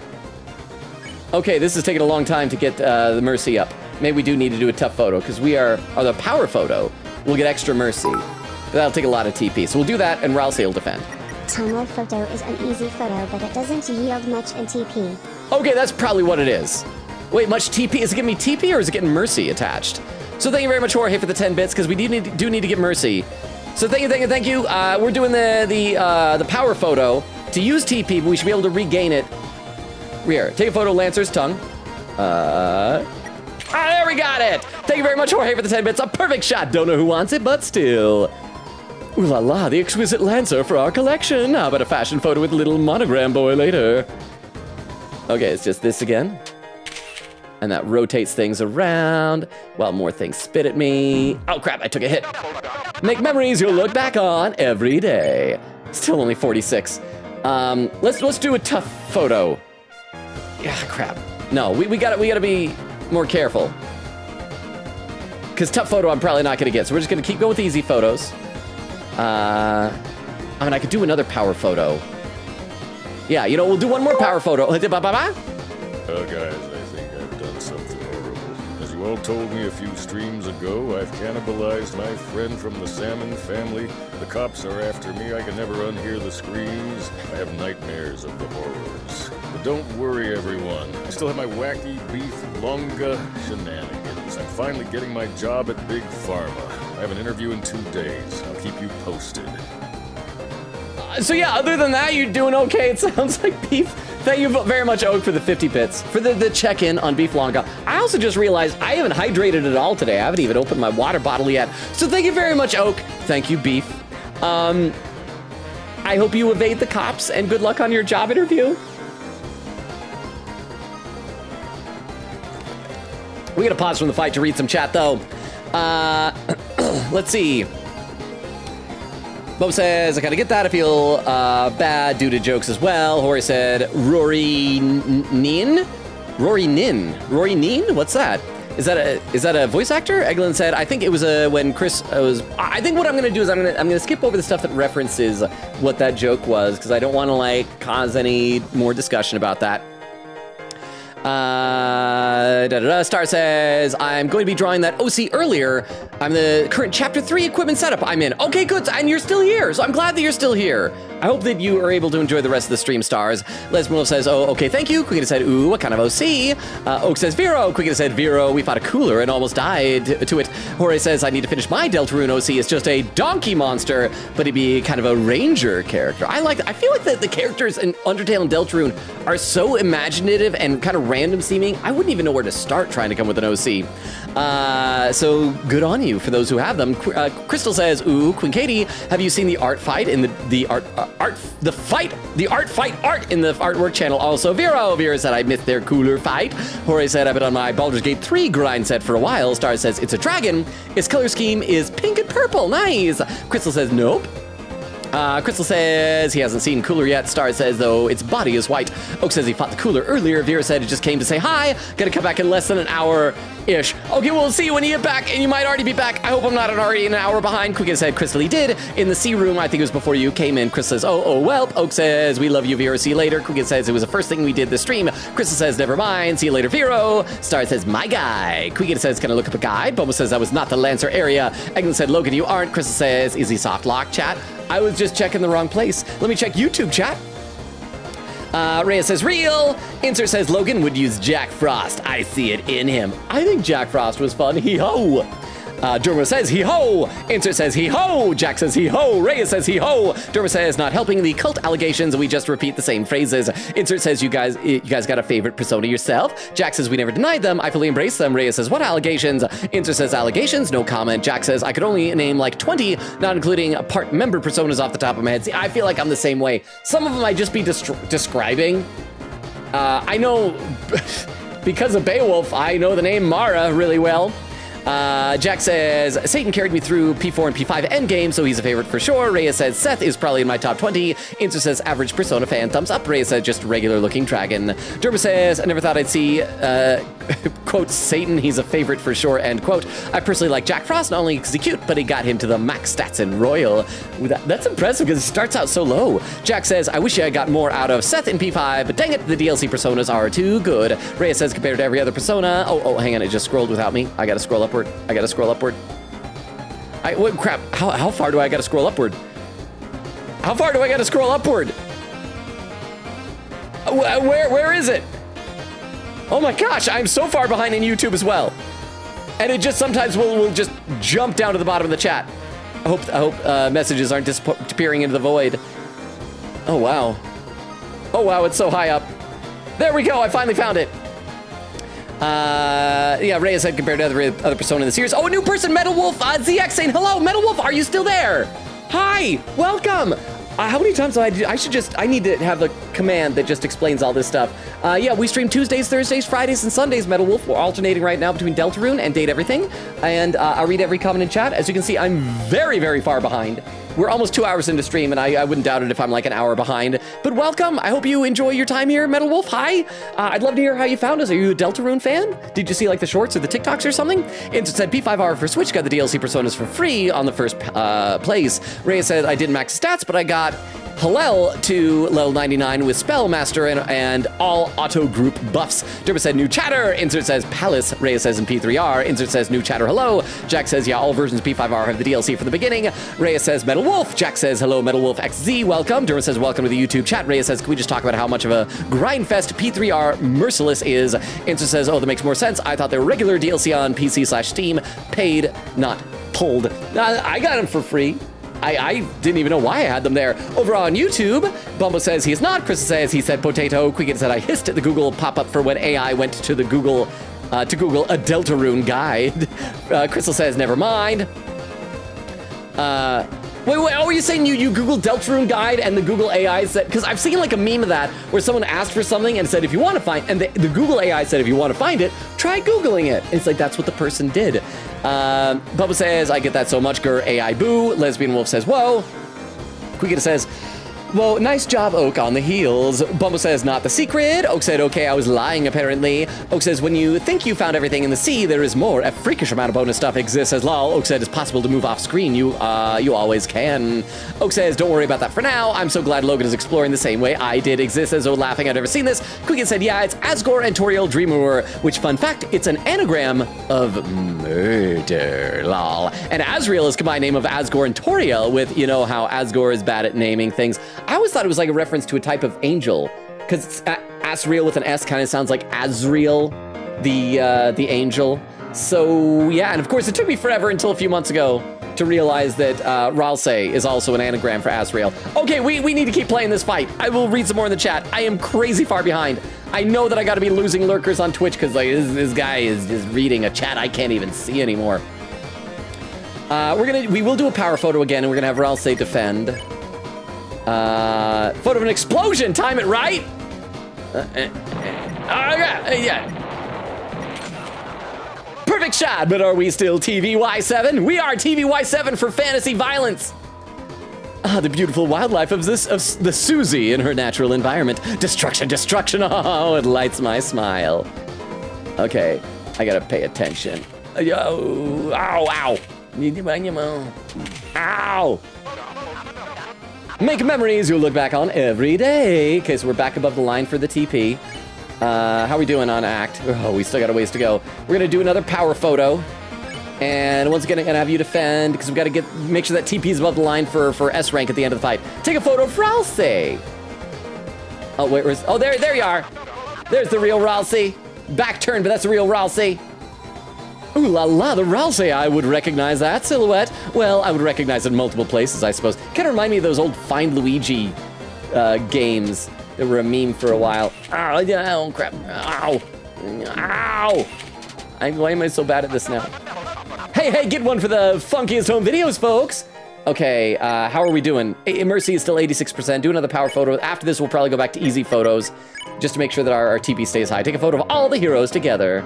Okay, this is taking a long time to get the Mercy up. Maybe we do need to do a tough photo, because we are the power photo. We'll get extra Mercy. But that'll take a lot of TP. So we'll do that, and Ralsei will defend. Timeless photo is an easy photo, but it doesn't yield much in TP. Okay, that's probably what it is. Wait, much TP? Is it getting me TP, or is it getting Mercy attached? So thank you very much, Jorge, for the 10 bits, because we do need to get Mercy. So thank you. We're doing the power photo to use TP, but we should be able to regain it. Here, take a photo of Lancer's tongue. There we got it. Thank you very much, Jorge, for the 10 bits. A perfect shot. Don't know who wants it, but still. Ooh la la, the exquisite Lancer for our collection. How about a fashion photo with little monogram boy later? Okay, it's just this again. And that rotates things around while more things spit at me. Oh crap, I took a hit. Make memories you'll look back on every day. Still only 46. Let's do a tough photo. Yeah, crap. No, we gotta be more careful. Because tough photo I'm probably not gonna get, so we're just gonna keep going with easy photos. I mean, I could do another power photo. Yeah, you know, we'll do one more power photo. Guys, I think I've done something horrible. As you all told me a few streams ago, I've cannibalized my friend from the salmon family. The cops are after me. I can never unhear the screams. I have nightmares of the horrors. But don't worry, everyone. I still have my wacky beef longa shenanigans. I'm finally getting my job at Big Pharma. I have an interview in 2 days. I'll keep you posted. So yeah, other than that, you're doing okay. It sounds like Beef. Thank you very much, Oak, for the 50 bits. For the check-in on Beef Longa. I also just realized I haven't hydrated at all today. I haven't even opened my water bottle yet. So thank you very much, Oak. Thank you, Beef. I hope you evade the cops, and good luck on your job interview. We gotta pause from the fight to read some chat, though. Let's see. Bo says, I gotta get that. I feel bad due to jokes as well. Hori said, Rory Nin? What's that? Is that a voice actor? Eglin said, I think it was when Chris was. I think what I'm gonna do is I'm gonna skip over the stuff that references what that joke was, because I don't want to like cause any more discussion about that. Star says, I'm going to be drawing that OC earlier. I'm the current Chapter 3 equipment setup I'm in. Okay, good, and you're still here, so I'm glad that you're still here. I hope that you are able to enjoy the rest of the stream, stars. Lesbian says, oh, okay, thank you. Quickita said, ooh, what kind of OC? Oak says, Vero. Quickita said, Vero, we fought a cooler and almost died to it. Jorge says, I need to finish my Deltarune OC. It's just a donkey monster, but he'd be kind of a ranger character. I feel like the characters in Undertale and Deltarune are so imaginative and kind of random seeming. I wouldn't even know where to start trying to come with an OC. So good on you for those who have them. Crystal says, ooh, Queen Katie, have you seen the art fight in the art fight in the artwork channel? Also, Vera said I missed their cooler fight. Jorge said I've been on my Baldur's Gate 3 grind set for a while. Star says it's a dragon. Its color scheme is pink and purple. Nice. Crystal says nope. Crystal says he hasn't seen Cooler yet. Star says, though, its body is white. Oak says he fought the Cooler earlier. Vera said it just came to say hi. Gonna come back in less than an hour-ish. Okay, we'll see you when you get back, and you might already be back. I hope I'm not already an hour behind. Quickita said Crystal he did. In the C room, I think it was before you came in. Crystal says, oh, well. Oak says, we love you, Vera. See you later. Quickita says it was the first thing we did this stream. Crystal says, never mind. See you later, Vero. Star says, my guy. Quickita says, can I look up a guide? Bumble says, that was not the Lancer area. Eglin said, Logan, you aren't. Crystal says, is he soft lock, chat? I was just checking the wrong place. Let me check YouTube chat. Rhea says real. Insert says Logan would use Jack Frost. I see it in him. I think Jack Frost was fun. Hee-ho. Derma says hee-ho. Insert says hee-ho. Jack says hee-ho. Rhea says hee-ho. Derma says not helping the cult allegations. We just repeat the same phrases. Insert says you guys got a favorite persona yourself. Jack says we never denied them. I fully embrace them. Rhea says what allegations? Insert says allegations. No comment. Jack says I could only name like 20, not including part member personas off the top of my head. See, I feel like I'm the same way. Some of them I just be describing. I know because of Beowulf, I know the name Mara really well. Jack says, Satan carried me through P4 and P5 endgame, so he's a favorite for sure. Rhea says, Seth is probably in my top 20. Insta says, average Persona fan, thumbs up. Rhea says, just regular looking dragon. Derma says, I never thought I'd see, quote, Satan, he's a favorite for sure, end quote. I personally like Jack Frost, not only because he's cute, but he got him to the max stats in Royal. That's impressive because it starts out so low. Jack says, I wish I got more out of Seth in P5, but dang it, the DLC Personas are too good. Rhea says, compared to every other Persona, oh, hang on, it just scrolled without me. I gotta scroll upward. What crap? How far do I gotta scroll upward? How far do I gotta scroll upward? Where is it? Oh my gosh, I'm so far behind in YouTube as well. And it just sometimes will just jump down to the bottom of the chat. I hope messages aren't disappearing into the void. Oh wow. Oh wow, it's so high up. There we go, I finally found it. Yeah, Rhea said compared to other Persona in the series. Oh, a new person, Metal Wolf, ZX saying hello. Metal Wolf, are you still there? Hi, welcome. How many times do I need to have a command that just explains all this stuff. Yeah, we stream Tuesdays, Thursdays, Fridays, and Sundays, Metal Wolf. We're alternating right now between Deltarune and Date Everything. And I'll read every comment in chat. As you can see, I'm very, very far behind. We're almost 2 hours into stream, and I wouldn't doubt it if I'm like an hour behind. But welcome. I hope you enjoy your time here, Metal Wolf. Hi. I'd love to hear how you found us. Are you a Deltarune fan? Did you see like the shorts or the TikToks or something? Insert said P5R for Switch got the DLC Personas for free on the first place. Rhea said I didn't max stats, but I got Hallel to level 99 with Spellmaster and all auto group buffs. Derma said new chatter. Insert says Palace. Rhea says in P3R. Insert says new chatter hello. Jack says yeah, all versions of P5R have the DLC from the beginning. Rhea says Metal Wolf. Jack says hello Metal Wolf XZ, welcome. Derma says welcome to the YouTube chat. Rhea says can we just talk about how much of a grindfest P3R Merciless is? Insert says oh that makes more sense. I thought they were regular DLC on PC/Steam, paid, not pulled. I got them for free. I didn't even know why I had them there. Over on YouTube, Bumbo says he's not. Chris says he said potato. Quiggin said I hissed at the Google pop-up for when AI went to the Google, to Google a Deltarune guide. Crystal says never mind. Wait, oh, you're saying you Googled Deltarune guide and the Google AI said, because I've seen like a meme of that where someone asked for something and said, if you want to find, and the Google AI said, if you want to find it, try Googling it. It's like, that's what the person did. Bubba says, I get that so much, grr, AI boo. Lesbian Wolf says, whoa. Quiggin says, Well, nice job, Oak, on the heels. Bumbo says, not the secret. Oak said, okay, I was lying, apparently. Oak says, when you think you found everything in the sea, there is more. A freakish amount of bonus stuff exists as lol. Oak said, it's possible to move off screen. You always can. Oak says, don't worry about that for now. I'm so glad Logan is exploring the same way I did. Exists as though laughing, I've never seen this. Quicken said, yeah, it's Asgore and Toriel Dreamer, which, fun fact, it's an anagram of murder, lol. And Asriel is combined name of Asgore and Toriel with, you know, how Asgore is bad at naming things. I always thought it was like a reference to a type of angel, because Asriel with an S kind of sounds like Azriel, the angel. So yeah, and of course it took me forever until a few months ago to realize that Ralsei is also an anagram for Asriel. Okay, we need to keep playing this fight. I will read some more in the chat. I am crazy far behind. I know that I got to be losing lurkers on Twitch because like this guy is just reading a chat I can't even see anymore. We will do a power photo again, and we're gonna have Ralsei defend. Photo of an explosion. Time it right. Yeah. Perfect shot, but are we still TVY7? We are TVY7 for fantasy violence. The beautiful wildlife of the Susie in her natural environment. Destruction. Oh, it lights my smile. Okay, I gotta pay attention. Ow. Ow. Make memories you'll look back on every day. Okay, so we're back above the line for the TP. How are we doing on act? Oh, we still got a ways to go. We're gonna do another power photo. And once again, I'm gonna have you defend, because we've got to make sure that TP is above the line for S rank at the end of the fight. Take a photo of Ralsei. Oh, wait, there you are. There's the real Ralsei. Back turn, but that's the real Ralsei. Ooh la la, the Ralsei, I would recognize that silhouette. Well, I would recognize it in multiple places, I suppose. Kind of remind me of those old Find Luigi games that were a meme for a while. Oh, crap. Ow. Why am I so bad at this now? Hey, get one for the funkiest home videos, folks. Okay, how are we doing? Mercy is still 86%. Do another power photo. After this, we'll probably go back to easy photos just to make sure that our TP stays high. Take a photo of all the heroes together.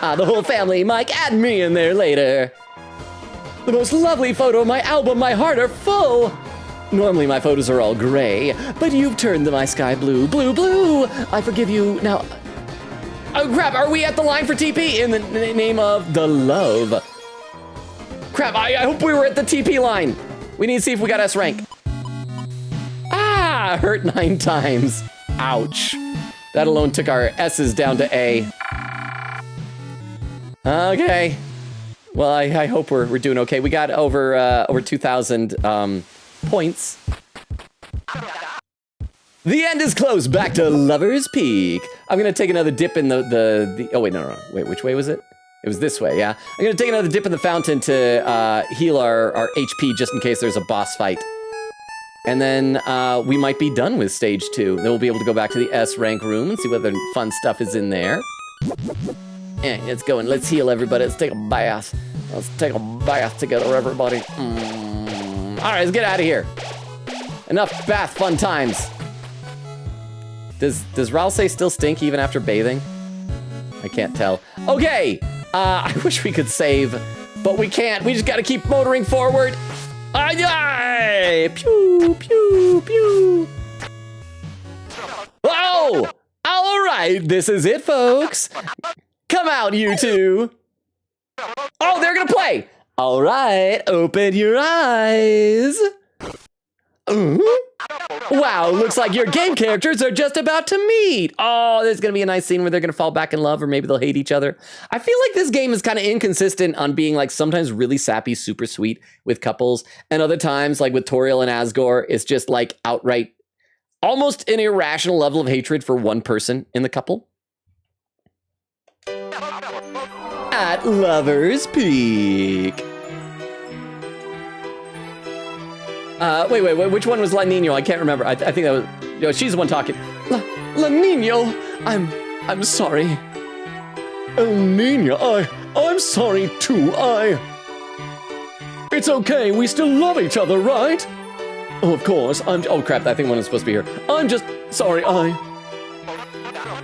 The whole family, Mike, add me in there later. The most lovely photo of my album, My Heart Are Full. Normally my photos are all gray, but you've turned my sky blue. Blue. I forgive you. Now, oh crap, are we at the line for TP? In the name of the love. Crap, I hope we were at the TP line. We need to see if we got S rank. Hurt 9 times. Ouch. That alone took our S's down to A. Okay. Well, I hope we're doing okay. We got over 2,000 points. The end is close. Back to Lover's Peak. I'm gonna take another dip in the oh wait, no. Wait, which way was it? It was this way, yeah. I'm gonna take another dip in the fountain to heal our HP just in case there's a boss fight. And then we might be done with stage 2. Then we'll be able to go back to the S rank room and see what other fun stuff is in there. Yeah, let's go and let's heal everybody. Let's take a bath. Let's take a bath together, everybody. All right, let's get out of here. Enough bath fun times. Does Ralsei still stink even after bathing? I can't tell. Okay, I wish we could save, but we can't. We just gotta keep motoring forward. Pew, pew, pew. Oh, all right, this is it, folks. Come out, you two. Oh, they're gonna play. All right, open your eyes. Wow, looks like your game characters are just about to meet. Oh, there's gonna be a nice scene where they're gonna fall back in love, or maybe they'll hate each other. I feel like this game is kind of inconsistent on being like sometimes really sappy, super sweet with couples, and other times like with Toriel and Asgore, it's just like outright, almost an irrational level of hatred for one person in the couple. At Lover's Peak. Wait, which one was La Nino? I can't remember. I think that was, she's the one talking. La Nino, I'm sorry. El Nino, I'm sorry too, It's okay, we still love each other, right? Oh, of course, oh crap, I think one is supposed to be here. I'm just sorry,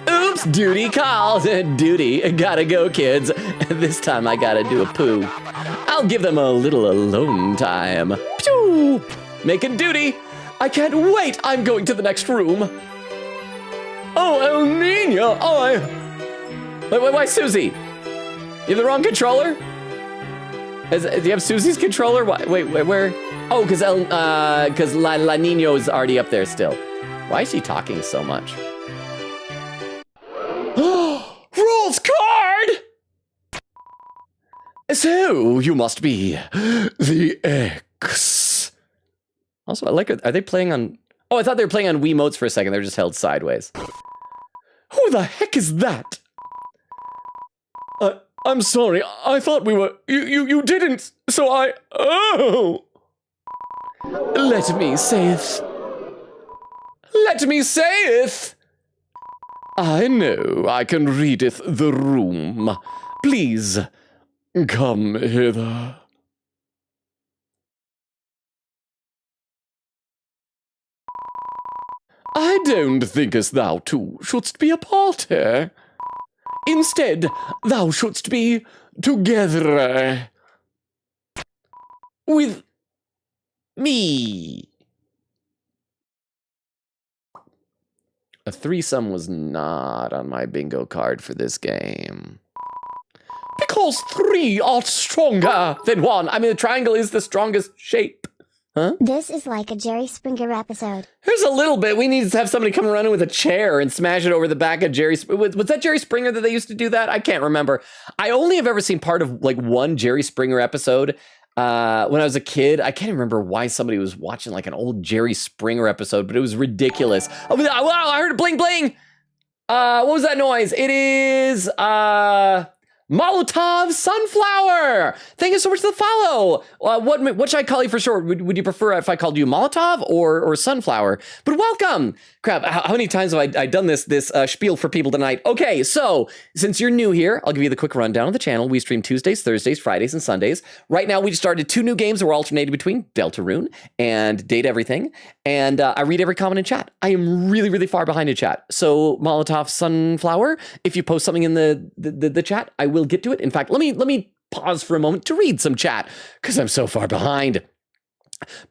Oops, duty calls. Duty, gotta go, kids. This time I gotta do a poo. I'll give them a little alone time. Pew! making duty. I can't wait. I'm going to the next room. Oh, El Nino, Wait, why Susie? You have the wrong controller? Do you have Susie's controller? Wait, where? Oh, because La Nino is already up there still. Why is she talking so much? Rules card! So, you must be the X. Also, I like it. Are they playing on... Oh, I thought they were playing on Wiimotes for a second. They're just held sideways. Who the heck is that? I'm sorry. I thought we were... You didn't, so I... Oh! Let me saith. Let me saith. I know I can readeth the room. Please, come hither. I don't thinkest thou two shouldst be apart here. Instead, thou shouldst be together with me. A threesome was not on my bingo card for this game. Because three are stronger than one. I mean, the triangle is the strongest shape. Huh? This is like a Jerry Springer episode. There's a little bit. We need to have somebody come running with a chair and smash it over the back of Jerry. Was that Jerry Springer that they used to do that? I can't remember. I only have ever seen part of like one Jerry Springer episode when I was a kid. I can't remember why somebody was watching like an old Jerry Springer episode, but it was ridiculous. Oh, wow, I heard a bling bling. What was that noise? It is Molotov Sunflower. Thank you so much for the follow. What should I call you for short? Would you prefer if I called you Molotov or Sunflower? But welcome. Crap, how many times have I done this spiel for people tonight? Okay, so since you're new here, I'll give you the quick rundown of the channel. We stream Tuesdays, Thursdays, Fridays, and Sundays. Right now, we just started 2 new games that we're alternating between Deltarune and Date Everything. And I read every comment in chat. I am really, really far behind in chat. So Molotov Sunflower, if you post something in the chat, I will get to it. In fact, let me pause for a moment to read some chat because I'm so far behind.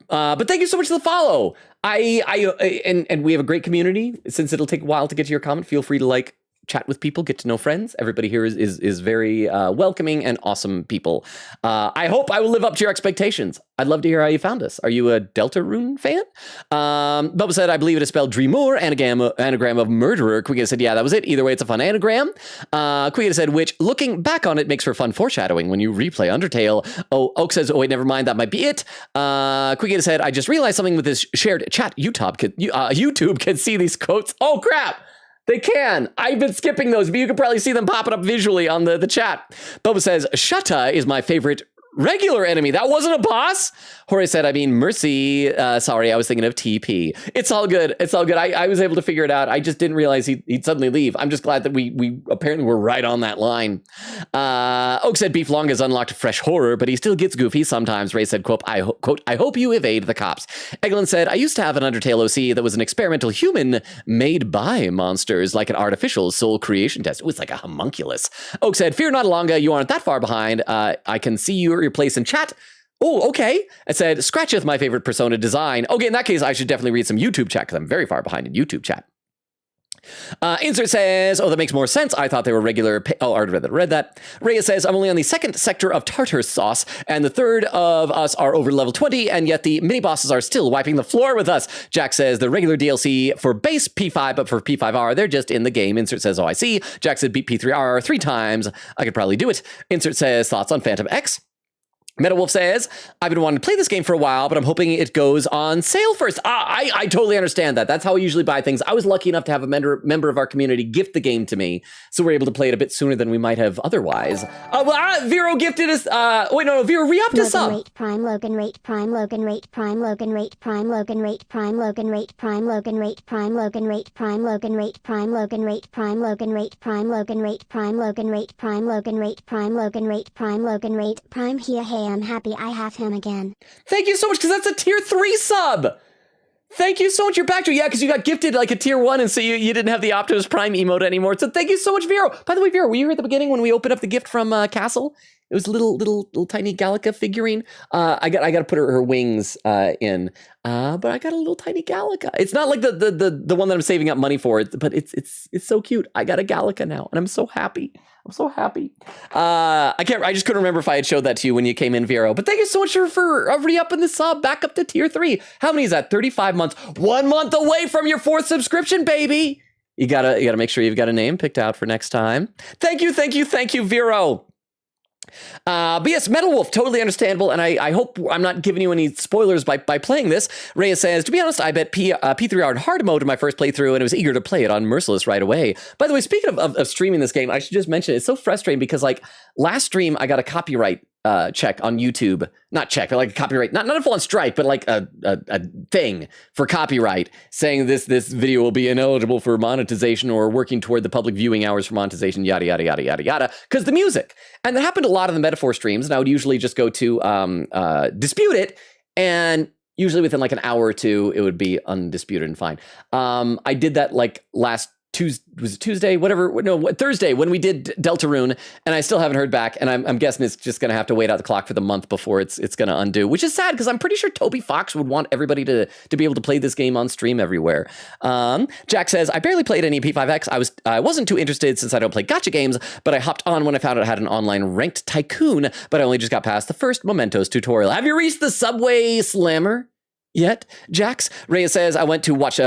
But thank you so much for the follow. And we have a great community. Since it'll take a while to get to your comment, feel free to like chat with people, get to know friends. Everybody here is very welcoming and awesome people. I hope I will live up to your expectations. I'd love to hear how you found us. Are you a Deltarune fan? Bubba said, I believe it is spelled Dreamour, anagram of murderer. Quiga said, yeah, that was it. Either way, it's a fun anagram. Quiga said, which, looking back on it, makes for fun foreshadowing when you replay Undertale. Oh, Oak says, oh, wait, never mind. That might be it. Quiga said, I just realized something with this shared chat. YouTube can see these quotes. Oh, crap. They can. I've been skipping those, but you can probably see them popping up visually on the chat. Bubba says, Shutta is my favorite regular enemy. That wasn't a boss? Jorge said, I mean, Mercy. Sorry, I was thinking of TP. It's all good. It's all good. I was able to figure it out. I just didn't realize he'd suddenly leave. I'm just glad that we apparently were right on that line. Oak said, Beef Long has unlocked fresh horror, but he still gets goofy sometimes. Ray said, quote, I hope you evade the cops. Eglin said, I used to have an Undertale OC that was an experimental human made by monsters, like an artificial soul creation test. It was like a homunculus. Oak said, fear not, Alonga, you aren't that far behind. I can see your place in chat. Oh, okay. It said, Scratcheth, my favorite Persona design. Okay, in that case, I should definitely read some YouTube chat because I'm very far behind in YouTube chat. Insert says, oh, that makes more sense. I thought they were regular. I already read that. Rhea says, I'm only on the 2nd sector of tartar sauce, and the 3rd of us are over level 20, and yet the mini bosses are still wiping the floor with us. Jack says, the regular DLC for base P5, but for P5R, they're just in the game. Insert says, oh, I see. Jack said, beat P3R 3 times. I could probably do it. Insert says, thoughts on Phantom X. MetaWolf says, I've been wanting to play this game for a while, but I'm hoping it goes on sale first. I totally understand that. That's how I usually buy things. I was lucky enough to have a member of our community gift the game to me, so we're able to play it a bit sooner than we might have otherwise. Vero gifted us, Vero re-upped us up. Logan rate prime, Logan rate prime, Logan rate prime, Logan rate prime, Logan rate prime, Logan rate prime, Logan rate prime, Logan rate prime, Logan rate prime, Logan rate prime, Logan rate prime, Logan rate prime, Logan rate prime, Logan rate prime, Logan rate prime, here, hey, I'm happy I have him again. Thank you so much, because that's a tier 3 sub. Thank you so much. You're back to it. Yeah, because you got gifted like a tier 1, and so you didn't have the Optimus Prime emote anymore. So thank you so much, Vero. By the way, Vero, were you here at the beginning when we opened up the gift from Castle? It was a little tiny Gallica figurine. I got to put her wings in. But I got a little tiny Gallica. It's not like the one that I'm saving up money for, but it's so cute. I got a Gallica now, and I'm so happy. I'm so happy. I just couldn't remember if I had showed that to you when you came in, Vero. But thank you so much for re-upping the sub back up to tier 3. How many is that? 35 months. 1 month away from your 4th subscription, baby. You gotta make sure you've got a name picked out for next time. Thank you, Vero. But yes, Metal Wolf, totally understandable, and I hope I'm not giving you any spoilers by playing this. Reyes says, to be honest, I bet P3R in hard mode in my first playthrough, and I was eager to play it on Merciless right away. By the way, speaking of streaming this game, I should just mention, it's so frustrating because, like, last stream, I got a copyright check on YouTube. Not check, but like a copyright, not a full-on strike, but like a thing for copyright saying this video will be ineligible for monetization or working toward the public viewing hours for monetization, yada, yada, yada, yada, yada, because the music. And that happened a lot of the Metaphor streams, and I would usually just go to dispute it, and usually within like an hour or two, it would be undisputed and fine. I did that like last Tuesday, Thursday when we did Deltarune, and I still haven't heard back, and I'm guessing it's just gonna have to wait out the clock for the month before it's gonna undo, which is sad because I'm pretty sure Toby Fox would want everybody to be able to play this game on stream everywhere. Jack says, I barely played any P5X. I wasn't too interested since I don't play gacha games, but I hopped on when I found out it had an online ranked tycoon, but I only just got past the first Mementos tutorial. Have you reached the Subway Slammer yet, Jax? Rhea says, I went to watch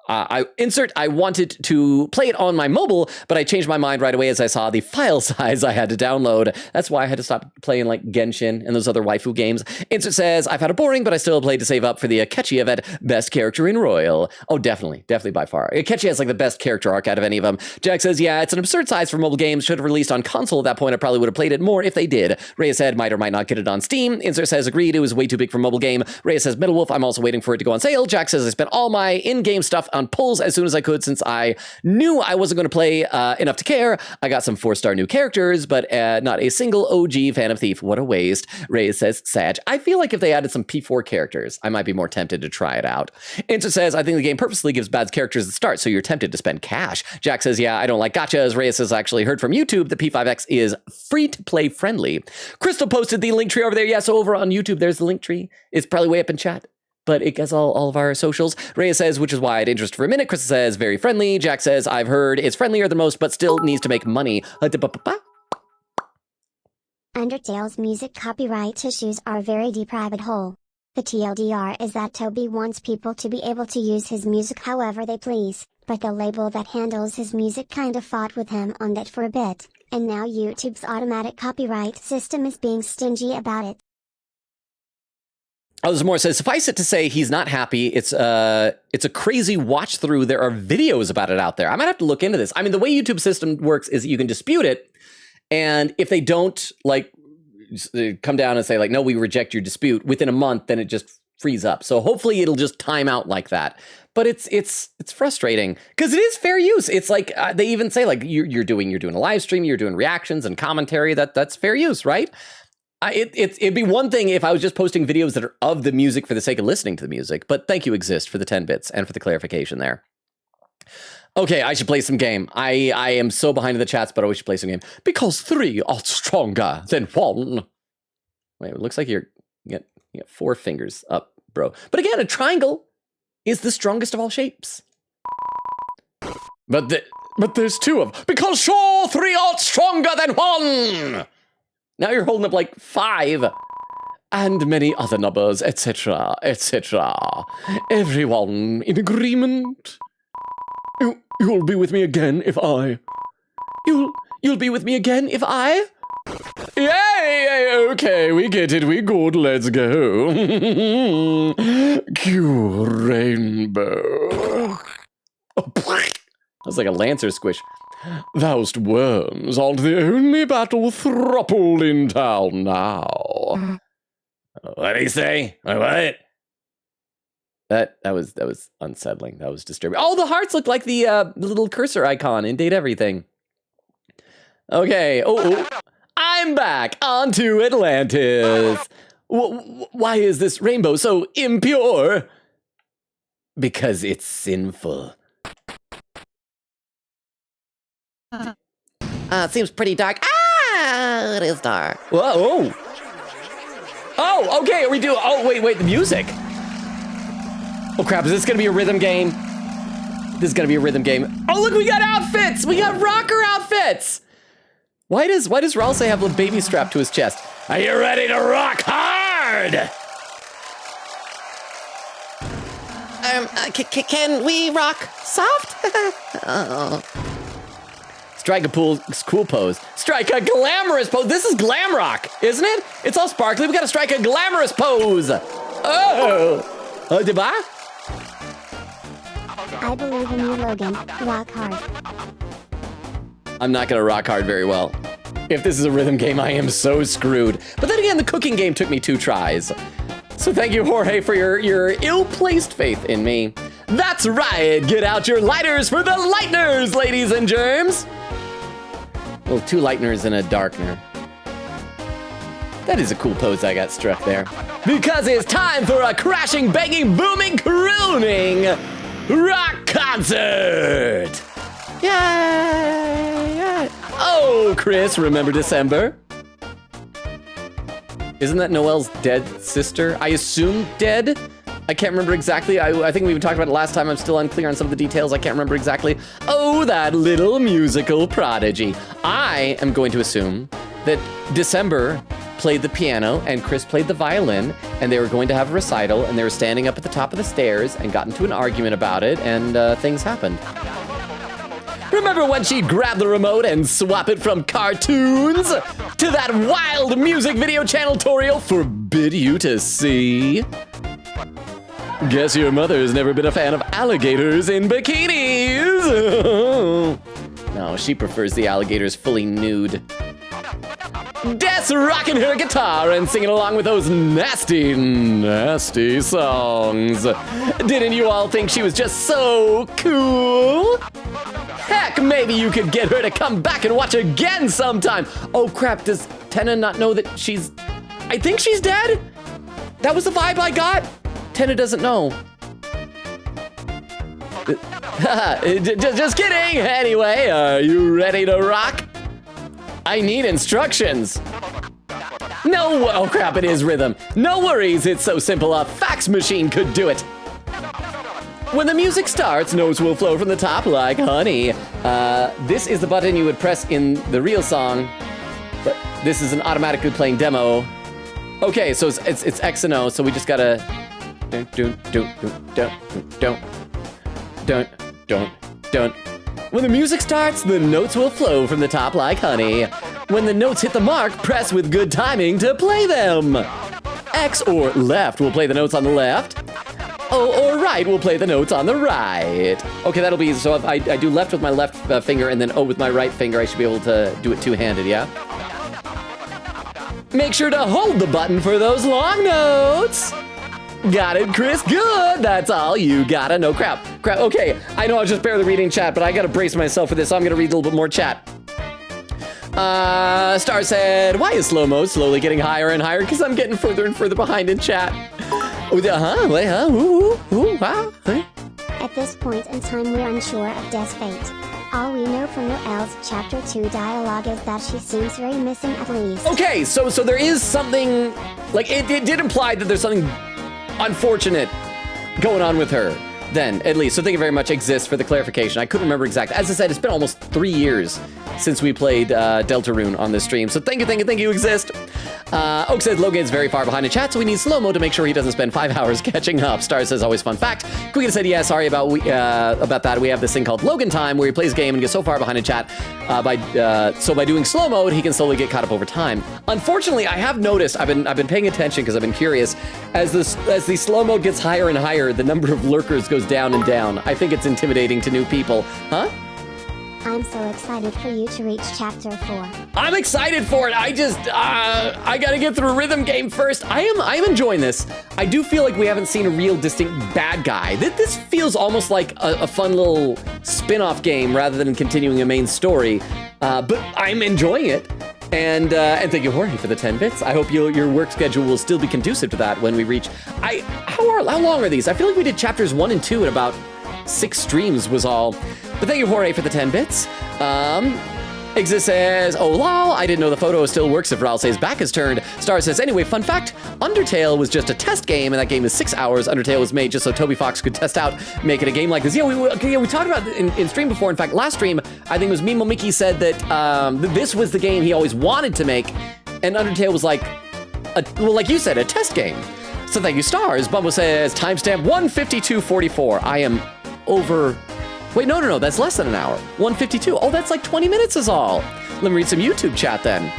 I wanted to play it on my mobile, but I changed my mind right away as I saw the file size I had to download. That's why I had to stop playing like Genshin and those other waifu games. Insert says, I've had a boring, but I still played to save up for the Akechi event, best character in Royal. Oh, definitely by far. Akechi has like the best character arc out of any of them. Jack says, yeah, it's an absurd size for mobile games. Should have released on console at that point. I probably would have played it more if they did. Reyes said, might or might not get it on Steam. Insert says, agreed, it was way too big for mobile game. Reyes says, Metal Wolf, I'm also waiting for it to go on sale. Jack says, I spent all my in-game stuff on pulls as soon as I could since I knew I wasn't going to play enough to care. I got some 4-star new characters, but not a single OG fan of Thief. What a waste. Reyes says, Sag. I feel like if they added some P4 characters, I might be more tempted to try it out. Inter says, I think the game purposely gives bad characters at the start, so you're tempted to spend cash. Jack says, yeah, I don't like gachas. Reyes says, I actually heard from YouTube that P5X is free-to-play friendly. Crystal posted the link tree over there. Yeah, so over on YouTube, there's the link tree. It's probably way up in chat, but it gets all of our socials. Reyes says, which is why I'd interest for a minute. Crystal says, very friendly. Jack says, I've heard it's friendlier than most, but still needs to make money. Undertale's music copyright issues are a very deep rabbit hole. The TLDR is that Toby wants people to be able to use his music however they please, but the label that handles his music kinda fought with him on that for a bit, and now YouTube's automatic copyright system is being stingy about it. Oh, there's more. It says, suffice it to say, he's not happy. It's a crazy watch through. There are videos about it out there. I might have to look into this. I mean, the way YouTube system works is you can dispute it, and if they don't like come down and say like, no, we reject your dispute within a month, then it just frees up. So hopefully it'll just time out like that. But it's frustrating because it is fair use. It's like they even say like you're doing a live stream, you're doing reactions and commentary. That's fair use, right? It'd be one thing if I was just posting videos that are of the music for the sake of listening to the music, but thank you, Exist, for the 10 bits and for the clarification there. Okay, I should play some game. I am so behind in the chats, but I should play some game. Because 3 are stronger than 1. Wait, it looks like you got 4 fingers up, bro. But again, a triangle is the strongest of all shapes. But there's 2 of them. Because sure, 3 are stronger than 1! Now you're holding up like 5. And many other numbers, etc., etc. Everyone in agreement? You'll be with me again if I... You'll be with me again if I... Yay! Okay, we get it, we good, let's go. Cue rainbow. That was like a Lancer squish. Thou'st worms aren't the only battle thruple in town now. What did he say? What? That was unsettling. That was disturbing. Oh, the hearts look like the little cursor icon in Date Everything. Okay. Oh, I'm back onto Atlantis. Why is this rainbow so impure? Because it's sinful. Seems pretty dark. It is dark. Whoa! Oh, okay, are we doing... Oh, wait, the music. Oh, crap, is this gonna be a rhythm game? This is gonna be a rhythm game. Oh, look, we got outfits! We got rocker outfits! Why does Ralsei have a baby strapped to his chest? Are you ready to rock hard? Can we rock soft? Oh. Strike a cool pose. Strike a glamorous pose. This is glam rock, isn't it? It's all sparkly. We gotta strike a glamorous pose. Oh, Deba? I believe in you, Logan. Rock hard. I'm not gonna rock hard very well. If this is a rhythm game, I am so screwed. But then again, the cooking game took me 2 tries. So thank you, Jorge, for your ill-placed faith in me. That's right. Get out your lighters for the lighteners, ladies and germs. Well, 2 lighteners and a darkener. That is a cool pose I got struck there. Because it's time for a crashing, banging, booming, crooning rock concert! Yay! Oh, Chris, remember December? Isn't that Noelle's dead sister? I assume dead? I can't remember exactly. I think we even talked about it last time. I'm still unclear on some of the details. I can't remember exactly. Oh, that little musical prodigy. I am going to assume that December played the piano and Chris played the violin, and they were going to have a recital, and they were standing up at the top of the stairs and got into an argument about it, and things happened. Remember when she'd grab the remote and swap it from cartoons to that wild music video channel tutorial forbid you to see? Guess your mother's never been a fan of alligators in bikinis. No, she prefers the alligators fully nude. Des rocking her guitar and singing along with those nasty, nasty songs. Didn't you all think she was just so cool? Heck, maybe you could get her to come back and watch again sometime. Oh crap, does Tenna not know that she's... I think she's dead? That was the vibe I got? Tenna doesn't know. Just kidding. Anyway, are you ready to rock? I need instructions. No, oh crap, it is rhythm. No worries, it's so simple a fax machine could do it. When the music starts, notes will flow from the top like honey. This is the button you would press in the real song, but this is an automatically playing demo. Okay, so it's X and O, so we just gotta... Don't. When the music starts, the notes will flow from the top like honey. When the notes hit the mark, press with good timing to play them. X or left will play the notes on the left. O or right will play the notes on the right. Okay, that'll be, so if I do left with my left finger and then O with my right finger, I should be able to do it two-handed, yeah? Make sure to hold the button for those long notes. Got it, Chris? Good. That's all you gotta know. Crap. Okay, I know I was just barely reading chat, but I gotta brace myself for this, so I'm gonna read a little bit more chat. Star said, why is slow-mo slowly getting higher and higher? Because I'm getting further and further behind in chat. At this point in time, we're unsure of Des' fate. All we know from Noelle's Chapter 2 dialogue is that she seems very missing at least. Okay, so there is something, like, it did imply that there's something unfortunate going on with her, then, at least. So thank you very much, Exists, for the clarification. I couldn't remember exactly. As I said, it's been almost 3 years since we played Deltarune on this stream. So thank you, Exist. Oak says Logan is very far behind in chat, so we need slow-mo to make sure he doesn't spend 5 hours catching up. Star says, always fun fact. Quick said, yeah, sorry about that. We have this thing called Logan Time, where he plays a game and gets so far behind in chat, so by doing slow mode, he can slowly get caught up over time. Unfortunately, I have noticed, I've been paying attention because I've been curious, as the slow mode gets higher and higher, the number of lurkers goes down and down. I think it's intimidating to new people. Huh? I'm so excited for you to reach Chapter 4. I'm excited for it. I just, I gotta get through a rhythm game first. I am enjoying this. I do feel like we haven't seen a real distinct bad guy. This feels almost like a fun little spin-off game rather than continuing a main story. But I'm enjoying it. And thank you, Jorge, for the 10 bits. I hope your work schedule will still be conducive to that when we reach... How long are these? I feel like we did chapters 1 and 2 in about 6 streams was all. But thank you, Jorge, for the 10 bits. Exist says, oh lol, I didn't know the photo still works if Raul says back is turned. Star says, anyway, fun fact, Undertale was just a test game, and that game is 6 hours. Undertale was made just so Toby Fox could test out making a game like this. Yeah, we talked about it in stream before. In fact, last stream, I think it was Mimo Mickey said that this was the game he always wanted to make, and Undertale was like, well, like you said, a test game. So thank you, Stars. Bumbo says, timestamp 1:52:44. I am over... Wait, no, that's less than an hour. 1:52. Oh, that's like 20 minutes is all. Let me read some YouTube chat then.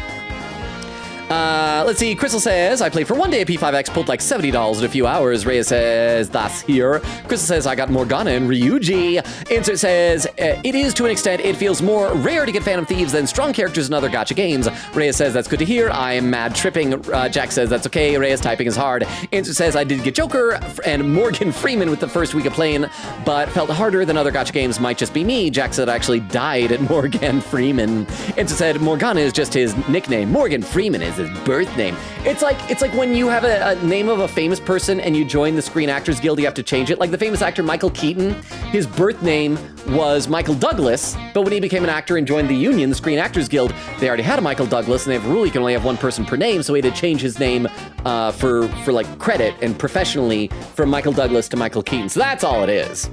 Let's see. Crystal says, I played for one day at P5X, pulled like $70 in a few hours. Reyes says, that's here. Crystal says, I got Morgana and Ryuji. Insert says, it is to an extent, it feels more rare to get Phantom Thieves than strong characters in other gacha games. Reyes says, that's good to hear. I am mad tripping. Jack says, that's okay. Reyes typing is hard. Insert says, I did get Joker and Morgan Freeman with the first week of playing, but felt harder than other gacha games. Might just be me. Jack said, I actually died at Morgan Freeman. Insert said, Morgana is just his nickname. Morgan Freeman is his birth name. It's like when you have a name of a famous person and you join the Screen Actors Guild, you have to change it. Like the famous actor Michael Keaton, his birth name was Michael Douglas, but when he became an actor and joined the union, the Screen Actors Guild, they already had a Michael Douglas, and they have a rule you can only have one person per name, so he had to change his name for like credit and professionally from Michael Douglas to Michael Keaton. So that's all it is.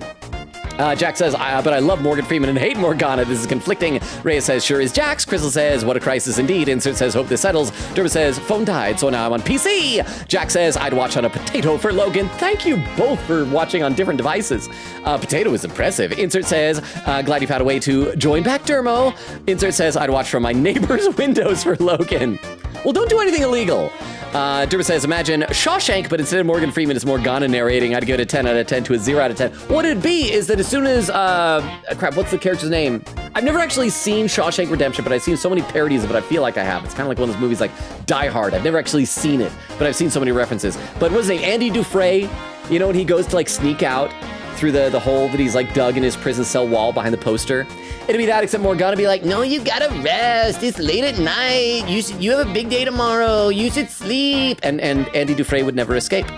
Jack says, but I love Morgan Freeman and hate Morgana. This is conflicting. Reyes says, sure is Jax. Crystal says, what a crisis indeed. Insert says, hope this settles. Derba says, phone died, so now I'm on PC. Jack says, I'd watch on a potato for Logan. Thank you both for watching on different devices. Potato is impressive. Insert says, glad you found a way to join back, Dermo. Insert says, I'd watch from my neighbor's windows for Logan. Well, don't do anything illegal. Derba says, imagine Shawshank, but instead of Morgan Freeman, it's Morgana narrating. I'd give it a 10 out of 10 to a 0 out of 10. What it'd be is that as soon as, crap, what's the character's name? I've never actually seen Shawshank Redemption, but I've seen so many parodies of it, I feel like I have. It's kind of like one of those movies like Die Hard. I've never actually seen it, but I've seen so many references. But what's his name? Andy Dufresne, you know, when he goes to like sneak out through the hole that he's like dug in his prison cell wall behind the poster. It'd be that, except Morgana be like, no, you gotta rest. It's late at night. You have a big day tomorrow. You should sleep. And Andy Dufresne would never escape.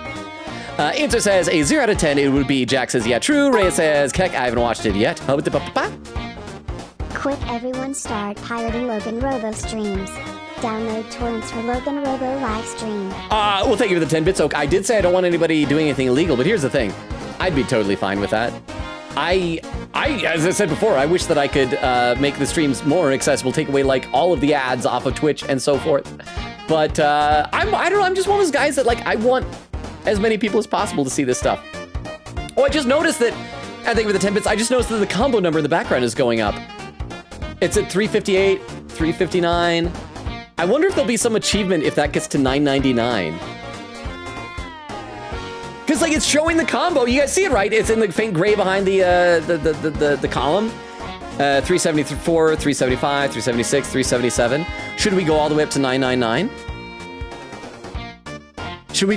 Answer says a 0 out of 10. It would be Jack says, yeah, true. Ray says, Keck, I haven't watched it yet. Quick, everyone start pirating LoganRobo's streams. Download torrents for LoganRobo live stream. Well, thank you for the 10 bits, Oak. I did say I don't want anybody doing anything illegal, but here's the thing. I'd be totally fine with that. I, as I said before, I wish that I could make the streams more accessible, take away like all of the ads off of Twitch and so forth. But I don't know, I'm just one of those guys that like, I want as many people as possible to see this stuff. Oh, I just noticed that, I think with the 10 bits, I just noticed that the combo number in the background is going up. It's at 358, 359. I wonder if there'll be some achievement if that gets to 999. Because like it's showing the combo, you guys see it, right? It's in the faint gray behind the column. 374, 375, 376, 377. Should we go all the way up to 999? Should we?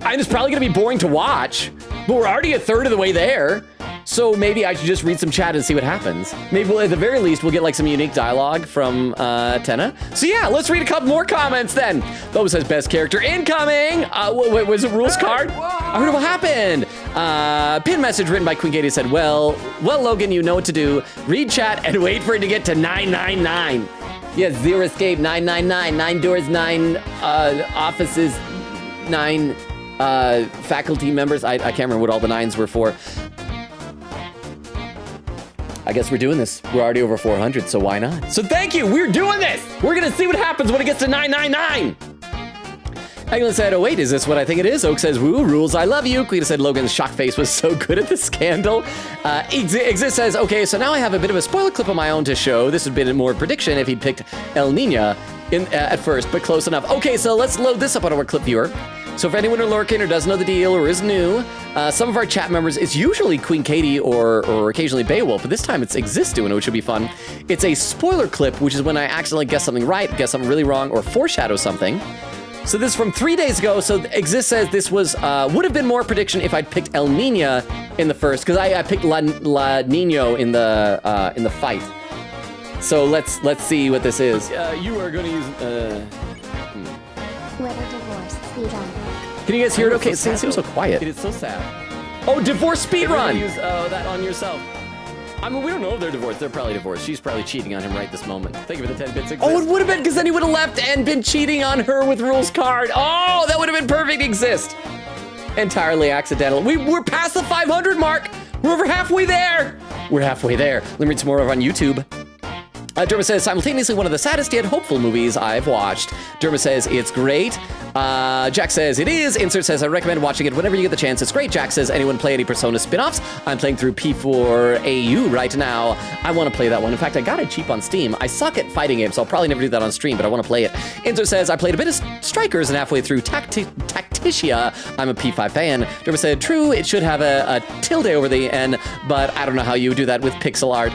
And it's probably gonna be boring to watch, but we're already a third of the way there. So maybe I should just read some chat and see what happens. Maybe we'll, at the very least, we'll get like some unique dialogue from Tenna. So yeah, let's read a couple more comments then. Bobo says best character incoming. What was it, rules card? I heard what happened. Pin message written by Queen Katie said, well, Logan, you know what to do. Read chat and wait for it to get to 999. Yes, 0 escape, 999, 9 doors, 9 offices, 9 faculty members. I can't remember what all the 9s were for. I guess we're doing this. We're already over 400, so why not? So thank you, we're doing this! We're gonna see what happens when it gets to 999! Eglin said, oh wait, is this what I think it is? Oak says, woo, rules, I love you. Cleta said, Logan's shock face was so good at the scandal. Exist says, okay, so now I have a bit of a spoiler clip of my own to show. This would have been more of a prediction if he'd picked El Nina at first, but close enough. Okay, so let's load this up on our clip viewer. So if anyone are lurking or doesn't know the deal or is new, some of our chat members, it's usually Queen Katie or occasionally Beowulf, but this time it's Exist doing it, which should be fun. It's a spoiler clip, which is when I accidentally guess something right, guess something really wrong, or foreshadow something. So this is from 3 days ago. So Exist says this was would have been more prediction if I'd picked El Nina in the first, because I picked La Nino in the fight. So let's see what this is. You are going to use. Whether divorce speedrun. Can you guys hear it? Okay, it seems so quiet. It is so sad. Oh, divorce speedrun. Use that on yourself. I mean, we don't know if they're divorced. They're probably divorced. She's probably cheating on him right this moment. Thank you for the 10 bits. Oh, it would have been because then he would have left and been cheating on her with Rule's card. Oh, that would have been perfect. Exist. Entirely accidental. We're past the 500 mark. We're over halfway there. We're halfway there. Let me read some more over on YouTube. Derma says, simultaneously one of the saddest yet hopeful movies I've watched. Derma says, it's great. Jack says, it is. Insert says, I recommend watching it whenever you get the chance. It's great. Jack says, anyone play any Persona spin-offs? I'm playing through P4AU right now. I want to play that one. In fact, I got it cheap on Steam. I suck at fighting games, so I'll probably never do that on stream, but I want to play it. Insert says, I played a bit of Strikers and halfway through Tactitia. I'm a P5 fan. Derma said, true, it should have a tilde over the N, but I don't know how you do that with pixel art.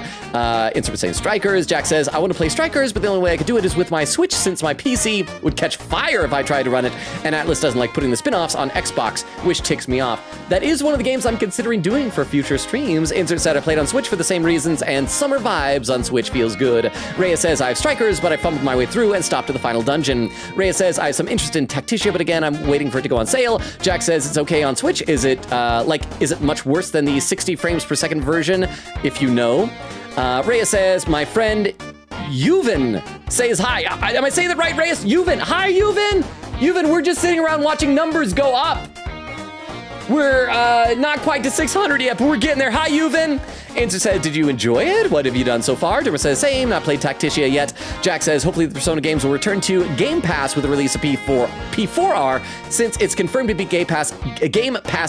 Insert saying Strikers. Jack says, I want to play Strikers, but the only way I could do it is with my Switch since my PC would catch fire if I tried to run it, and Atlas doesn't like putting the spin-offs on Xbox, which ticks me off. That is one of the games I'm considering doing for future streams. Insert said I played on Switch for the same reasons, and summer vibes on Switch feels good. Reyes says, I have Strikers, but I fumbled my way through and stopped at the final dungeon. Reyes says, I have some interest in Tactitia, but again, I'm waiting for it to go on sale. Jack says, it's okay on Switch. Is it much worse than the 60 frames per second version, if you know? Reyes says, my friend Yuvin says hi. Am I saying that right, Reyes? Yuvin. Hi, Yuvin. Yuvin, we're just sitting around watching numbers go up. We're not quite to 600 yet, but we're getting there. Hi, Yuvin. Answer says, did you enjoy it? What have you done so far? Derma says, same, not played Tactitia yet. Jack says, hopefully the Persona games will return to Game Pass with the release of P4R, since it's confirmed to be Game Pass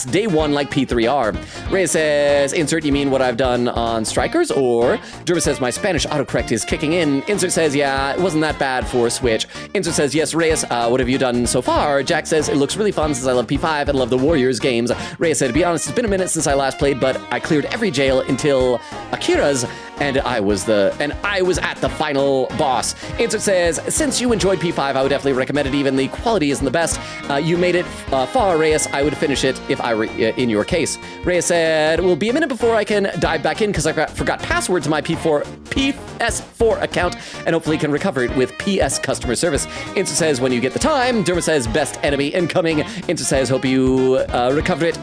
day one like P3R. Reyes says, insert, you mean what I've done on Strikers? Or Derma says, my Spanish autocorrect is kicking in. Insert says, yeah, it wasn't that bad for Switch. Insert says, yes, Reyes, what have you done so far? Jack says, it looks really fun since I love P5 and love the Warriors games. Reyes said, to be honest, it's been a minute since I last played, but I cleared every jail until Akira's, and I was at the final boss. Insert says, since you enjoyed P5, I would definitely recommend it, even the quality isn't the best. You made it far, Reyes. I would finish it if I were in your case. Reyes said, will be a minute before I can dive back in because I forgot password to my PS4 account, and hopefully can recover it with PS customer service. Insert says, when you get the time. Derma says, best enemy incoming. Insert says, hope you recover it.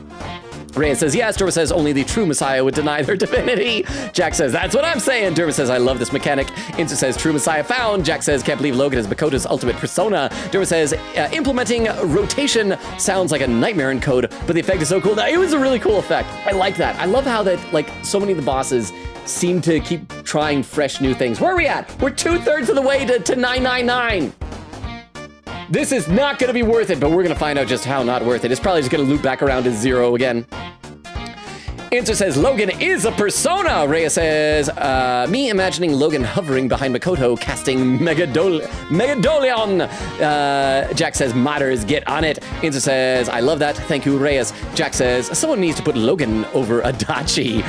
Reyes says, yes. Derma says, only the true Messiah would deny their divinity. Jack says, that's what I'm saying. Derma says, I love this mechanic. Insert says, true Messiah found. Jack says, can't believe Logan is Makoto's ultimate persona. Derma says, implementing rotation sounds like a nightmare in code, but the effect is so cool. Now, it was a really cool effect. I like that. I love how that, like, so many of the bosses seem to keep trying fresh new things. Where are we at? We're 2/3 of the way to 999. This is not going to be worth it, but we're going to find out just how not worth it. It's probably just going to loop back around to 0 again. Answer says, Logan is a persona. Reyes says, me imagining Logan hovering behind Makoto, casting Megadolion. Jack says, matters, get on it. Answer says, I love that. Thank you, Reyes. Jack says, someone needs to put Logan over Adachi.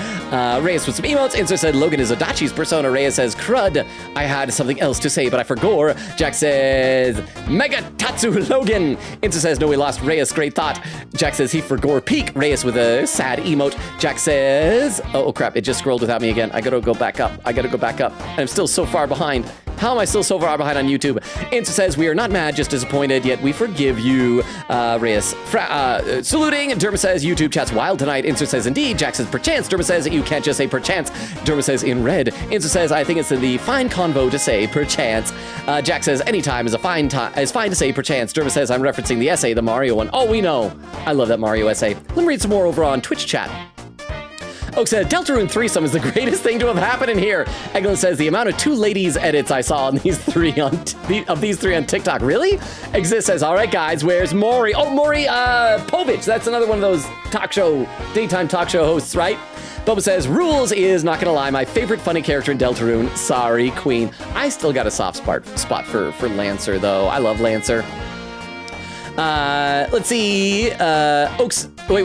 Reyes with some emotes. Answer said, Logan is Adachi's persona. Reyes says, crud. I had something else to say, but I forgot. Jack says, Mega Tatsu Logan. Answer says, no, we lost Reyes. Great thought. Jack says, he forgot peak. Reyes with a sad emote. Jack says, oh crap, it just scrolled without me again. I gotta go back up. I'm still so far behind. How am I still so far behind on YouTube? Answer says, we are not mad, just disappointed, yet we forgive you. Reyes saluting. Derma says, YouTube chat's wild tonight. Answer says, indeed. Jack says, perchance. Derma says, you can't just say perchance. Derma says, in red. Answer says, I think it's in the fine convo to say perchance. Jack says, anytime is fine to say perchance. Derma says, I'm referencing the essay, the Mario one. Oh, we know. I love that Mario essay. Let me read some more over on Twitch chat. Oak said, Deltarune threesome is the greatest thing to have happened in here. Eglin says, the amount of 2 ladies edits I saw on these three on TikTok. Really? Exist says, all right, guys, where's Maury? Oh, Maury Povich. That's another one of those daytime talk show hosts, right? Bubba says, Rules is, not gonna lie, my favorite funny character in Deltarune. Sorry, Queen. I still got a soft spot for Lancer, though. I love Lancer. Let's see. Oaks. Wait.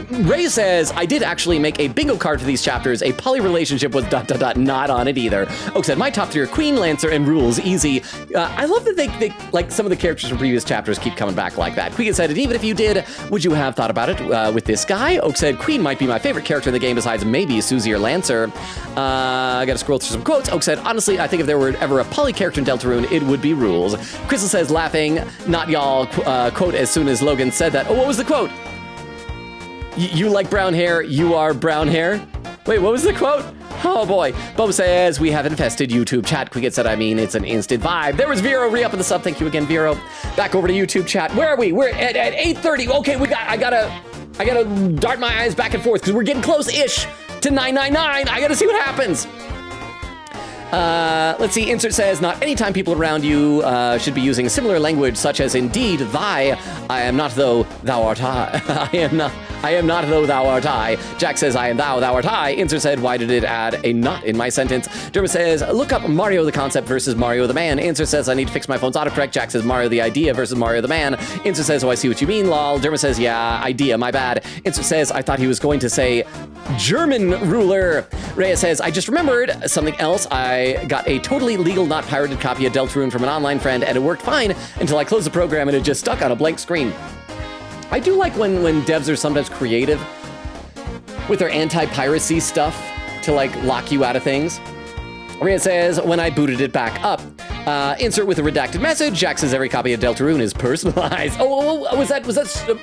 Ray says, I did actually make a bingo card for these chapters. A poly relationship was ... not on it either. Oak said, my top 3 are Queen, Lancer, and Rules. Easy. I love that they like some of the characters from previous chapters keep coming back like that. Queen said, and even if you did, would you have thought about it with this guy? Oak said, Queen might be my favorite character in the game besides maybe Susie or Lancer. I gotta scroll through some quotes. Oak said, honestly, I think if there were ever a poly character in Deltarune, it would be Rules. Crystal says, laughing, not y'all, quote as soon as Logan said that. Oh, what was the quote? You like brown hair, you are brown hair? Wait, what was the quote? Oh boy. Bob says, we have infested YouTube chat. Quick said, I mean, it's an instant vibe. There was Vero re-up in the sub. Thank you again, Vero. Back over to YouTube chat. Where are we? We're at 8:30. Okay, I gotta dart my eyes back and forth because we're getting close-ish to 999. I gotta see what happens. Let's see. Insert says, not anytime people around you should be using similar language, such as indeed, thy. I am not though thou art I. I am not though thou art I. Jack says, I am thou art I. Insert said, why did it add a not in my sentence? Derma says, look up Mario the concept versus Mario the man. Insert says, I need to fix my phone's autocorrect. Jack says, Mario the idea versus Mario the man. Insert says, oh, I see what you mean, lol. Derma says, yeah, idea, my bad. Insert says, I thought he was going to say German ruler. Rhea says, I just remembered something else. I got a totally legal, not pirated copy of Deltarune from an online friend, and it worked fine until I closed the program and it just stuck on a blank screen. I do like when devs are sometimes creative with their anti-piracy stuff to like lock you out of things. Rhea says, when I booted it back up. Insert with a redacted message. Jack says every copy of Deltarune is personalized. Oh, was that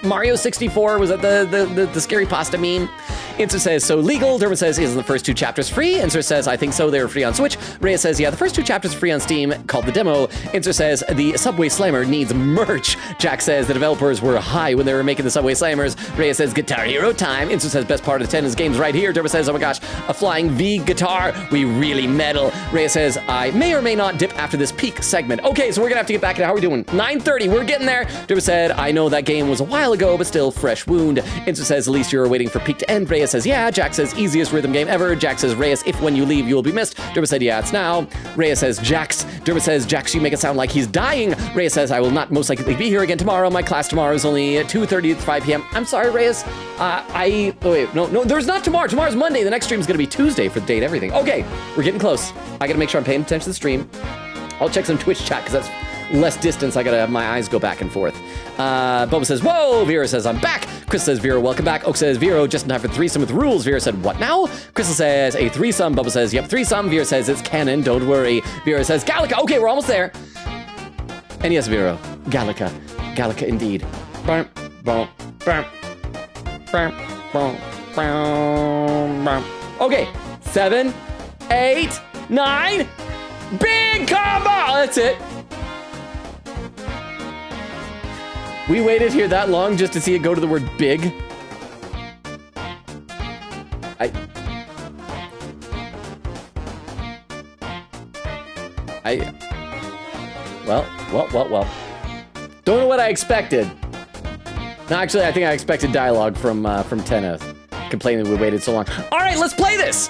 Mario 64? Was that the scary pasta meme? Insert says, so legal. Dermot says, isn't the first 2 chapters free? Insert says, I think so. They were free on Switch. Rhea says, yeah, the first 2 chapters are free on Steam, called the demo. Insert says, the Subway Slammer needs merch. Jack says, the developers were high when they were making the Subway Slammers. Rhea says, Guitar Hero time. Insert says, best part of the 10 is games right here. Dermot says, oh my gosh, a flying V guitar. We really metal. Rhea says, I may or may not dip after this peak segment. Okay, so we're gonna have to get back to how are we doing? 9:30, we're getting there. Dermot said, I know that game was a while ago, but still fresh wound. Insert says, at least you're waiting for peak to end. Rhea says, yeah. Jack says, easiest rhythm game ever. Jack says, Reyes, if when you leave, you will be missed. Dermot said, yeah, it's now. Reyes says, Jax. Dermot says, Jax, you make it sound like he's dying. Reyes says, I will not most likely be here again tomorrow. My class tomorrow is only 2:30 to 5 p.m. I'm sorry, Reyes. No, there's not tomorrow. Tomorrow's Monday. The next stream is going to be Tuesday for the date, everything. Okay, we're getting close. I got to make sure I'm paying attention to the stream. I'll check some Twitch chat because that's less distance. I gotta have my eyes go back and forth. Boba says, whoa. Vera says, I'm back. Chris says, Vera, welcome back. Oak says, Vera, just in time for threesome with rules. Vera said, what now? Crystal says, a threesome. Boba says, yep, threesome. Vera says, it's canon, don't worry. Vera says, Gallica. Okay, we're almost there. And yes, Vera, Gallica. Gallica indeed. Okay, 7, 8, 9. Big combo! That's it. We waited here that long just to see it go to the word big. Well. Don't know what I expected. No, actually, I think I expected dialogue from Tennis, complaining we waited so long. All right, let's play this.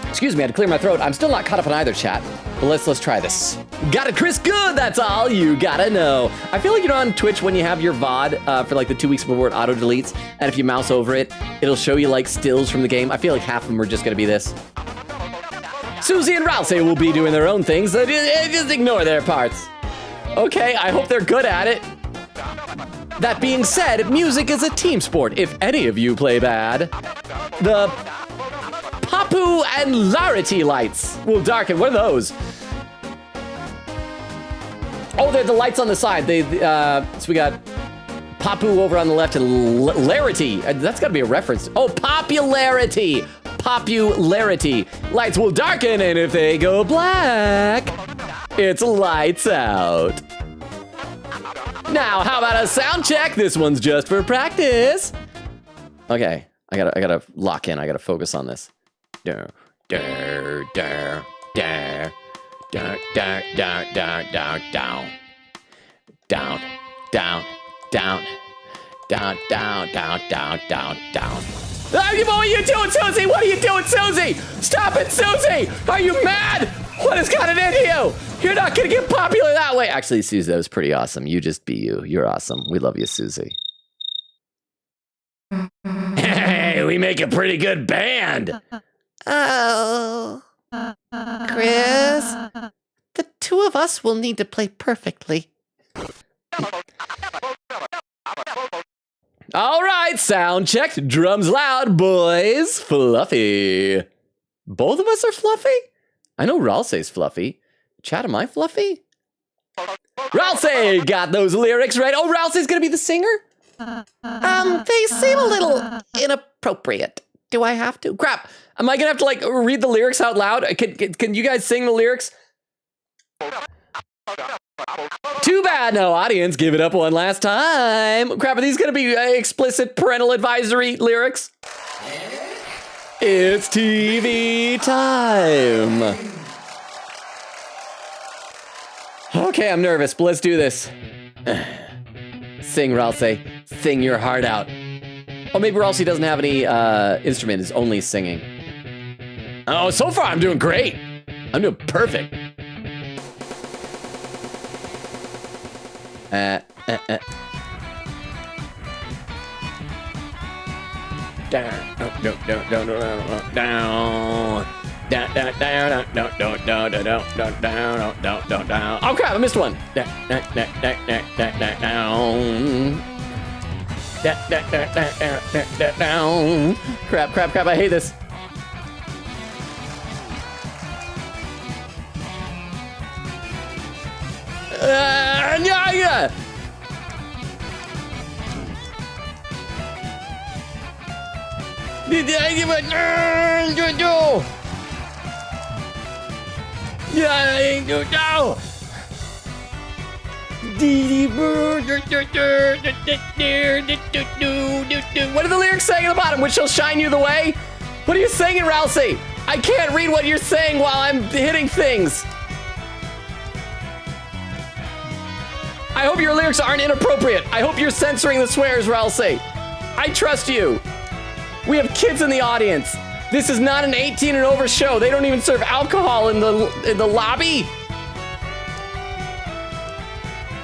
Excuse me, I had to clear my throat. I'm still not caught up on either chat, but let's try this. Got it, Chris? Good, that's all you gotta know. I feel like, you know, on Twitch, when you have your VOD for like the 2 weeks before it auto-deletes, and if you mouse over it, it'll show you like stills from the game. I feel like half of them are just gonna be this. Susie and Ralph say will be doing their own things, so just ignore their parts. Okay, I hope they're good at it. That being said, music is a team sport. If any of you play bad, the Papu and Larity lights will darken. What are those? Oh, they're the lights on the side. So we got Papu over on the left and Larity. That's got to be a reference. Oh, popularity. Popularity. Lights will darken, and if they go black, it's lights out. Now, how about a sound check? This one's just for practice. Okay, I gotta lock in. I gotta focus on this. Down. What are you doing, Susie? What are you doing, Susie? Stop it, Susie! Are you mad? What has gotten into you? You're not gonna get popular that way. Actually, Susie, that was pretty awesome. You just be you. You're awesome. We love you, Susie. Hey, we make a pretty good band. Oh, Chris, the two of us will need to play perfectly. All right, sound checked. Drums loud, boys. Fluffy. Both of us are fluffy? I know Ralsei's fluffy. Chat, am I fluffy? Ralsei got those lyrics right. Oh, Ralsei's gonna be the singer? They seem a little inappropriate. Do I have to? Crap. Am I gonna have to like read the lyrics out loud? Can you guys sing the lyrics? Too bad, no audience. Give it up one last time. Crap, are these gonna be explicit parental advisory lyrics? It's TV time. Okay, I'm nervous, but let's do this. Sing, Ralsei. Sing your heart out. Oh, maybe Ralsei doesn't have any instrument, is only singing. Oh, so far I'm doing great. I'm doing perfect. Down, down. Oh crap, I missed one. Crap, I hate this. Yeah. What are the lyrics saying at the bottom? Which shall shine you the way? What are you singing, Ralsei? I can't read what you're saying while I'm hitting things. I hope your lyrics aren't inappropriate. I hope you're censoring the swears, Ralsei. I trust you. We have kids in the audience. This is not an 18 and over show. They don't even serve alcohol in the lobby.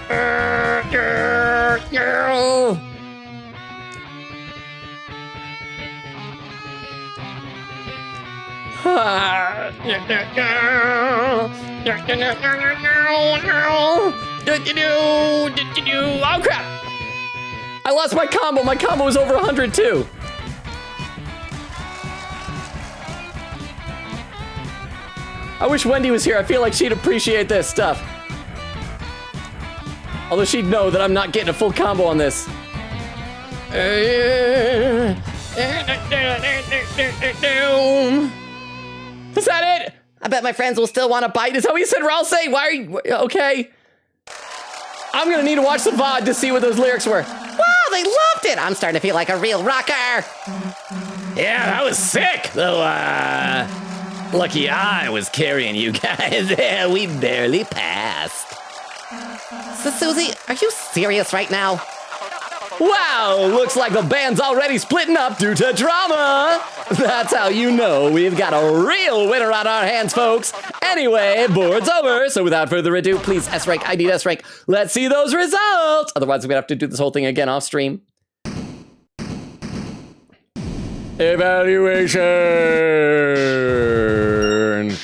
Oh crap! I lost my combo. My combo was over 100 too. I wish Wendy was here. I feel like she'd appreciate this stuff. Although she'd know that I'm not getting a full combo on this. Is that it? I bet my friends will still want to bite. Is that what you said, Ralsei? Why are you... Okay. I'm gonna need to watch the VOD to see what those lyrics were. Wow, they loved it. I'm starting to feel like a real rocker. Yeah, that was sick. Though, lucky I was carrying you guys. Yeah, we barely passed. So, Susie, are you serious right now? Wow, looks like the band's already splitting up due to drama. That's how you know we've got a real winner on our hands, folks. Anyway, board's over, so without further ado, please S-rank, I need S-rank. Let's see those results. Otherwise, we're gonna have to do this whole thing again off stream. Evaluation.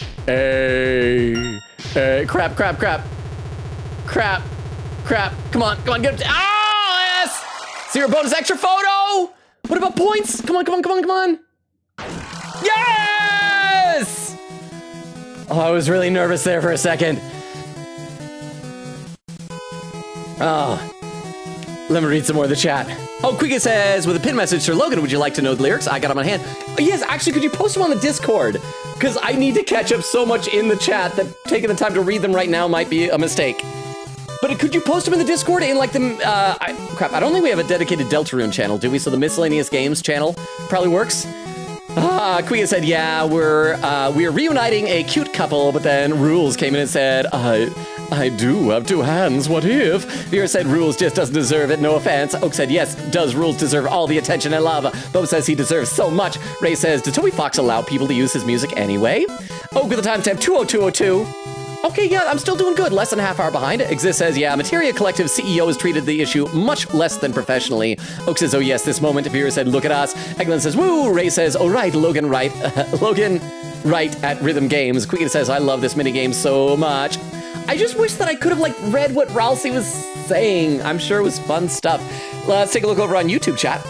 Crap. Come on, get it. Oh, yes! Zero bonus extra photo! What about points? Come on. Yes! Oh, I was really nervous there for a second. Oh. Let me read some more of the chat. Oh, Quiga says, with a pin message to Logan, would you like to know the lyrics? I got them on hand. Oh, yes, actually, could you post them on the Discord? Because I need to catch up so much in the chat that taking the time to read them right now might be a mistake. But could you post them in the Discord in like the, crap, I don't think we have a dedicated Deltarune channel, do we? So the miscellaneous games channel probably works. Quiga said, yeah, we're reuniting a cute couple, but then Rules came in and said, I do have two hands, what if? Vera said Rules just doesn't deserve it, no offense. Oak said, yes, does Rules deserve all the attention and love? Bo says he deserves so much. Ray says, did Toby Fox allow people to use his music anyway? Oak with the timestamp 20202. Okay, yeah, I'm still doing good. Less than a half hour behind. Exist says, yeah, Materia Collective CEO has treated the issue much less than professionally. Oak says, oh yes, this moment. Vera said, look at us. Eglin says, woo. Ray says, oh right, Logan right. Logan right at Rhythm Games. Quicken says, I love this minigame so much. I just wish that I could have like read what Ralsei was saying. I'm sure it was fun stuff. Let's take a look over on YouTube chat.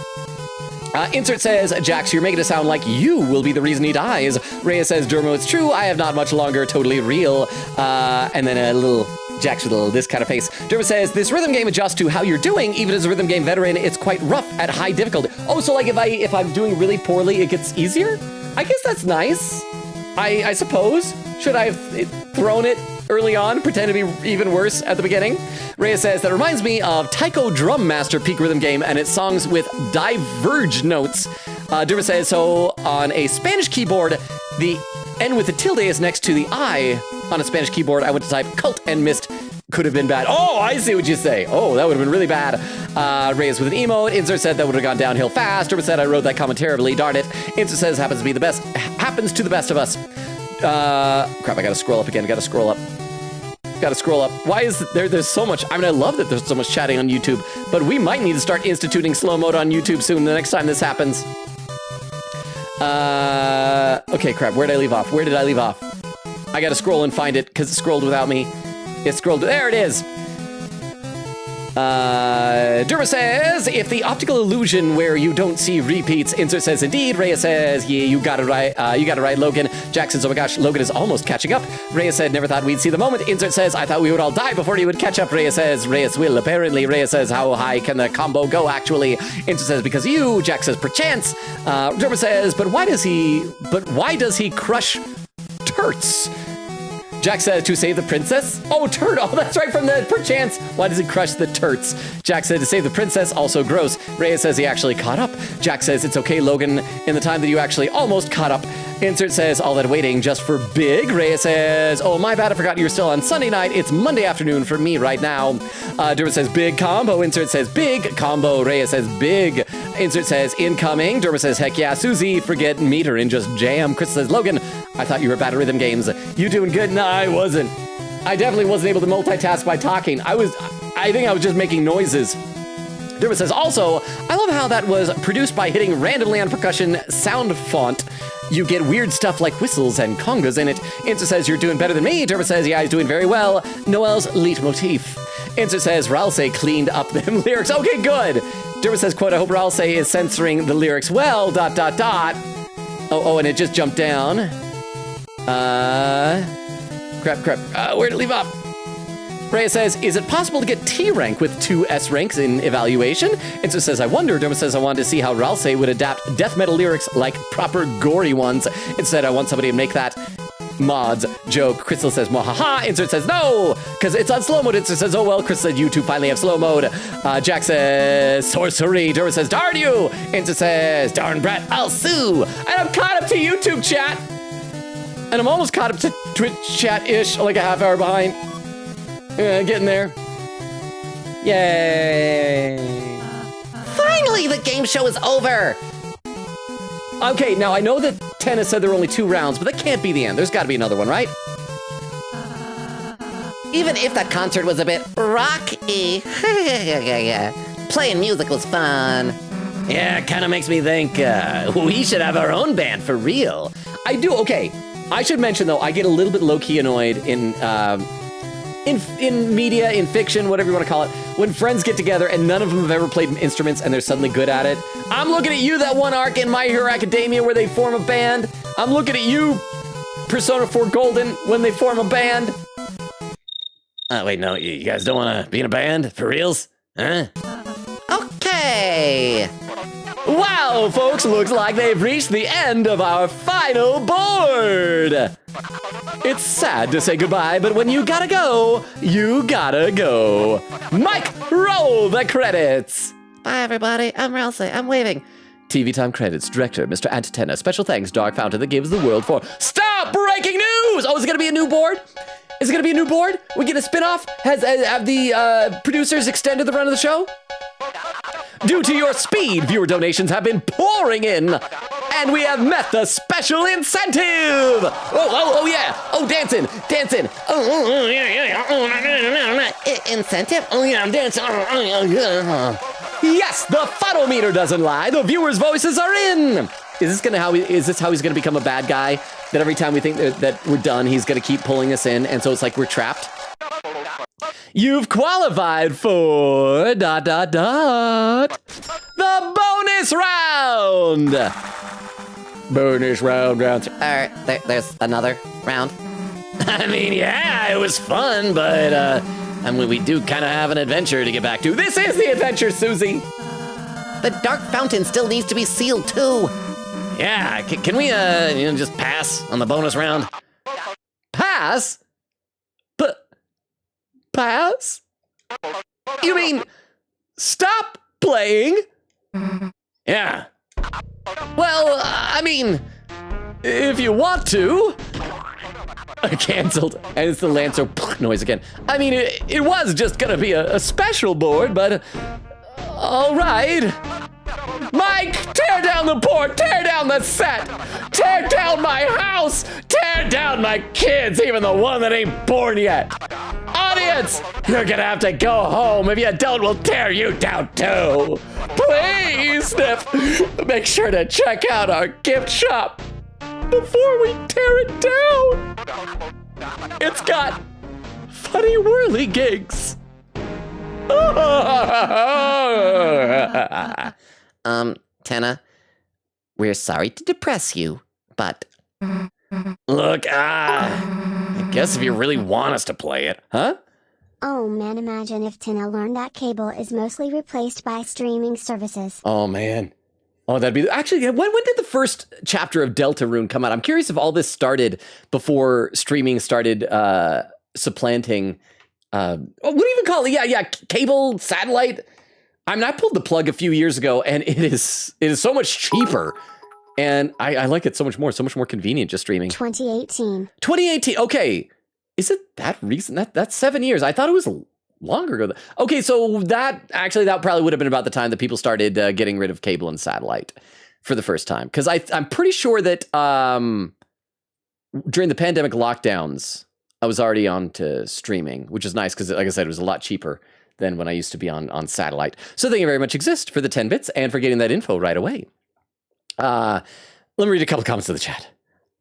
Insert says, Jax, you're making it sound like you will be the reason he dies. Rhea says, Dermo, it's true. I have not much longer. Totally real. And then a little Jax with this kind of face. Derma says, this rhythm game adjusts to how you're doing. Even as a rhythm game veteran, it's quite rough at high difficulty. Oh, so like if I'm doing really poorly, it gets easier? I guess that's nice. I suppose. Should I have thrown it early on, pretend to be even worse at the beginning? Rhea says, that reminds me of Taiko Drum Master Peak Rhythm Game and its songs with diverge notes. Derma says, so on a Spanish keyboard, the N with the tilde is next to the I. On a Spanish keyboard, I went to type cult and missed. Could have been bad. Oh, I see what you say. Oh, that would have been really bad. Reyes with an emote. Insert said that would have gone downhill fast. Derma said I wrote that comment terribly. Darn it. Insert says happens to the best of us. Crap, I gotta scroll up again. Gotta scroll up. Why is there's so much? I mean, I love that there's so much chatting on YouTube, but we might need to start instituting slow mode on YouTube soon the next time this happens. Okay, crap. Where did I leave off? I gotta scroll and find it because it scrolled without me. It scrolled. There it is. Derma says, if the optical illusion where you don't see repeats. Insert says, indeed. Rhea says, yeah, you got it right, Logan. Jack says, oh my gosh, Logan is almost catching up. Rhea said, never thought we'd see the moment. Insert says, I thought we would all die before he would catch up. Rhea says, Reyes will, apparently. Rhea says, how high can the combo go, actually? Insert says, because of you. Jack says, perchance. Derma says, but why does he crush turts? Jack says to save the princess. Oh, turd. Oh, that's right, from the perchance. Why does he crush the turts? Jack said to save the princess, also gross. Reyes says he actually caught up. Jack says it's okay, Logan, in the time that you actually almost caught up. Insert says all that waiting just for big. Reyes says, oh, my bad, I forgot you were still on Sunday night. It's Monday afternoon for me right now. Derma says big combo. Insert says big combo. Reyes says big. Insert says incoming. Derma says heck yeah. Susie, forget meter and just jam. Chris says, Logan, I thought you were bad at rhythm games. You doing good? No, I wasn't. I definitely wasn't able to multitask by talking. I think I was just making noises. Derma says, also, I love how that was produced by hitting randomly on percussion sound font. You get weird stuff like whistles and congas in it. Insert says, you're doing better than me. Derma says, yeah, he's doing very well. Noel's leitmotif. Insert says, Ralsei cleaned up them lyrics. Okay, good. Derma says, quote, I hope Ralsei is censoring the lyrics well, ... Oh, and it just jumped down. Crap. Where did it leave off? Rhea says, is it possible to get T rank with 2 S ranks in evaluation? Insert says, I wonder. Derma says, I wanted to see how Ralsei would adapt death metal lyrics like proper gory ones. Instead, I want somebody to make that mods joke. Crystal says, mwahaha. Insert says, no, because it's on slow mode. Insert says, oh well. Chris said, you two finally have slow mode. Jack says, sorcery. Derma says, darn you. Insert says, darn brat, I'll sue. And I'm caught up to YouTube chat. And I'm almost caught up to Twitch chat-ish, like a half hour behind. Getting there. Yay. Finally, the game show is over. Okay, now I know that Tennis said there were only 2 rounds, but that can't be the end. There's got to be another one, right? Even if that concert was a bit rocky, playing music was fun. Yeah, it kind of makes me think we should have our own band for real. I do, okay. I should mention, though, I get a little bit low-key annoyed in media, in fiction, whatever you want to call it, when friends get together and none of them have ever played instruments and they're suddenly good at it. I'm looking at you, that one arc in My Hero Academia where they form a band. I'm looking at you, Persona 4 Golden, when they form a band. Wait, no, you guys don't want to be in a band? For reals? Huh? Okay. Wow, folks, looks like they've reached the end of our final board. It's sad to say goodbye, but when you gotta go, you gotta go. Mike, roll the credits. Bye, everybody. I'm Ralsei. I'm waving. TV time credits, director, Mr. Antenna. Special thanks, Dark Fountain that gives the world for... Stop! Breaking news! Oh, is it gonna be a new board? Is it gonna be a new board? We get a spin-off? Have the producers extended the run of the show? Due to your speed, viewer donations have been pouring in, and we have met the special incentive! Oh yeah! Oh, dancing! Oh, yeah. Incentive? Oh, yeah, I'm dancing. Yes, the funnel meter doesn't lie. The viewers' voices are in. Is this how he's gonna become a bad guy? That every time we think that we're done, he's gonna keep pulling us in, and so it's like we're trapped? You've qualified for ... the bonus round. Bonus round. There's another round. I mean, yeah, it was fun, but I mean, we do kind of have an adventure to get back to. This is the adventure, Susie. The dark fountain still needs to be sealed too. Yeah, can we just pass on the bonus round? Pass? Pass? You mean stop playing? Yeah. Well, I mean, if you want to. Canceled. And it's the Lancer noise again. I mean, it was just gonna be a special board, but all right. Mike, tear down the board, tear down the set, tear down my house, tear down my kids, even the one that ain't born yet. Audience, you're gonna have to go home. If you don't, we'll tear you down too. Please, Sniff, make sure to check out our gift shop before we tear it down. It's got funny whirly gigs. Tenna, we're sorry to depress you, but... Look, I guess if you really want us to play it, huh? Oh man, imagine if Tina learned that cable is mostly replaced by streaming services. Oh, man. Oh, that'd be... Actually, when did the first chapter of Deltarune come out? I'm curious if all this started before streaming started supplanting... what do you even call it? Yeah, cable, satellite. I mean, I pulled the plug a few years ago, and it is so much cheaper. And I like it so much more convenient just streaming. 2018. 2018, okay. Is it that recent? That's 7 years. I thought it was longer ago. Okay, so that probably would have been about the time that people started getting rid of cable and satellite for the first time. Because I'm pretty sure that during the pandemic lockdowns, I was already on to streaming, which is nice because, like I said, it was a lot cheaper than when I used to be on satellite. So thank you very much, Exist, for the 10 bits and for getting that info right away. Let me read a couple comments to the chat.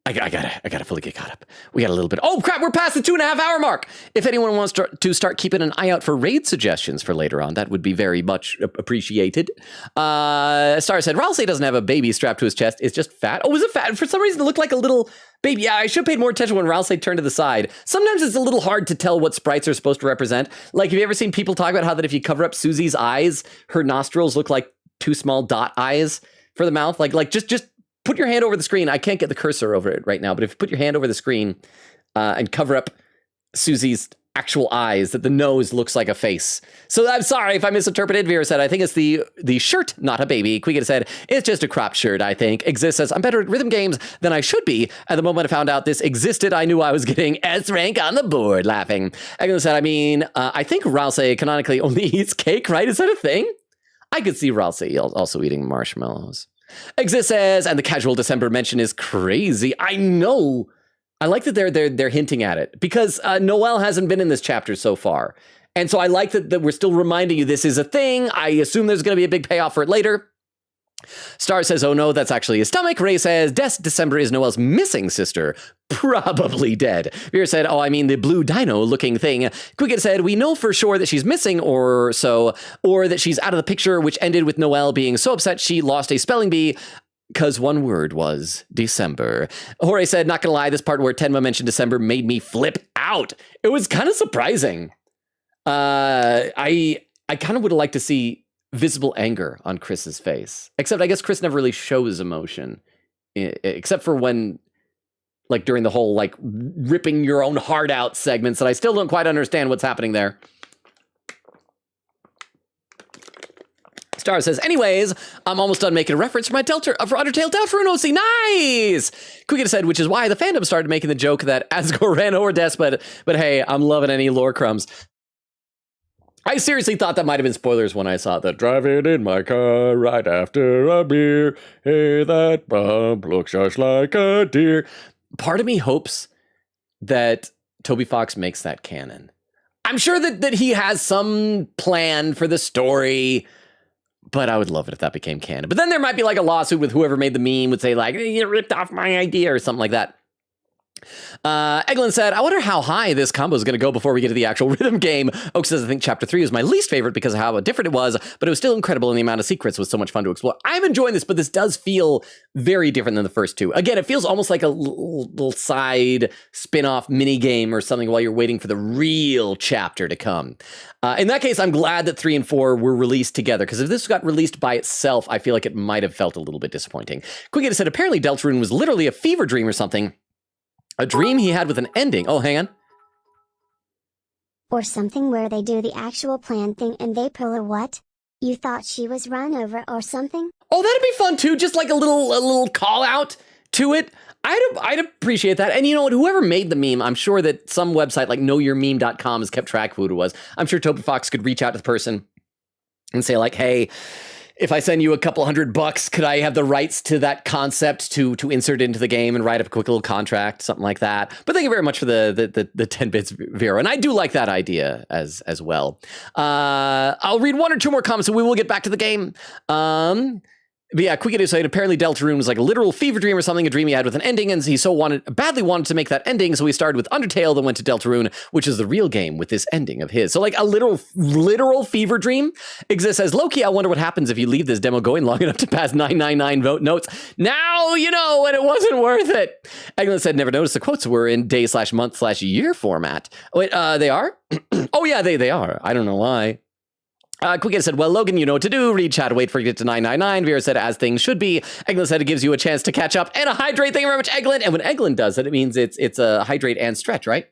I gotta fully get caught up. We got a little bit. Oh crap, we're past the 2.5 hour mark. If anyone wants to start keeping an eye out for raid suggestions for later on, that would be very much appreciated. Star said, Ralsei doesn't have a baby strapped to his chest. It's just fat. Oh, was it fat? For some reason, it looked like a little baby. Yeah, I should have paid more attention when Ralsei turned to the side. Sometimes it's a little hard to tell what sprites are supposed to represent. Like, have you ever seen people talk about how that if you cover up Susie's eyes, her nostrils look like two small dot eyes for the mouth? Like just put your hand over the screen. I can't get the cursor over it right now, but if you put your hand over the screen and cover up Susie's actual eyes, that the nose looks like a face. So I'm sorry if I misinterpreted. Vera said, I think it's the shirt, not a baby. Quiga said, it's just a cropped shirt, I think. Exist says, I'm better at rhythm games than I should be. At the moment I found out this existed, I knew I was getting S rank on the board, laughing. Eggo said, I think Ralsei canonically only eats cake, right? Is that a thing? I could see Ralsei also eating marshmallows. Exist says, and the casual December mention is crazy. I know. I like that they're hinting at it because Noelle hasn't been in this chapter so far. And so I like that we're still reminding you this is a thing. I assume there's going to be a big payoff for it later. Star says, oh no, that's actually his stomach. Ray says, December is Noelle's missing sister. Probably dead. Vera said, oh, I mean the blue dino looking thing. Quicket said, we know for sure that she's missing or that she's out of the picture, which ended with Noelle being so upset she lost a spelling bee because one word was December. Jorge said, not gonna lie, this part where Tenma mentioned December made me flip out. It was kind of surprising. I kind of would have liked to see visible anger on Chris's face. Except I guess Chris never really shows emotion. Except for when, like, during the whole, like, ripping your own heart out segments that I still don't quite understand what's happening there. Star says, anyways, I'm almost done making a reference for my for Undertale Deltarune OC. Nice! Quickly said, which is why the fandom started making the joke that Asgore ran over Des, but hey, I'm loving any lore crumbs. I seriously thought that might have been spoilers when I saw the driving in my car right after a beer. Hey, that bump looks just like a deer. Part of me hopes that Toby Fox makes that canon. I'm sure that he has some plan for the story, but I would love it if that became canon. But then there might be like a lawsuit with whoever made the meme would say like, you ripped off my idea or something like that. Eglin said, I wonder how high this combo is going to go before we get to the actual rhythm game. Oak says, I think Chapter 3 was my least favorite because of how different it was, but it was still incredible and the amount of secrets was so much fun to explore. I'm enjoying this, but this does feel very different than the first two. Again, it feels almost like a little side spin-off mini game or something while you're waiting for the real chapter to come. In that case, I'm glad that 3 and 4 were released together, because if this got released by itself, I feel like it might have felt a little bit disappointing. Quickly said, apparently Deltarune was literally a fever dream or something. A dream he had with an ending. Oh, hang on. Or something where they do the actual plan thing and they pull a what? You thought she was run over or something? Oh, that'd be fun too. Just like a little call out to it. I'd appreciate that. And you know what? Whoever made the meme, I'm sure that some website like knowyourmeme.com has kept track of who it was. I'm sure Toby Fox could reach out to the person and say like, hey, if I send you a couple $100, could I have the rights to that concept to insert into the game and write up a quick little contract, something like that? But thank you very much for the 10 bits, Vero. And I do like that idea as well. I'll read 1 or 2 more comments and we will get back to the game. But yeah, Quick said apparently Deltarune was like a literal fever dream or something, a dream he had with an ending, and he badly wanted to make that ending, so he started with Undertale, then went to Deltarune, which is the real game with this ending of his. So like a literal fever dream exists as Loki. I wonder what happens if you leave this demo going long enough to pass 999 vote notes. Now you know when it wasn't worth it. Eglin said never noticed the quotes were in day/month/year format. Wait, they are? Oh yeah, they are. I don't know why. Quick said, well, Logan, you know what to do. Read chat, wait for it to get to 999. Vera said, as things should be. Eglin said it gives you a chance to catch up and a hydrate. Thank you very much, Eglin. And when Eglin does it, it means it's a hydrate and stretch, right?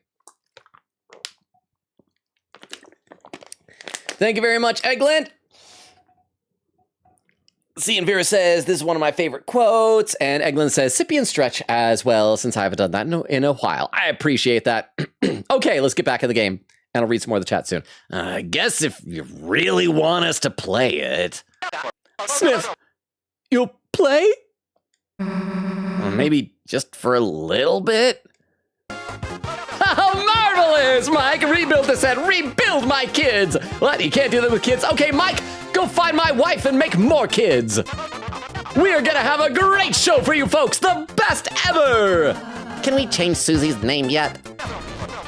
Thank you very much, Eglin. See, and Vera says, this is one of my favorite quotes. And Eglin says, sippy and stretch as well, since I haven't done that in a while. I appreciate that. Okay, let's get back in the game. And I'll read some more of the chat soon. I guess if you really want us to play it. Sniff, you'll play? Maybe just for a little bit? How marvelous! Mike, rebuild the set, rebuild my kids! What, you can't do that with kids? Okay, Mike, go find my wife and make more kids! We are gonna have a great show for you folks, the best ever! Can we change Susie's name yet?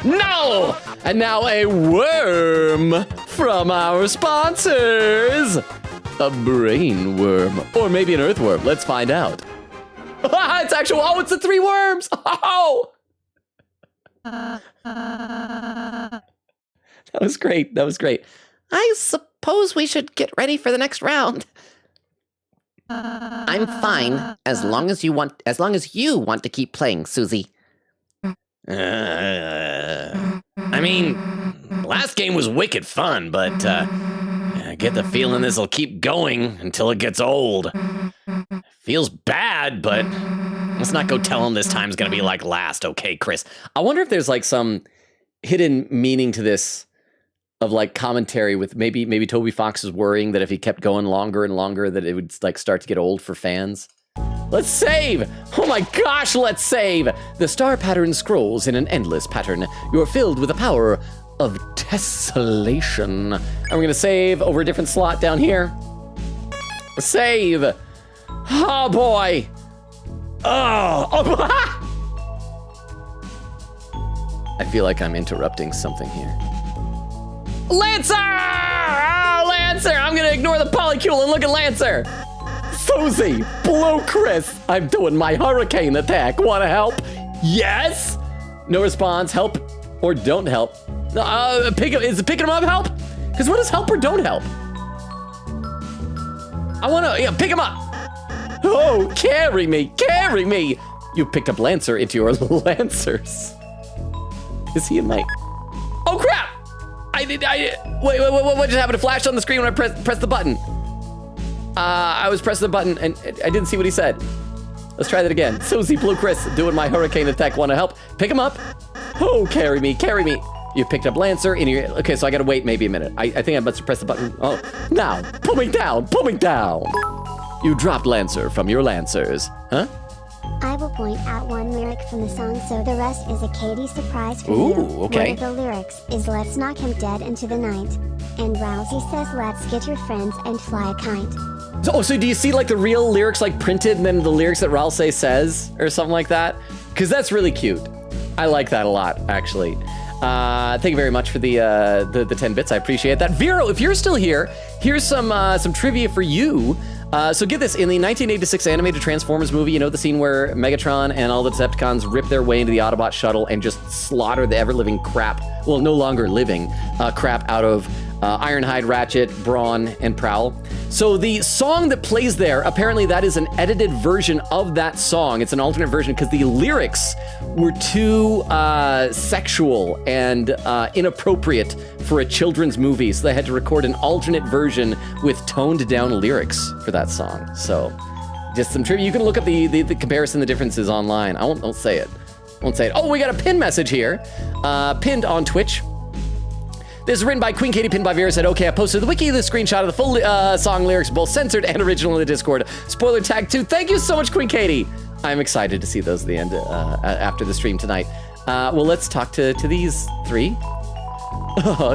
No! And now a worm from our sponsors. A brain worm. Or maybe an earthworm. Let's find out. It's actual. Oh, it's the 3 worms. Oh! That was great. That was great. I suppose we should get ready for the next round. I'm fine as long as you want to keep playing, Susie. I mean, last game was wicked fun, but I get the feeling this'll keep going until it gets old. Feels bad, but let's not go tell him this time's gonna be like last, okay, Chris? I wonder if there's like some hidden meaning to this of like commentary with maybe Toby Fox is worrying that if he kept going longer and longer that it would like start to get old for fans. Let's save! Oh my gosh, let's save! The star pattern scrolls in an endless pattern. You're filled with the power of tessellation. And we're gonna save over a different slot down here. Save! Oh boy! Oh! I feel like I'm interrupting something here. Lancer! Oh, Lancer! I'm gonna ignore the polycule and look at Lancer! Susie, blow Chris. I'm doing my hurricane attack. Want to help? Yes. No response. Help or don't help. Is picking him up help? Because what does help or don't help? I want to pick him up. Oh, carry me, carry me. You picked up Lancer into your Lancers. Is he in my? Oh crap! Wait, what just happened? It flashed on the screen when I pressed the button. I was pressing the button and I didn't see what he said. Let's try that again. Susie, Blue Chris, doing my hurricane attack. Want to help? Pick him up. Oh, carry me, carry me. You picked up Lancer in your... Okay, so I gotta wait maybe a minute. I think I must press the button. Oh, now, pull me down, pull me down. You dropped Lancer from your Lancers, huh? I will point out one lyric from the song, so the rest is a Katie surprise for Ooh, you. okay. One of the lyrics is let's knock him dead into the night. And Rousey says let's get your friends and fly a kite. So do you see like the real lyrics like printed and then the lyrics that Rousey says or something like that? Because that's really cute. I like that a lot, actually. Thank you very much for the 10 bits. I appreciate that. Vero, if you're still here, here's some trivia for you. So get this, in the 1986 animated Transformers movie, you know the scene where Megatron and all the Decepticons rip their way into the Autobot shuttle and just slaughter the ever-living crap, well, no longer living, crap out of Ironhide, Ratchet, Brawn, and Prowl. So the song that plays there, apparently that is an edited version of that song. It's an alternate version because the lyrics were too sexual and inappropriate for a children's movie. So they had to record an alternate version with toned down lyrics for that song. So just some trivia. You can look up the comparison, the differences online. I won't say it. Oh, we got a pin message here. Pinned on Twitch. This is written by Queen Katie, pinned by Vera, said, okay, I posted the wiki, the screenshot of the full song lyrics, both censored and original in the Discord. Spoiler tag 2. Thank you so much, Queen Katie. I'm excited to see those at the end after the stream tonight. Well, let's talk to these three.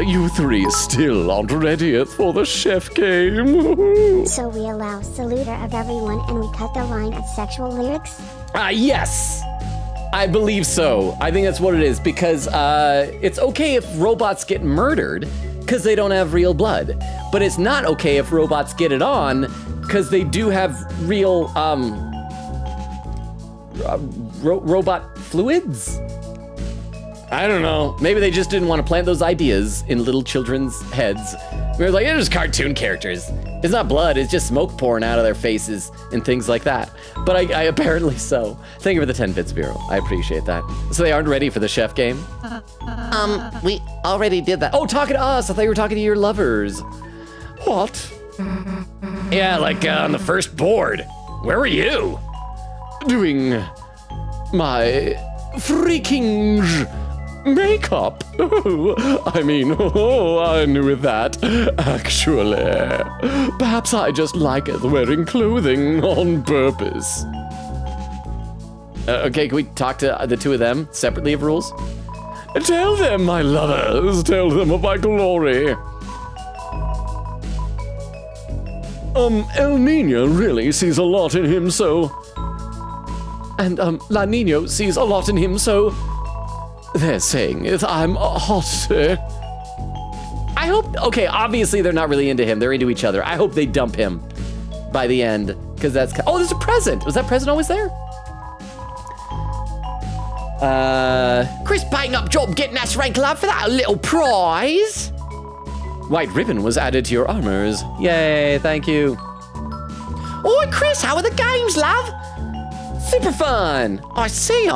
You three still aren't ready for the chef game. So we allow saluter of everyone and we cut the line of sexual lyrics? Yes. I believe so. I think that's what it is, because it's okay if robots get murdered because they don't have real blood, but it's not okay if robots get it on because they do have real robot fluids. I don't know. Maybe they just didn't want to plant those ideas in little children's heads. We were like, they're just cartoon characters. It's not blood, it's just smoke pouring out of their faces and things like that. But I apparently so. Thank you for the 10 bits, Vero. I appreciate that. So they aren't ready for the chef game? We already did that. Oh, talking to us. I thought you were talking to your lovers. What? Yeah, like on the first board. Where were you? Doing my freaking makeup. I mean, I knew that, actually. Perhaps I just like wearing clothing on purpose. Okay, can we talk to the two of them separately of rules? Tell them, my lovers, tell them of my glory. El Nino really sees a lot in him, so... And, La Nino sees a lot in him, so... They're saying I'm hot. I hope, okay, obviously they're not really into him. They're into each other. I hope they dump him by the end, because that's, oh, there's a present. Was that present always there? Chris, bang up job getting us rank love for that little prize. White ribbon was added to your armors. Yay, thank you. Oi, Chris, how are the games, love? Super fun. I see.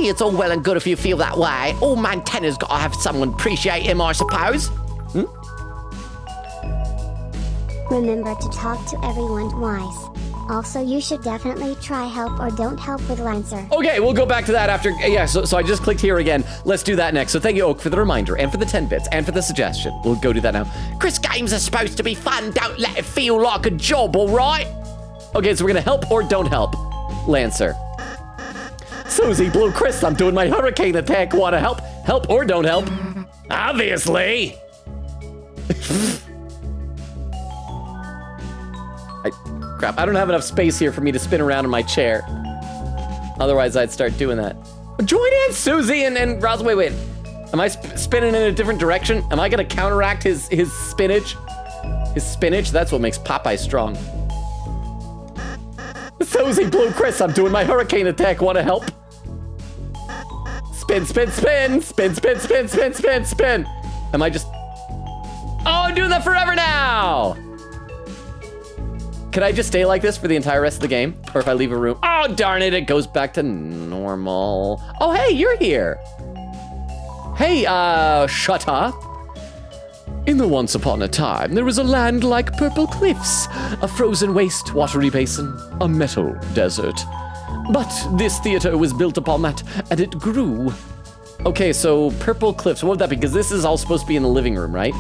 It's all well and good if you feel that way. All Montana's got to have someone appreciate him, I suppose. Remember to talk to everyone twice. Also, you should definitely try help or don't help with Lancer. Okay, we'll go back to that after, yeah, so I just clicked here again. Let's do that next. So thank you, Oak, for the reminder and for the 10 bits and for the suggestion. We'll go do that now. Chris, games are supposed to be fun. Don't let it feel like a job, all right? Okay, so we're gonna help or don't help Lancer. Susie, Blue, Chris, I'm doing my hurricane attack. Wanna help? Help or don't help? Obviously. Crap, I don't have enough space here for me to spin around in my chair. Otherwise, I'd start doing that. Join in, Susie and Roz. Wait. Am I spinning in a different direction? Am I gonna counteract his spinach? His spinach? That's what makes Popeye strong. Susie, Blue, Chris, I'm doing my hurricane attack. Wanna help? Spin. Am I just... Oh, I'm doing that forever now! Can I just stay like this for the entire rest of the game? Or if I leave a room? Oh, darn it, it goes back to normal. Oh, hey, you're here. Hey, Shutter. In the once upon a time, there was a land like purple cliffs, a frozen waste watery basin, a metal desert. But this theater was built upon that, and it grew. Okay, so purple cliffs, what would that be? Because this is all supposed to be in the living room, right?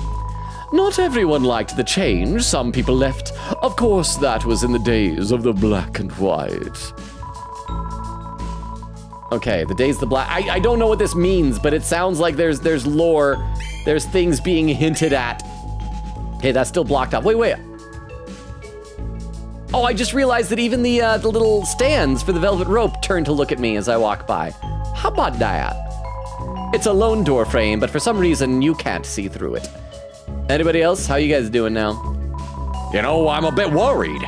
Not everyone liked the change. Some people left. Of course, that was in the days of the black and white. Okay, the days of the black. I don't know what this means, but it sounds like there's lore. There's things being hinted at. Okay, that's still blocked up. Wait. Oh, I just realized that even the little stands for the velvet rope turn to look at me as I walk by. How about that? It's a lone door frame, but for some reason you can't see through it. Anybody else? How you guys doing now? You know, I'm a bit worried.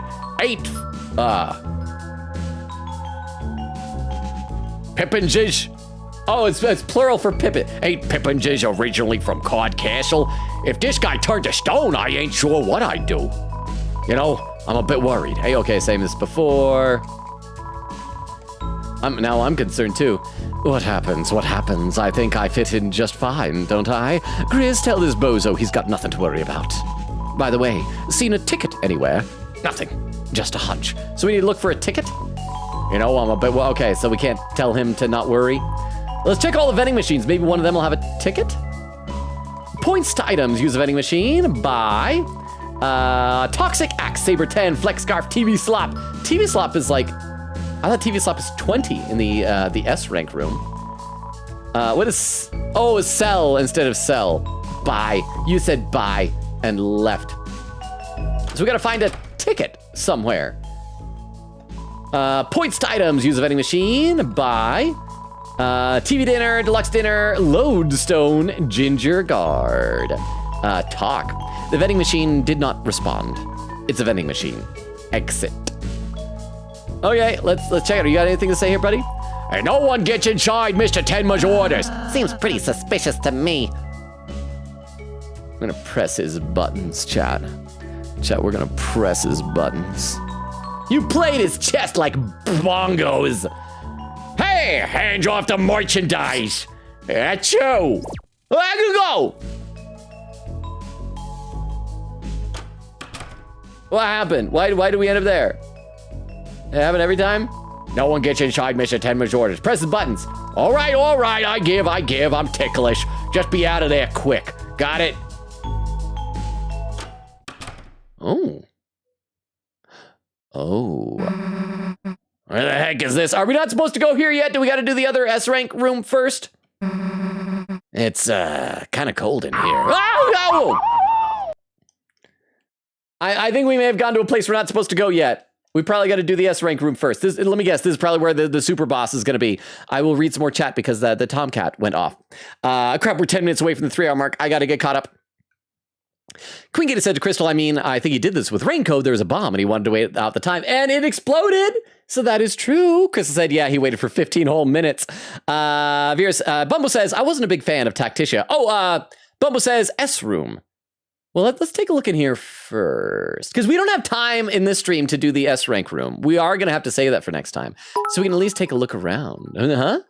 Pippinges? Oh, it's plural for Pippin. Ain't Pippinges originally from Cod Castle? If this guy turned to stone, I ain't sure what I'd do. You know, I'm a bit worried. Hey, okay, same as before. Now I'm concerned too. What happens? What happens? I think I fit in just fine, don't I? Grizz, tell this bozo he's got nothing to worry about. By the way, seen a ticket anywhere? Nothing. Just a hunch. So we need to look for a ticket? You know, I'm a bit, well, okay, so we can't tell him to not worry. Let's check all the vending machines. Maybe one of them will have a ticket? Points to items. Use a vending machine. Buy. Toxic Axe, Saber 10, Flex Scarf, TV Slop. TV Slop is like, I thought TV Slop is 20 in the S rank room. What is, oh, sell instead of sell. Buy. You said buy and left. So we gotta find a ticket somewhere. Points to items. Use a vending machine. Buy. TV dinner, deluxe dinner, lodestone, ginger guard. Talk. The vending machine did not respond. It's a vending machine. Exit. Okay, let's check it. You got anything to say here, buddy? And no one gets inside Mr. Tenma's orders. Seems pretty suspicious to me. I'm gonna press his buttons, chat. Chat, we're gonna press his buttons. You played his chest like bongos. Hey, hands off the merchandise. That's you. I can go. What happened? Why do we end up there? It happen every time? No one gets inside Mr. Tenma's orders. Press the buttons. All right, I give. I'm ticklish. Just be out of there quick. Got it? Oh. Oh. Where the heck is this? Are we not supposed to go here yet? Do we got to do the other S rank room first? It's kind of cold in here. Oh, no! I think we may have gone to a place we're not supposed to go yet. We probably got to do the S rank room first. Let me guess. This is probably where the super boss is going to be. I will read some more chat because the Tomcat went off. Crap, we're 10 minutes away from the 3 hour mark. I got to get caught up. Queen Gator said to Crystal, I think he did this with Raincoat. There was a bomb and he wanted to wait out the time and it exploded. So that is true. Crystal said, yeah, he waited for 15 whole minutes. Bumble says, I wasn't a big fan of Tacticia. Bumble says S room. Well, let's take a look in here first, because we don't have time in this stream to do the S rank room. We are going to have to save that for next time. So we can at least take a look around. Huh?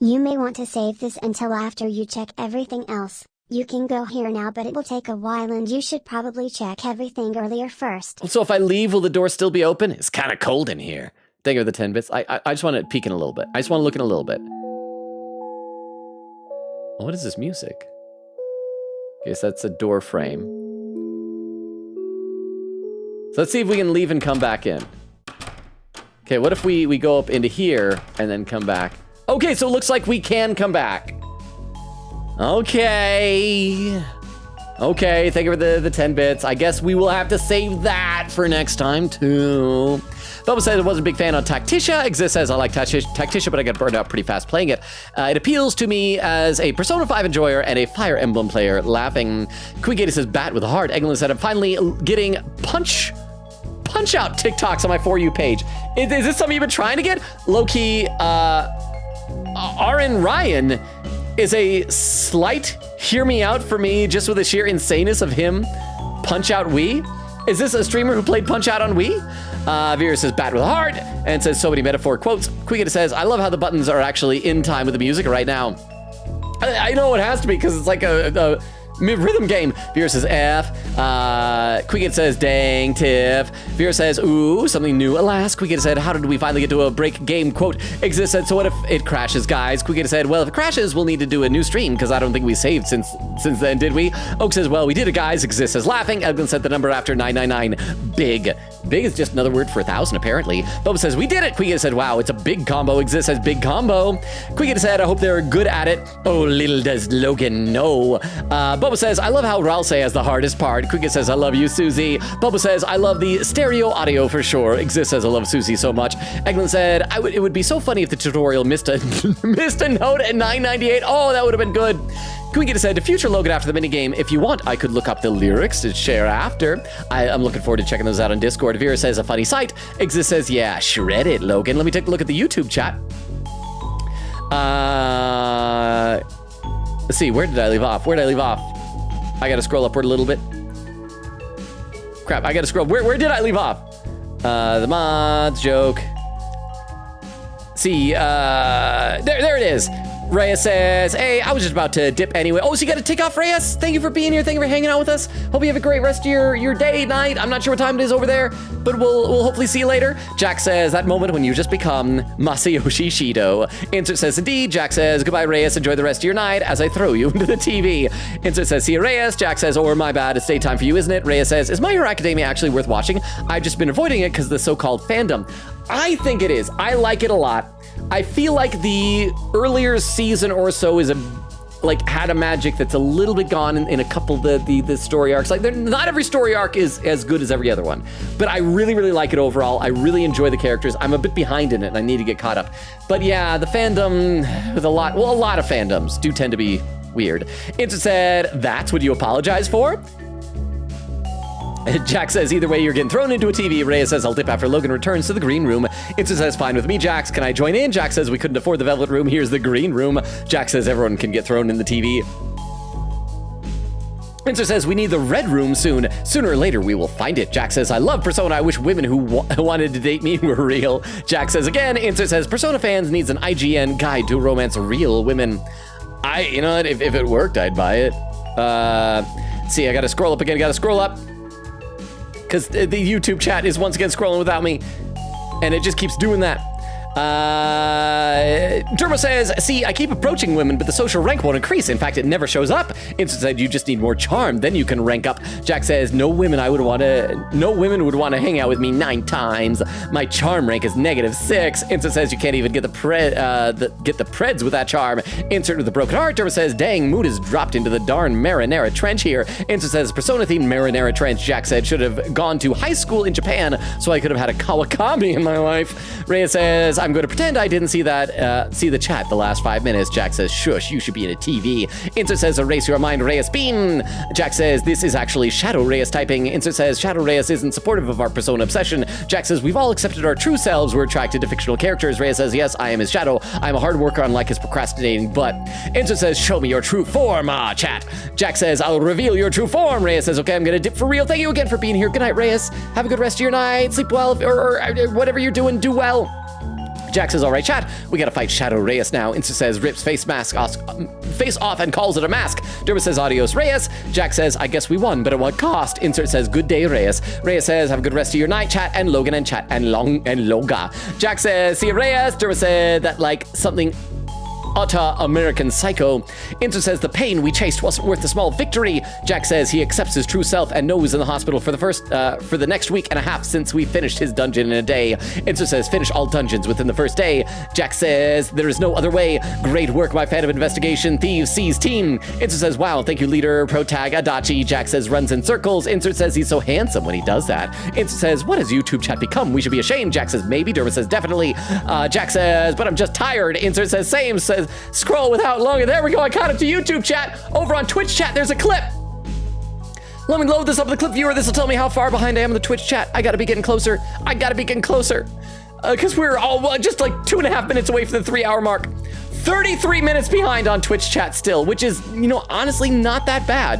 You may want to save this until after you check everything else. You can go here now, but it will take a while and you should probably check everything earlier first. So if I leave, will the door still be open? It's kind of cold in here. Thank you for the 10 bits. I just want to peek in a little bit. I just want to look in a little bit. What is this music? Okay, so that's a door frame. So let's see if we can leave and come back in. Okay, what if we go up into here and then come back? Okay, so it looks like we can come back. Okay. Okay, thank you for the 10 bits. I guess we will have to save that for next time, too. Bubba says I wasn't a big fan of Tacticia. Exist says I like Tacticia, but I got burned out pretty fast playing it. It appeals to me as a Persona 5 enjoyer and a Fire Emblem player. Laughing. Queen Gator says bat with a heart. Eglin said I'm finally getting punch out TikToks on my For You page. Is this something you've been trying to get? Low-key, RN Ryan is a slight hear me out for me just with the sheer insaneness of him punch out Wii. Is this a streamer who played Punch Out on Wii? Vera says bat with a heart and says so many metaphor quotes. Quigita says I love how the buttons are actually in time with the music right now. I know it has to be because it's like a rhythm game. Vera says F. Quigita says dang Tiff. Vera says ooh something new. Alas, Quigita said how did we finally get to a break game quote? Exist said so what if it crashes guys? Quigita said well if it crashes we'll need to do a new stream because I don't think we saved since then did we? Oak says well we did it guys. Exist says laughing. Edwin said the number after 999. Big is just another word for 1,000 apparently. Boba says we did it. Quigita said wow it's a big combo. Exist says big combo. Quigita said I hope they're good at it. Oh little does Logan know. Boba Bubba says, I love how Ralsei has the hardest part. Cricket says, I love you, Susie. Bubba says, I love the stereo audio for sure. Exist says, I love Susie so much. Eglin said, it would be so funny if the tutorial missed a note at 998. Oh, that would have been good. Quinky said, to future Logan after the minigame, if you want, I could look up the lyrics to share after. I'm looking forward to checking those out on Discord. Vera says, a funny sight. Exist says, yeah, shred it, Logan. Let me take a look at the YouTube chat. Let's see, where did I leave off? I gotta scroll upward a little bit. Crap, I gotta scroll. Where did I leave off? The mods joke. See, there it is. Reyes says, hey, I was just about to dip anyway. Oh, so you got to take off, Reyes? Thank you for being here. Thank you for hanging out with us. Hope you have a great rest of your day, night. I'm not sure what time it is over there, but we'll hopefully see you later. Jack says, that moment when you just become Masayoshi Shido. Insert says, indeed. Jack says, goodbye, Reyes. Enjoy the rest of your night as I throw you into the TV. Insert says, see you, Reyes. Jack says, oh, my bad. It's daytime for you, isn't it? Reyes says, is My Hero Academia actually worth watching? I've just been avoiding it because of the so-called fandom. I think it is. I like it a lot. I feel like the earlier season or so is had a magic that's a little bit gone in a couple of the story arcs. Like, not every story arc is as good as every other one, but I really, really like it overall. I really enjoy the characters. I'm a bit behind in it and I need to get caught up. But yeah, the fandom with a lot of fandoms do tend to be weird. Insta said, that's what you apologize for? Jack says, either way, you're getting thrown into a TV. Reyes says, I'll dip after Logan returns to the green room. Insta says, fine with me, Jax. Can I join in? Jack says, we couldn't afford the velvet room. Here's the green room. Jack says, everyone can get thrown in the TV. Insta says, we need the red room soon. Sooner or later, we will find it. Jack says, I love Persona. I wish women who wanted to date me were real. Jack says again. Insta says, Persona fans needs an IGN guide to romance real women. You know what? If it worked, I'd buy it. See, I gotta scroll up again. Gotta scroll up. Because the YouTube chat is once again scrolling without me, and it just keeps doing that. Dermo says, see, I keep approaching women, but the social rank won't increase. In fact, it never shows up. Instant said, you just need more charm, then you can rank up. Jack says, no women would want to hang out with me 9 times. My charm rank is -6. Instant says, you can't even get the preds with that charm. Insert with the broken heart. Dermo says, dang, mood has dropped into the darn marinara trench here. Instant says, Persona-themed marinara trench. Jack said, should have gone to high school in Japan so I could have had a Kawakami in my life. Reyes says, I'm going to pretend I didn't see the chat the last 5 minutes. Jack says, shush, you should be in a TV. Insert says, erase your mind, Reyes beam. Jack says, this is actually Shadow Reyes typing. Insert says, Shadow Reyes isn't supportive of our Persona obsession. Jack says, we've all accepted our true selves. We're attracted to fictional characters. Reyes says, yes, I am his shadow. I'm a hard worker, unlike his procrastinating butt. Insert says, show me your true form, chat. Jack says, I'll reveal your true form. Reyes says, okay, I'm gonna dip for real. Thank you again for being here. Good night, Reyes. Have a good rest of your night. Sleep well, or whatever you're doing, do well. Jack says, all right, chat, we gotta fight Shadow Reyes now. Insta says, rips face off and calls it a mask. Derma says, adios, Reyes. Jack says, I guess we won, but at what cost? Insert says, good day, Reyes. Reyes says, have a good rest of your night, chat, and Logan and chat, and Loga. Jack says, see you, Reyes. Derma said that like something utter American Psycho. Inter says the pain we chased wasn't worth the small victory. Jack says he accepts his true self and knows in the hospital for the next week and a half since we finished his dungeon in a day. Inter says finish all dungeons within the first day. Jack says there is no other way. Great work, my fan of investigation thieves sees team. Inter says wow, thank you leader protag Adachi. Jack says runs in circles. Insert says he's so handsome when he does that. Insert says what has YouTube chat become? We should be ashamed. Jack says maybe. Derma says definitely. Jack says but I'm just tired. Insert says same. Says scroll without longer. There we go. I caught up to YouTube chat. Over on Twitch chat, there's a clip. Let me load this up in the clip viewer. This will tell me how far behind I am in the Twitch chat. I gotta be getting closer. Because we're all just like 2.5 minutes away from the 3-hour mark. 33 minutes behind on Twitch chat still, which is, honestly not that bad.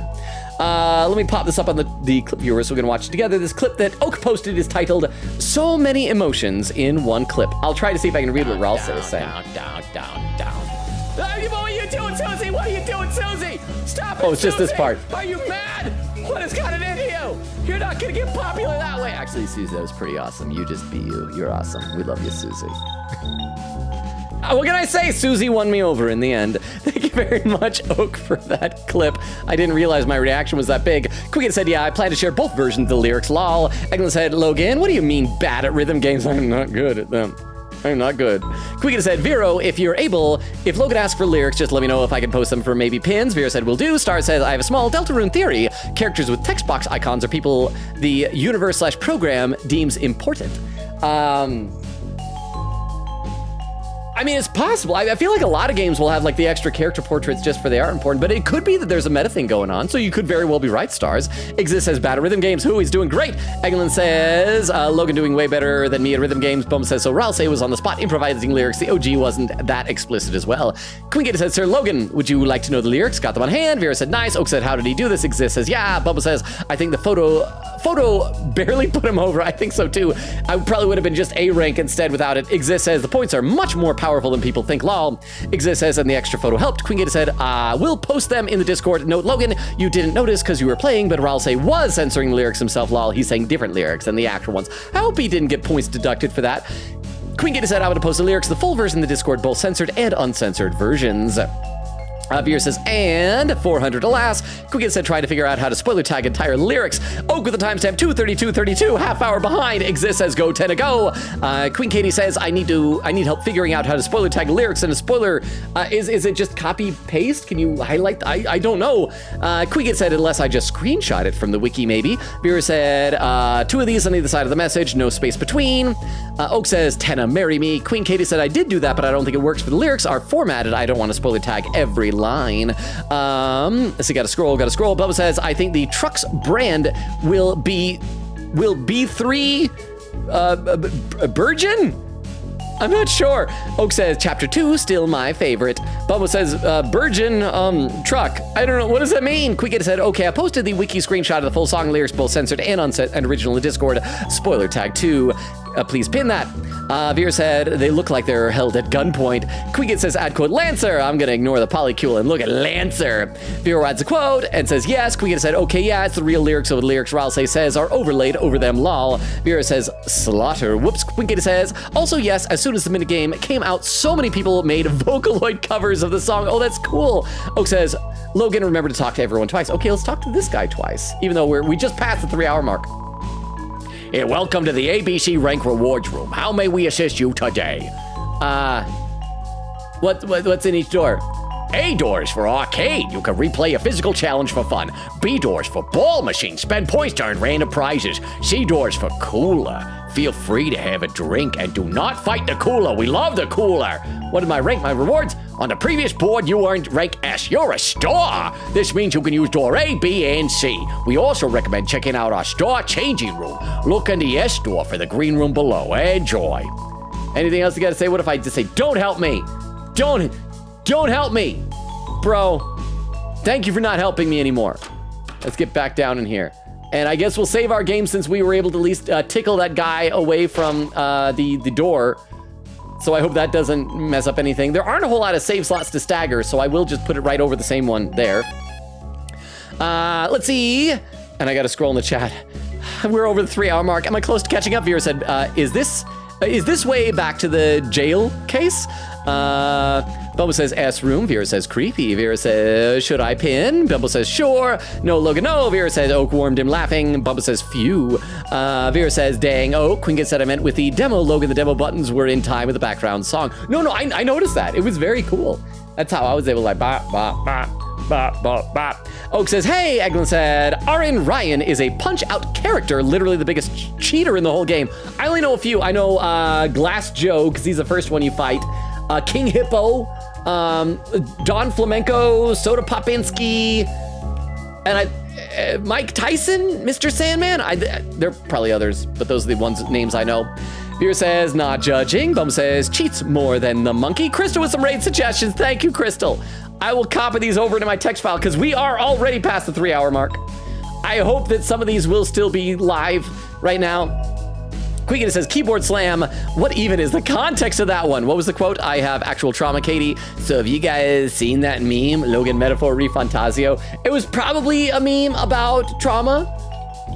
Let me pop this up on the clip viewer so we can watch it together. This clip that Oak posted is titled, So Many Emotions in One Clip. I'll try to see if I can read what Ralsa is saying. Down. What are you doing, Susie? What are you doing, Susie? Stop it, Oh, it's just this part. Are you mad? What has gotten into you? You're not gonna get popular that way. Actually, Susie, that was pretty awesome. You just be you. You're awesome. We love you, Susie. What can I say? Susie won me over in the end. Thank you very much, Oak, for that clip. I didn't realize my reaction was that big. Quicken said, yeah, I plan to share both versions of the lyrics, lol. Eglin said, Logan, what do you mean bad at rhythm games? I'm not good at them. I'm not good. Quiga said, Vero, if you're able, if Logan asks for lyrics, just let me know if I can post them for maybe pins. Vera said, will do. Star says, I have a small Deltarune theory. Characters with text box icons are people the universe/program deems important. I mean, it's possible. I feel like a lot of games will have like the extra character portraits just for they are important, but it could be that there's a meta thing going on, so you could very well be right, Stars. Exist says, bad at rhythm games. Who? He's doing great. Eglin says, Logan doing way better than me at rhythm games. Bum says, so Ralsei was on the spot improvising lyrics. The OG wasn't that explicit as well. Queen Gator said, Sir Logan, would you like to know the lyrics? Got them on hand. Vera said, nice. Oak said, how did he do this? Exist says, yeah. Bubba says, I think the photo barely put him over. I think so too. I probably would have been just A rank instead without it. Exist says, the points are much more powerful than people think. Lol. Exist says, and the extra photo helped. Queen Gator said, we'll post them in the Discord. Note, Logan, you didn't notice because you were playing, but Ralsei was censoring the lyrics himself. Lol. He's saying different lyrics than the actual ones. I hope he didn't get points deducted for that. Queen Gator said, I would have posted lyrics, the full version in the Discord, both censored and uncensored versions. Beer says, and 400 alas. Quick said, trying to figure out how to spoiler tag entire lyrics. Oak with the timestamp 2:32:32, half hour behind. Exist says, go 10 to go. Queen Katie says, I need help figuring out how to spoiler tag lyrics. And a spoiler, is it just copy paste? Can you highlight? I don't know. Queen said, unless I just screenshot it from the wiki, maybe. Beer said, 2 of these on either side of the message, no space between. Oak says, Tenna, marry me. Queen Katie said, I did do that, but I don't think it works for the lyrics are formatted. I don't want to spoiler tag every line. Let's see, gotta scroll. Bubba says, I think the truck's brand will be 3 Virgin? I'm not sure. Oak says, chapter 2, still my favorite. Bubba says, Virgin, truck. I don't know, what does that mean? Quickett said, okay, I posted the wiki screenshot of the full song lyrics, both censored and uncensored and original in Discord. Spoiler tag 2. Please pin that. Veer said, they look like they're held at gunpoint. Quiggett says, add quote, Lancer. I'm gonna ignore the polycule and look at Lancer. Veer adds a quote and says, yes. Quiggett said, okay, yeah, it's the real lyrics, so the lyrics Ralsei says are overlaid over them, lol. Vera says, slaughter. Whoops. Quiggett says, also yes, as soon as the minigame came out, so many people made Vocaloid covers of the song. Oh, that's cool. Oak says, Logan, remember to talk to everyone twice. Okay, let's talk to this guy twice, even though we just passed the 3-hour mark. Hey, welcome to the ABC Rank Rewards Room. How may we assist you today? What's in each door? A doors for arcade. You can replay a physical challenge for fun. B doors for ball machines. Spend points to earn random prizes. C doors for cooler. Feel free to have a drink and do not fight the cooler. We love the cooler. What did my rank, my rewards? On the previous board, you earned rank S. You're a star. This means you can use door A, B, and C. We also recommend checking out our star changing room. Look in the S door for the green room below. Enjoy. Anything else you gotta say? What if I just say, don't help me? Don't help me. Bro, thank you for not helping me anymore. Let's get back down in here. And I guess we'll save our game since we were able to at least tickle that guy away from the door. So I hope that doesn't mess up anything. There aren't a whole lot of save slots to stagger, so I will just put it right over the same one there. Let's see. And I gotta scroll in the chat. We're over the 3-hour mark. Am I close to catching up? Vera said, is this way back to the jail case? Bubba says S room. Vera says creepy. Vera says, should I pin? Bubba says sure. No, Logan, no. Vera says Oak warmed him laughing. Bubba says phew. Vera says dang Oak. Quinget said I meant with the demo. Logan, the demo buttons were in time with the background song. No, I noticed that. It was very cool. That's how I was able to like bop, bop, bop, bop, bop, bop. Oak says, hey. Eglin said, RN Ryan is a punch-out character, literally the biggest cheater in the whole game. I only know a few. I know Glass Joe, because he's the first one you fight. King Hippo, Don Flamenco, Soda Popinski, and Mike Tyson, Mr. Sandman. There are probably others, but those are the names I know. Beer says, not judging. Bum says, cheats more than the monkey. Crystal with some raid suggestions. Thank you, Crystal. I will copy these over into my text file because we are already past the 3-hour mark. I hope that some of these will still be live right now. Quiggin says, keyboard slam. What even is the context of that one? What was the quote? I have actual trauma, Katie. So have you guys seen that meme, Logan Metaphor Refantasio? It was probably a meme about trauma.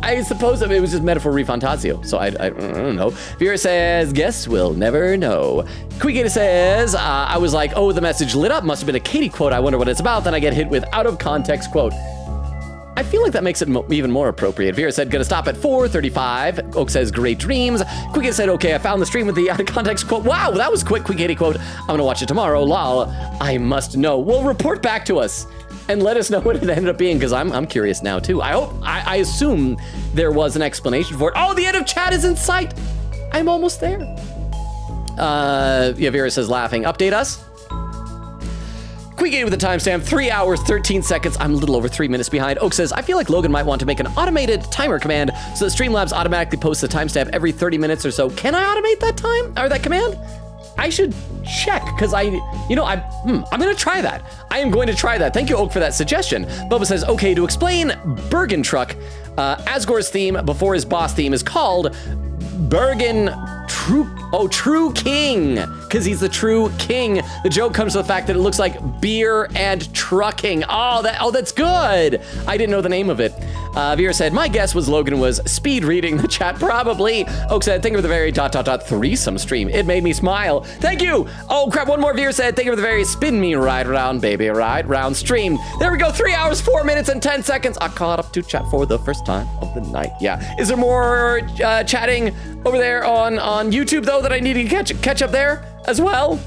I suppose it was just Metaphor Refantasio. So I don't know. Vera says, guess we'll never know. Quiggin says, I was like, oh, the message lit up. Must have been a Katie quote. I wonder what it's about. Then I get hit with out of context quote. I feel like that makes it even more appropriate. Vera said, gonna stop at 4:35. Oak says, great dreams. Quick said, okay, I found the stream with the out of context quote. Wow, that was quick. Quick Katie quote. I'm gonna watch it tomorrow. Lol. I must know. Well, report back to us and let us know what it ended up being, because I'm curious now too. I assume there was an explanation for it. Oh, the end of chat is in sight. I'm almost there. Yeah, Vera says, laughing. Update us. Quick with the timestamp, 3 hours, 13 seconds. I'm a little over 3 minutes behind. Oak says, I feel like Logan might want to make an automated timer command so that Streamlabs automatically posts the timestamp every 30 minutes or so. Can I automate that time, or that command? I should check, because I'm gonna try that. I am going to try that. Thank you, Oak, for that suggestion. Bubba says, okay, to explain Bergen Truck, Asgore's theme before his boss theme is called Bergen True King, because he's the true king. The joke comes to the fact that it looks like beer and trucking. Oh, that's good. I didn't know the name of it. Vera said, my guess was Logan was speed reading the chat, probably. Oak said, think of the very ... threesome stream. It made me smile. Thank you. Oh crap, one more. Vera said, think of the very spin me right around, baby, right round stream. There we go, 3 hours, 4 minutes, and 10 seconds. I caught up to chat for the first time of the night. Yeah. Is there more chatting over there on YouTube, though, that I need to catch up there as well?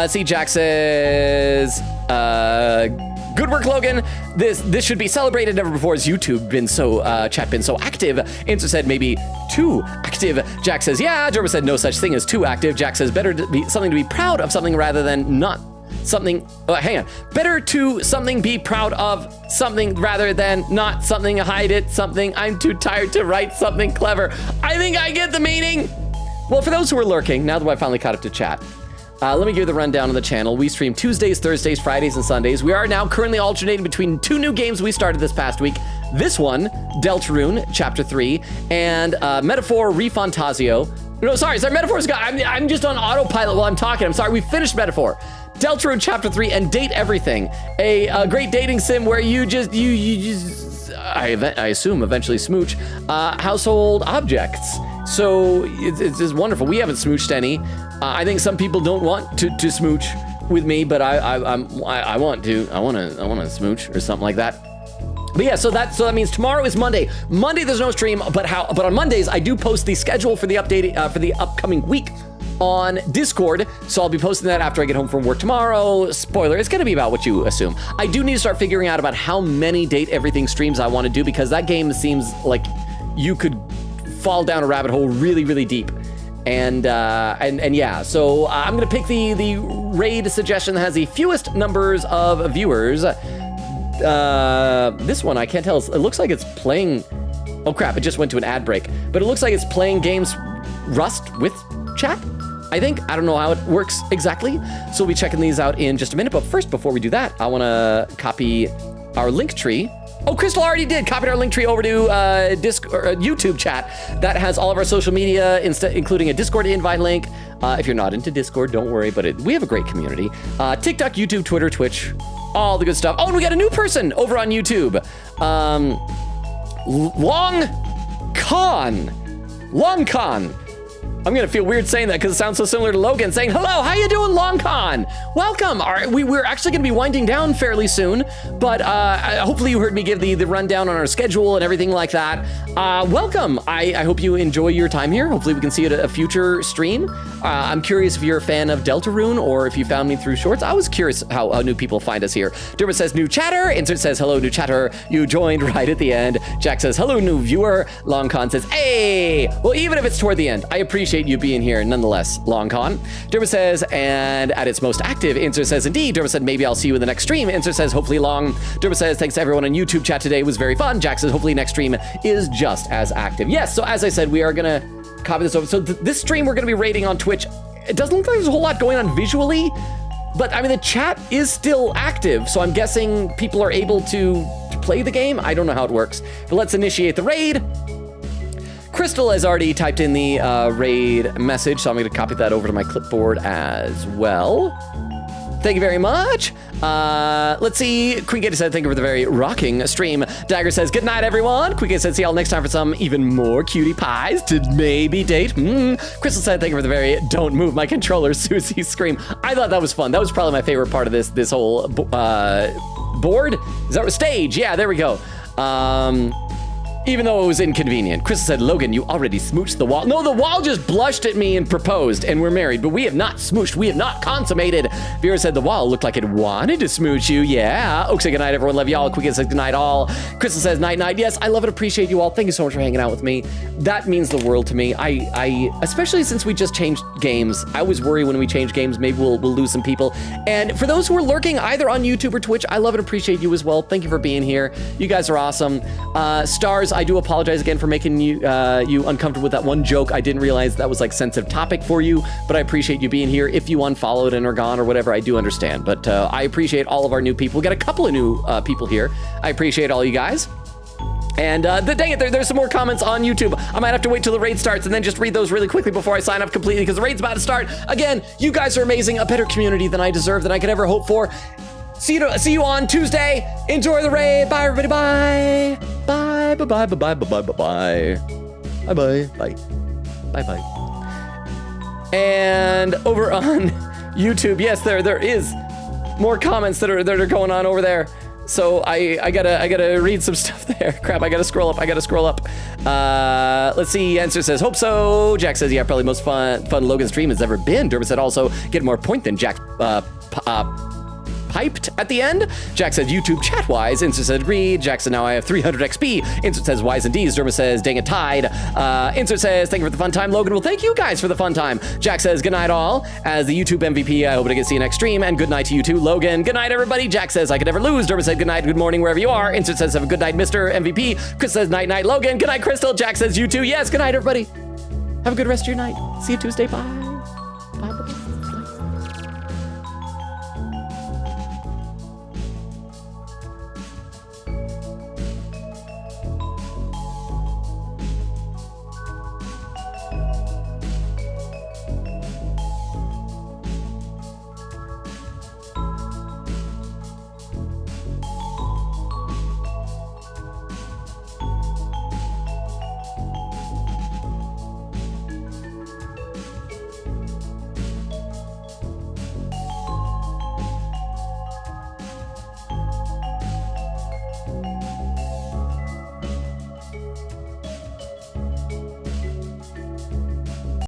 See, Jack says, good work, Logan. This should be celebrated. Never before has YouTube been so chat been so active. Answer said maybe too active. Jack says, yeah. Jorma said no such thing as too active. Jack says better to be something to be proud of something rather than not something. Hang on. Better to something be proud of something rather than not something. Hide it something. I'm too tired to write something clever. I think I get the meaning. Well, for those who are lurking, now that I finally caught up to chat, let me give the rundown on the channel. We stream Tuesdays, Thursdays, Fridays, and Sundays. We are now currently alternating between 2 new games we started this past week. This one, Deltarune Chapter 3, and Metaphor Refantasio. No, sorry, Metaphor's got. I'm just on autopilot while I'm talking. I'm sorry. We finished Metaphor. Deltarune Chapter 3 and Date Everything, a great dating sim where you just I assume eventually smooch household objects. So it's just wonderful. We haven't smooched any. I think some people don't want to smooch with me, but I want to. I want to smooch or something like that. But yeah, so that means tomorrow is Monday. Monday there's no stream, but on Mondays I do post the schedule for the update for the upcoming week on Discord. So I'll be posting that after I get home from work tomorrow. Spoiler, it's gonna be about what you assume. I do need to start figuring out about how many Date Everything streams I want to do, because that game seems like you could fall down a rabbit hole really, really deep. And yeah, so I'm gonna pick the raid suggestion that has the fewest numbers of viewers. This one, I can't tell. It looks like it's playing. Oh crap, it just went to an ad break. But it looks like it's playing games Rust with chat, I think. I don't know how it works exactly. So we'll be checking these out in just a minute. But first, before we do that, I wanna copy our link tree. Oh, Crystal already did. Copied our link tree over to YouTube chat. That has all of our social media, including a Discord invite link. If you're not into Discord, don't worry, but we have a great community. TikTok, YouTube, Twitter, Twitch, all the good stuff. Oh, and we got a new person over on YouTube. Long Con. I'm gonna feel weird saying that because it sounds so similar to Logan saying, hello, how you doing, Long Con? Welcome. All right, we're actually gonna be winding down fairly soon, but hopefully you heard me give the rundown on our schedule and everything like that. Welcome. I hope you enjoy your time here. Hopefully we can see you at a future stream. I'm curious if you're a fan of Deltarune or if you found me through shorts. I was curious how new people find us here. Dermot says, new chatter. Insert says, hello, new chatter. You joined right at the end. Jack says, hello, new viewer. Long Con says, hey. Well, even if it's toward the end, I appreciate you being here nonetheless, Long Con. Dermot says, and at its most active, Insert says, indeed. Dermot said, maybe I'll see you in the next stream. Insert says, hopefully long. Dermot says, thanks to everyone on YouTube chat today. It was very fun. Jack says, hopefully next stream is just as active. Yes, so as I said, we are gonna copy this over. So this stream we're gonna be rating on Twitch. It doesn't look like there's a whole lot going on visually, but I mean, the chat is still active. So I'm guessing people are able to play the game. I don't know how it works, but let's initiate the raid. Crystal has already typed in the raid message, so I'm going to copy that over to my clipboard as well. Thank you very much. Let's see. Queen Gator said, thank you for the very rocking stream. Dagger says, good night, everyone. Queen Gator said, see y'all next time for some even more cutie pies to maybe date. Crystal said, thank you for the very don't move my controller, Susie scream. I thought that was fun. That was probably my favorite part of this whole board? Is that stage? Yeah, there we go. Even though it was inconvenient. Crystal said, Logan, you already smooched the wall. No, the wall just blushed at me and proposed, and we're married, but we have not smooched. We have not consummated. Vera said the wall looked like it wanted to smooch you. Yeah. Oak said, good night, everyone. Love y'all. Quick says, good night, all. Crystal says, night, night. Yes, I love and appreciate you all. Thank you so much for hanging out with me. That means the world to me. I especially since we just changed games. I always worry when we change games, maybe we'll lose some people. And for those who are lurking either on YouTube or Twitch, I love and appreciate you as well. Thank you for being here. You guys are awesome. Stars, I do apologize again for making you uncomfortable with that one joke. I didn't realize that was like sensitive topic for you, but I appreciate you being here. If you unfollowed and are gone or whatever, I do understand. But I appreciate all of our new people. We got a couple of new people here. I appreciate all you guys. And dang it, there's some more comments on YouTube. I might have to wait till the raid starts and then just read those really quickly before I sign up completely because the raid's about to start. Again, you guys are amazing. A better community than I deserve, than I could ever hope for. See you on Tuesday. Enjoy the raid. Bye, everybody. Bye. Bye. Bye. Bye. Bye. Bye. Bye. Bye. Bye. Bye. Bye. Bye. Bye. Bye. And over on YouTube, yes, there is more comments that are going on over there. So I gotta read some stuff there. Crap, I gotta scroll up. Let's see. Answer says, hope so. Jack says, yeah, probably most fun Logan stream has ever been. Dermot said also, get more point than Jack piped at the end. Jack said, YouTube chat-wise. Insert said, agreed. Jack said, now I have 300 XP. Insert says, Y's and D's. Dermot says, dang it, tied. Insert says, thank you for the fun time. Logan, well, thank you guys for the fun time. Jack says, good night, all. As the YouTube MVP, I hope I get to see you next stream. And good night to you too, Logan. Good night, everybody. Jack says, I could never lose. Dermot said, good night, good morning, wherever you are. Insert says, have a good night, Mr. MVP. Chris says, night, night, Logan. Good night, Crystal. Jack says, you too. Yes, good night, everybody. Have a good rest of your night. See you Tuesday. Bye.